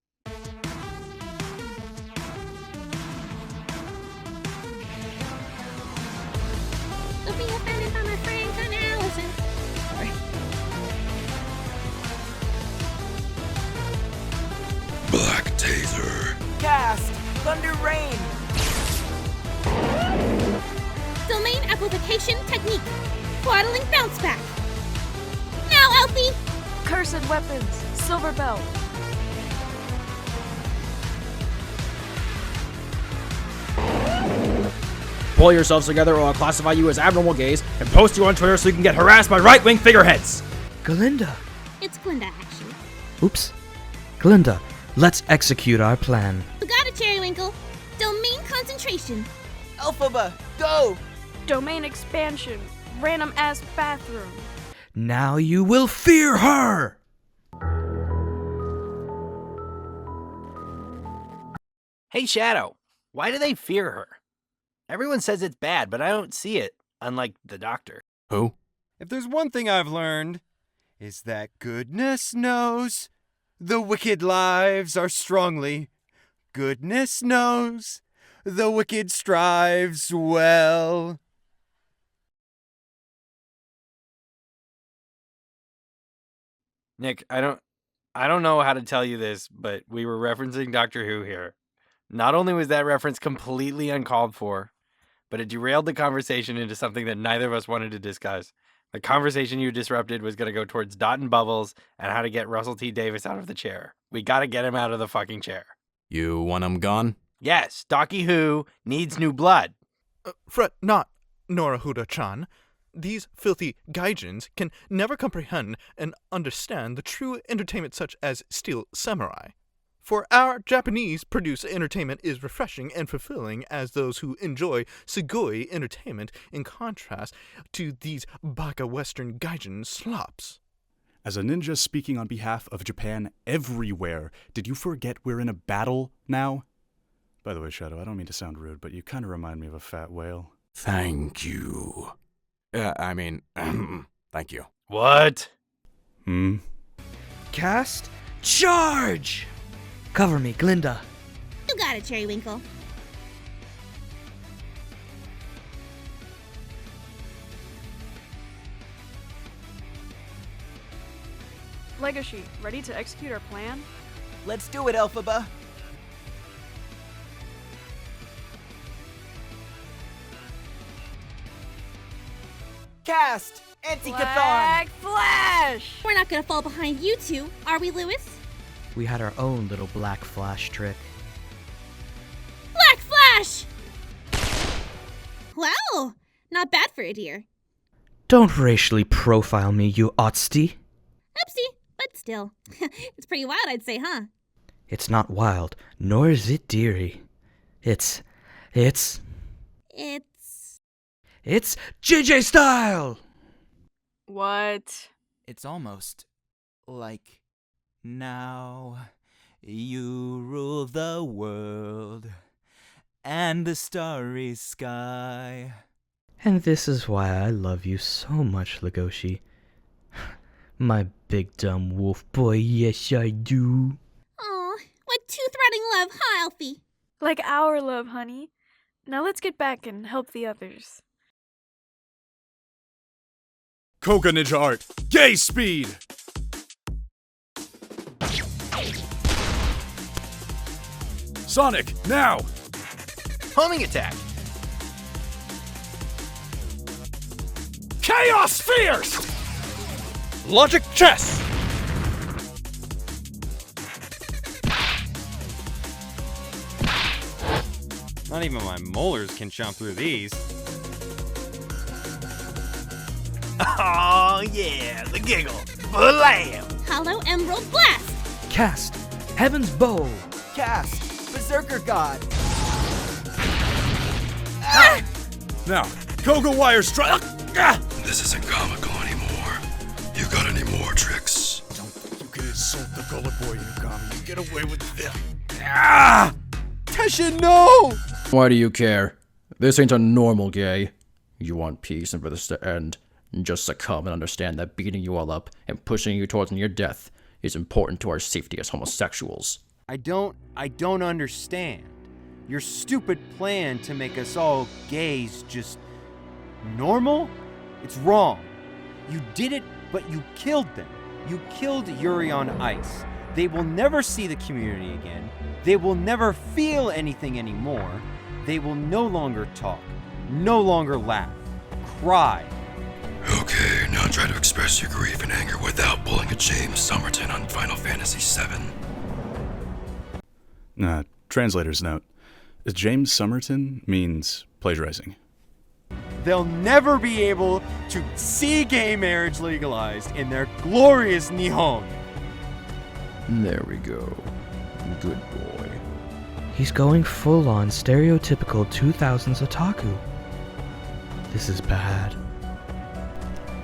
Don't be offended by my friend Kameno-o.bsky. Sorry. Black Taser. Cast Thunder Rain! Domain amplification technique. Throttling bounce back. Now, Elphie! Cursed weapons, silver belt. Pull yourselves together or I'll classify you as abnormal gays and post you on Twitter so you can get harassed by right-wing figureheads! Glinda! It's Glinda, actually. Oops. Glinda, let's execute our plan. You got it, Cherrywinkle. Domain concentration. Elphaba, go! Domain expansion. Random ass bathroom. Now you will fear her! Hey, Shadow, why do they fear her? Everyone says it's bad, but I don't see it, unlike the doctor. Who? If there's one thing I've learned, is that goodness knows the wicked lives are strongly. Goodness knows the wicked strives well. Nick, I don't know how to tell you this, but we were referencing Doctor Who here. Not only was that reference completely uncalled for, but it derailed the conversation into something that neither of us wanted to discuss. The conversation you disrupted was going to go towards Dot and Bubbles and how to get Russell T. Davis out of the chair. We got to get him out of the fucking chair. You want him gone? Yes, Docky Who needs new blood. Fret not, Norahuda-chan. These filthy gaijins can never comprehend and understand the true entertainment such as Steel Samurai. For our Japanese-produced entertainment is refreshing and fulfilling as those who enjoy Sugoi entertainment in contrast to these baka Western gaijin slops. As a ninja speaking on behalf of Japan everywhere, did you forget we're in a battle now? By the way, Shadow, I don't mean to sound rude, but you kind of remind me of a fat whale. Thank you. Thank you. What? Cast, charge! Cover me, Glinda. You got it, Cherrywinkle. Legosi, ready to execute our plan? Let's do it, Elphaba. Cast, Anti-Cathon! Flash! We're not gonna fall behind you two, are we, Lewis? We had our own little black flash trick. Black Flash! Well, not bad for a deer. Don't racially profile me, you otsty. Oopsie, but still. It's pretty wild, I'd say, huh? It's not wild, nor is it deary. It's JJ style! What? It's almost like now you rule the world and the starry sky. And this is why I love you so much, Legosi. My big dumb wolf boy, yes I do. Aw, what tooth-rotting love, huh, Elphie? Like our love, honey. Now let's get back and help the others. Koga Ninja Art, Gay Speed! Sonic, now! Homing attack! Chaos Fierce! Logic Chess! Not even my molars can chomp through these. Oh yeah, the giggle. Blam! Hollow Emerald Blast! Cast, Heaven's Bow! Cast, Berserker God! Now, Koga Wire Strike! This isn't comical anymore. You got any more tricks? Don't think you can insult the gullible boy, Yugami. You get away with this. Teshin, no! Why do you care? This ain't a normal gay. You want peace and for this to end. Just succumb and understand that beating you all up and pushing you towards near death is important to our safety as homosexuals. I don't understand. Your stupid plan to make us all gays just normal? It's wrong. You did it, but you killed them. You killed Yuri on Ice. They will never see the community again. They will never feel anything anymore. They will no longer talk, no longer laugh, cry. Okay, now try to express your grief and anger without pulling a James Somerton on Final Fantasy VII. Translator's note. James Somerton means plagiarizing. They'll never be able to see gay marriage legalized in their glorious Nihon. There we go. Good boy. He's going full-on stereotypical 2000s otaku. This is bad.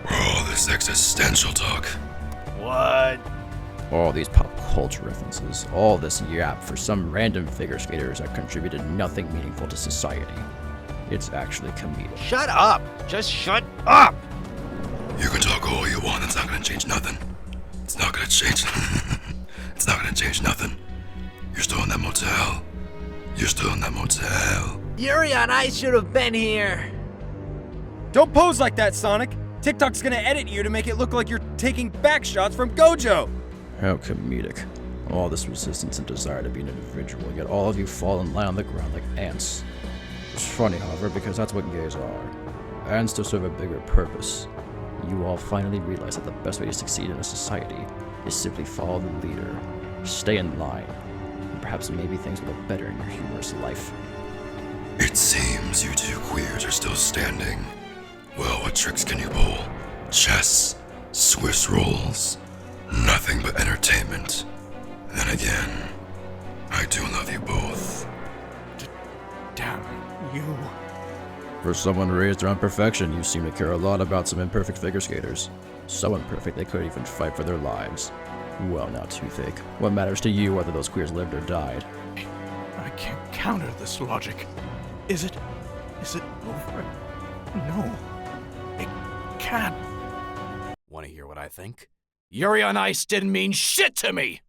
Oh, this existential talk. What? All these pop culture references, all this yap for some random figure skaters that contributed nothing meaningful to society. It's actually comedic. Shut up! Just shut up! You can talk all you want, it's not gonna change nothing. It's not gonna change. It's not gonna change nothing. You're still in that motel. You're still in that motel. Yuri on Ice should have been here. Don't pose like that, Sonic. TikTok's gonna edit you to make it look like you're taking back shots from Gojo. How comedic. All this resistance and desire to be an individual, yet all of you fall and lie on the ground like ants. It's funny, however, because that's what gays are. Ants to serve a bigger purpose. You all finally realize that the best way to succeed in a society is simply follow the leader, stay in line, and perhaps maybe things will look better in your humorous life. It seems you two queers are still standing. Well, what tricks can you pull? Chess? Swiss rolls? Nothing but entertainment. Then again, I do love you both. Damn you. For someone raised around perfection, you seem to care a lot about some imperfect figure skaters. So imperfect they couldn't even fight for their lives. Well now, Toothache, what matters to you whether those queers lived or died? I can't counter this logic. Is it over? No. It can't. Want to hear what I think? Yuri on Ice didn't mean shit to me!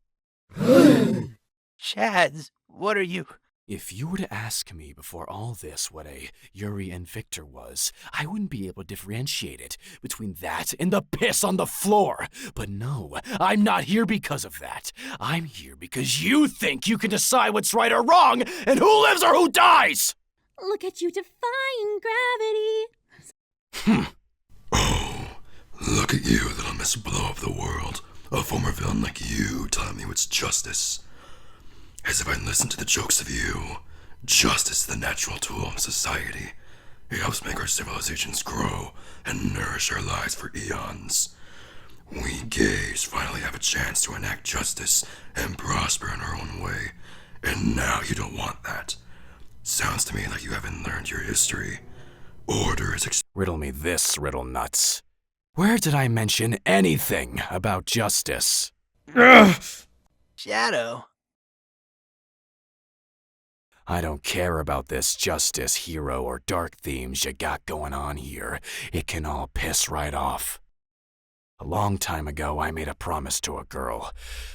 Chads, what are you? If you were to ask me before all this what a Yuri and Victor was, I wouldn't be able to differentiate it between that and the piss on the floor. But no, I'm not here because of that. I'm here because you think you can decide what's right or wrong and who lives or who dies! Look at you defying gravity. Look at you, little Miss Blow of the World. A former villain like you telling me what's justice. As if I listened to the jokes of you. Justice is the natural tool of society. It helps make our civilizations grow and nourish our lives for eons. We gays finally have a chance to enact justice and prosper in our own way. And now you don't want that. Sounds to me like you haven't learned your history. Order is Riddle me this, riddle nuts. Where did I mention anything about justice? Shadow. I don't care about this justice, hero, or dark themes you got going on here. It can all piss right off. A long time ago, I made a promise to a girl,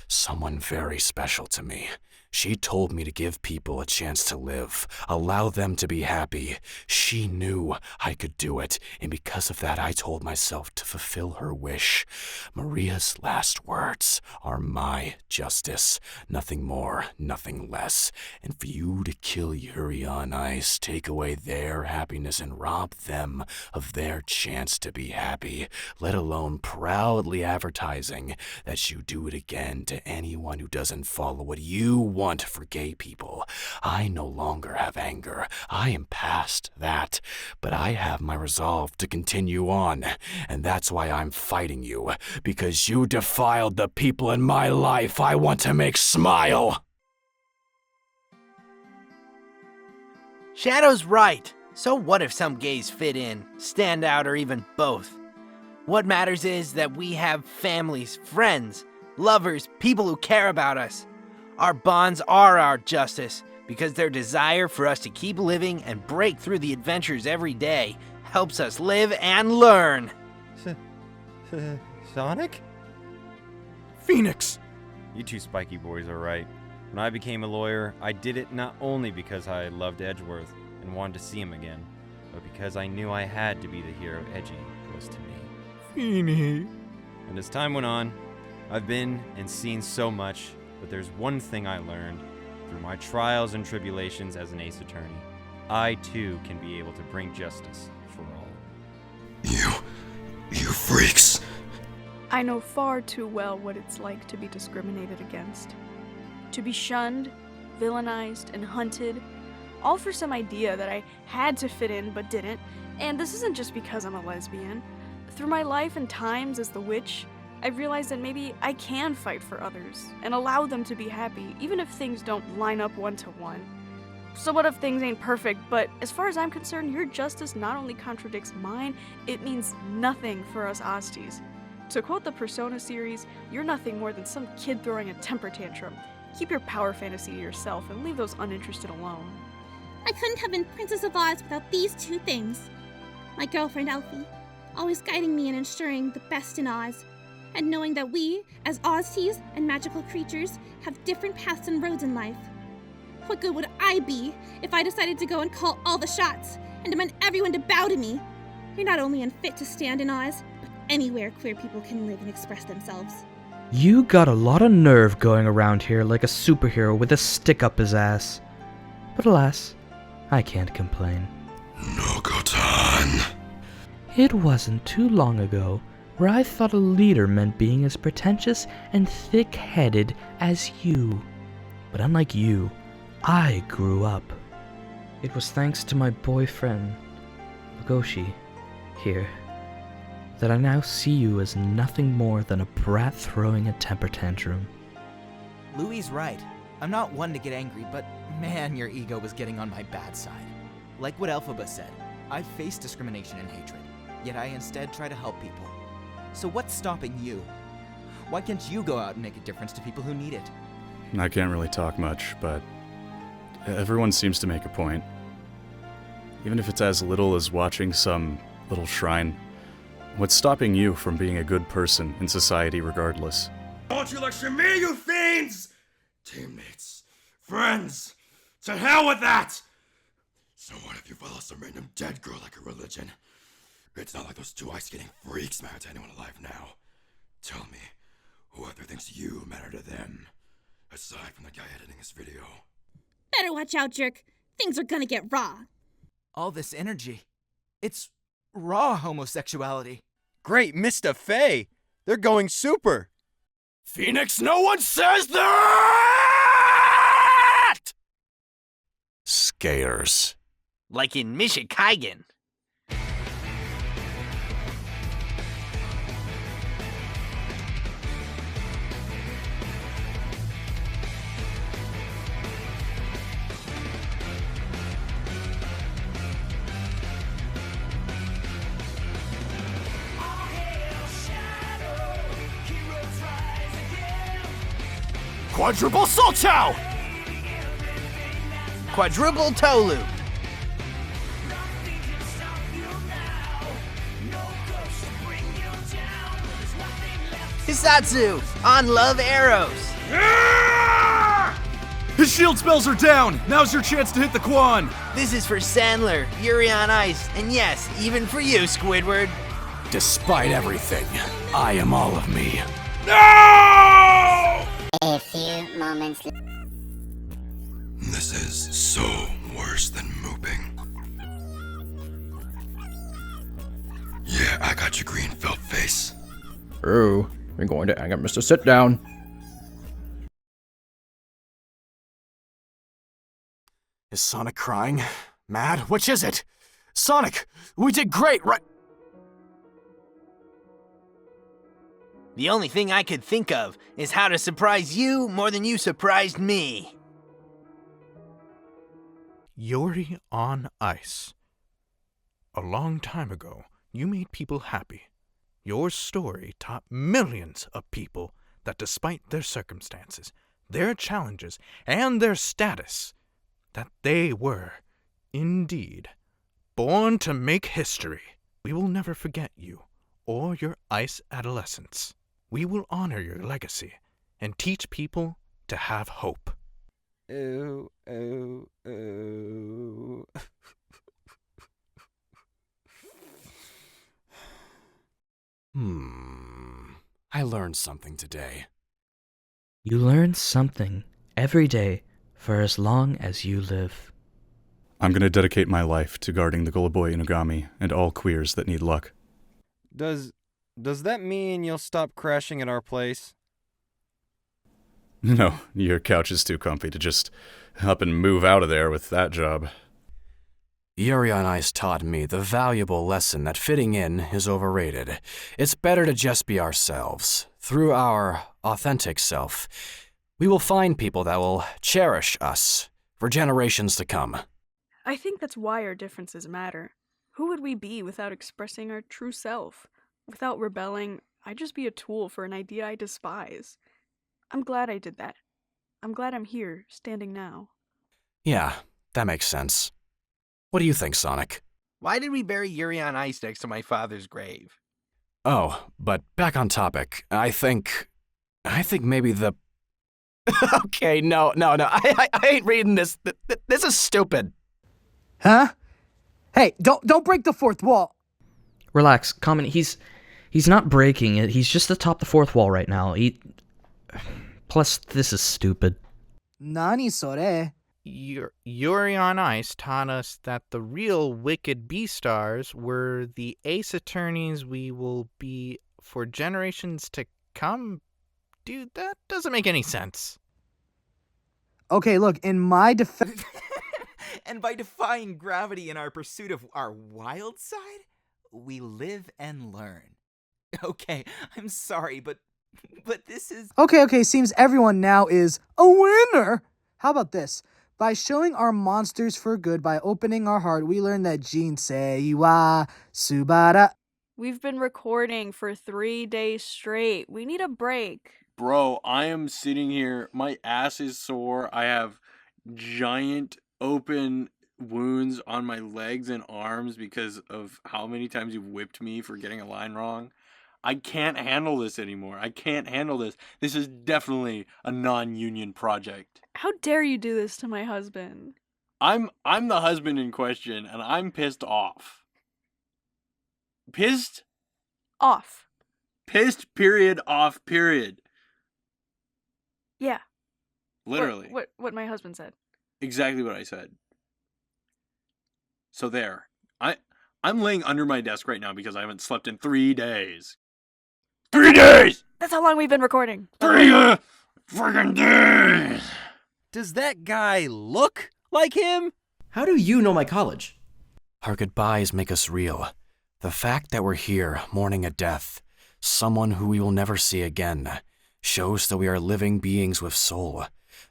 someone very special to me. She told me to give people a chance to live, allow them to be happy. She knew I could do it, and because of that, I told myself to fulfill her wish. Maria's last words are my justice. Nothing more, nothing less. And for you to kill Yuri on Ice, take away their happiness, and rob them of their chance to be happy, let alone proudly advertising that you do it again to anyone who doesn't follow what you want for gay people. I no longer have anger. I am past that. But I have my resolve to continue on. And that's why I'm fighting you. Because you defiled the people in my life I want to make smile. Shadow's right. So what if some gays fit in, stand out, or even both? What matters is that we have families, friends, lovers, people who care about us. Our bonds are our justice, because their desire for us to keep living and break through the adventures every day helps us live and learn. Sonic? Phoenix! You two spiky boys are right. When I became a lawyer, I did it not only because I loved Edgeworth and wanted to see him again, but because I knew I had to be the hero Edgy was to me. Phoenix. And as time went on, I've been and seen so much. But there's one thing I learned through my trials and tribulations as an ace attorney. I too can be able to bring justice for all. You freaks. I know far too well what it's like to be discriminated against. To be shunned, villainized, and hunted, all for some idea that I had to fit in but didn't. And this isn't just because I'm a lesbian. Through my life and times as the witch, I've realized that maybe I can fight for others and allow them to be happy, even if things don't line up one-to-one. So what if things ain't perfect, but as far as I'm concerned, your justice not only contradicts mine, it means nothing for us Osties. To quote the Persona series, you're nothing more than some kid throwing a temper tantrum. Keep your power fantasy to yourself and leave those uninterested alone. I couldn't have been Princess of Oz without these two things. My girlfriend Elphie, always guiding me and ensuring the best in Oz. And knowing that we, as Ozties and magical creatures, have different paths and roads in life. What good would I be if I decided to go and call all the shots and demand everyone to bow to me? You're not only unfit to stand in Oz, but anywhere queer people can live and express themselves. You got a lot of nerve going around here like a superhero with a stick up his ass. But alas, I can't complain. Nokotan. It wasn't too long ago where I thought a leader meant being as pretentious and thick-headed as you. But unlike you, I grew up. It was thanks to my boyfriend, Legosi, here, that I now see you as nothing more than a brat throwing a temper tantrum. Louis' right. I'm not one to get angry, but man, your ego was getting on my bad side. Like what Elphaba said, I've faced discrimination and hatred, yet I instead try to help people. So what's stopping you? Why can't you go out and make a difference to people who need it? I can't really talk much, but everyone seems to make a point. Even if it's as little as watching some little shrine. What's stopping you from being a good person in society regardless? Don't you lecture me, you fiends! Teammates, friends, to hell with that! So what if you follow some random dead girl like a religion? It's not like those two ice-skating freaks matter to anyone alive now. Tell me, who other thinks you matter to them? Aside from the guy editing this video. Better watch out, jerk. Things are gonna get raw. All this energy. It's raw homosexuality. Great, Mr. Faye! They're going super! Phoenix, no one says that! Scares. Like in Michikaigen. Quadruple Soul Chow! Quadruple toe loop. Hisatsu on love arrows. His shield spells are down! Now's your chance to hit the Quan! This is for Sandler, Yuri on Ice, and yes, even for you, Squidward. Despite everything, I am all of me. No! A few moments. This is so worse than mooping. Yeah, I got your green felt face. Oh, we're going to anger Mr. Sit Down. Is Sonic crying? Mad? Which is it? Sonic, we did great, right? The only thing I could think of is how to surprise you more than you surprised me. Yuri on Ice. A long time ago, you made people happy. Your story taught millions of people that despite their circumstances, their challenges, and their status, that they were, indeed, born to make history. We will never forget you or your Ice Adolescence. We will honor your legacy and teach people to have hope. Oh, oh, oh. I learned something today. You learn something every day for as long as you live. I'm gonna dedicate my life to guarding the Goleboy Inugami and all queers that need luck. Does that mean you'll stop crashing at our place? No, your couch is too comfy to just up and move out of there with that job. Yuri on Ice taught me the valuable lesson that fitting in is overrated. It's better to just be ourselves. Through our authentic self, we will find people that will cherish us for generations to come. I think that's why our differences matter. Who would we be without expressing our true self? Without rebelling, I'd just be a tool for an idea I despise. I'm glad I did that. I'm glad I'm here, standing now. Yeah, that makes sense. What do you think, Sonic? Why did we bury Yuri on ice next to my father's grave? Oh, but back on topic. I think maybe the... Okay, no. I ain't reading this. This is stupid. Huh? Hey, don't break the fourth wall. Relax, Kamen. He's not breaking it. He's just atop the fourth wall right now. Plus, this is stupid. Nani sore? Yuri on Ice taught us that the real wicked Beastars were the ace attorneys we will be for generations to come. Dude, that doesn't make any sense. Okay, look, in my defense... And by defying gravity in our pursuit of our wild side, we live and learn. Okay, I'm sorry, but this is... Okay, seems everyone now is a winner. How about this? By showing our monsters for good, by opening our heart, we learn that Jinsei wa Subara. We've been recording for 3 days straight. We need a break. Bro, I am sitting here. My ass is sore. I have giant open wounds on my legs and arms because of how many times you've whipped me for getting a line wrong. I can't handle this anymore. I can't handle this. This is definitely a non-union project. How dare you do this to my husband? I'm the husband in question, and I'm pissed off. Pissed? Off. Pissed, period, off, period. Yeah. Literally. What my husband said. Exactly what I said. So there. I'm laying under my desk right now because I haven't slept in 3 days. 3 days! That's how long we've been recording. 3 friggin' days! Does that guy look like him? How do you know my college? Our goodbyes make us real. The fact that we're here, mourning a death, someone who we will never see again, shows that we are living beings with soul.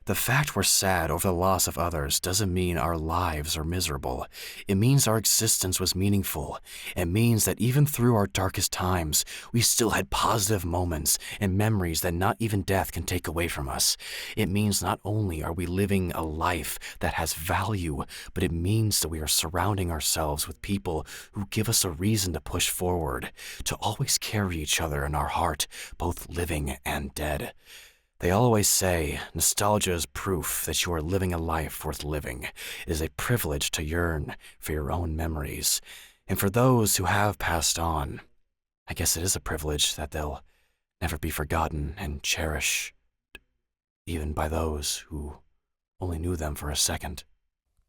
The fact we're sad over the loss of others doesn't mean our lives are miserable. It means our existence was meaningful. It means that even through our darkest times, we still had positive moments and memories that not even death can take away from us. It means not only are we living a life that has value, but it means that we are surrounding ourselves with people who give us a reason to push forward, to always carry each other in our heart, both living and dead. They always say, nostalgia is proof that you are living a life worth living. It is a privilege to yearn for your own memories. And for those who have passed on, I guess it is a privilege that they'll never be forgotten and cherished, even by those who only knew them for a second.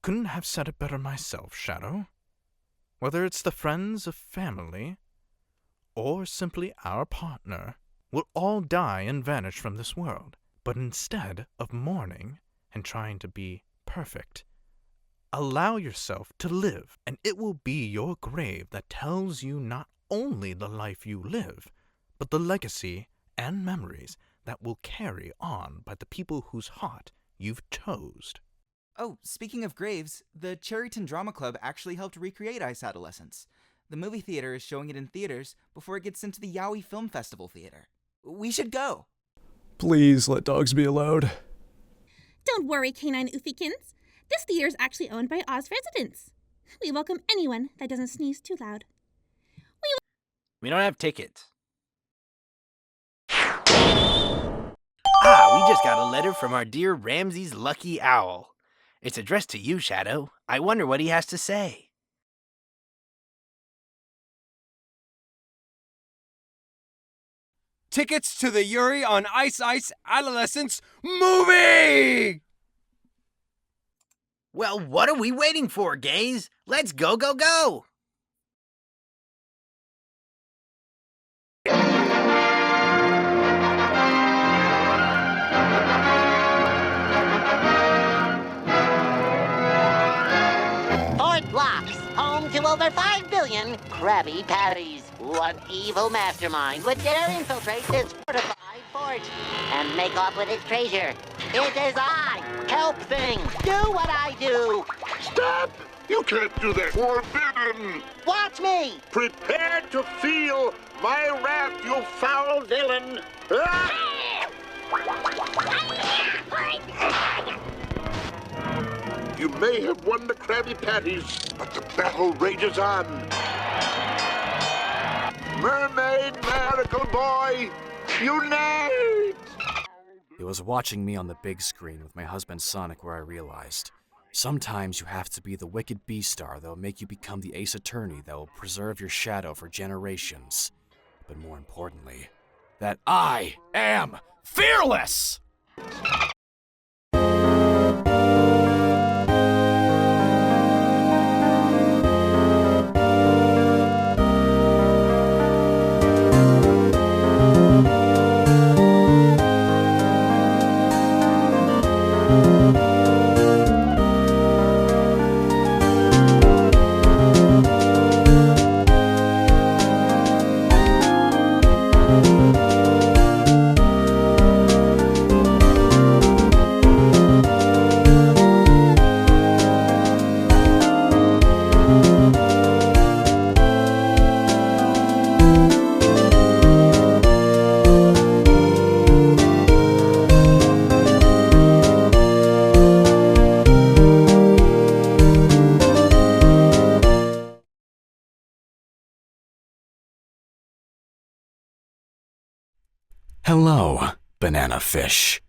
Couldn't have said it better myself, Shadow. Whether it's the friends of family, or simply our partner, will all die and vanish from this world. But instead of mourning and trying to be perfect, allow yourself to live, and it will be your grave that tells you not only the life you live, but the legacy and memories that will carry on by the people whose heart you've chose. Oh, speaking of graves, the Cherryton Drama Club actually helped recreate Ice Adolescence. The movie theater is showing it in theaters before it gets into the Yaoi Film Festival Theater. We should go. Please let dogs be allowed. Don't worry, canine Oofiekins. This theater is actually owned by Oz residents. We welcome anyone that doesn't sneeze too loud. We don't have tickets. We just got a letter from our dear Ramsey's lucky owl. It's addressed to you, Shadow. I wonder what he has to say. Tickets to the Yuri on Ice Adolescence movie! Well, what are we waiting for, gays? Let's go, go, go! Fort Blocks, home to over 5 billion Krabby Patties. What evil mastermind would dare infiltrate this fortified fort and make off with its treasure? It is I, Kelp Thing. Do what I do. Stop! You can't do that. Forbidden! Watch me. Prepare to feel my wrath, you foul villain! You may have won the Krabby Patties, but the battle rages on. Mermaid Miracle Boy, unite! It was watching me on the big screen with my husband Sonic where I realized sometimes you have to be the wicked Beastar that will make you become the Ace Attorney that will preserve your shadow for generations. But more importantly, that I am fearless! Hello, banana fish.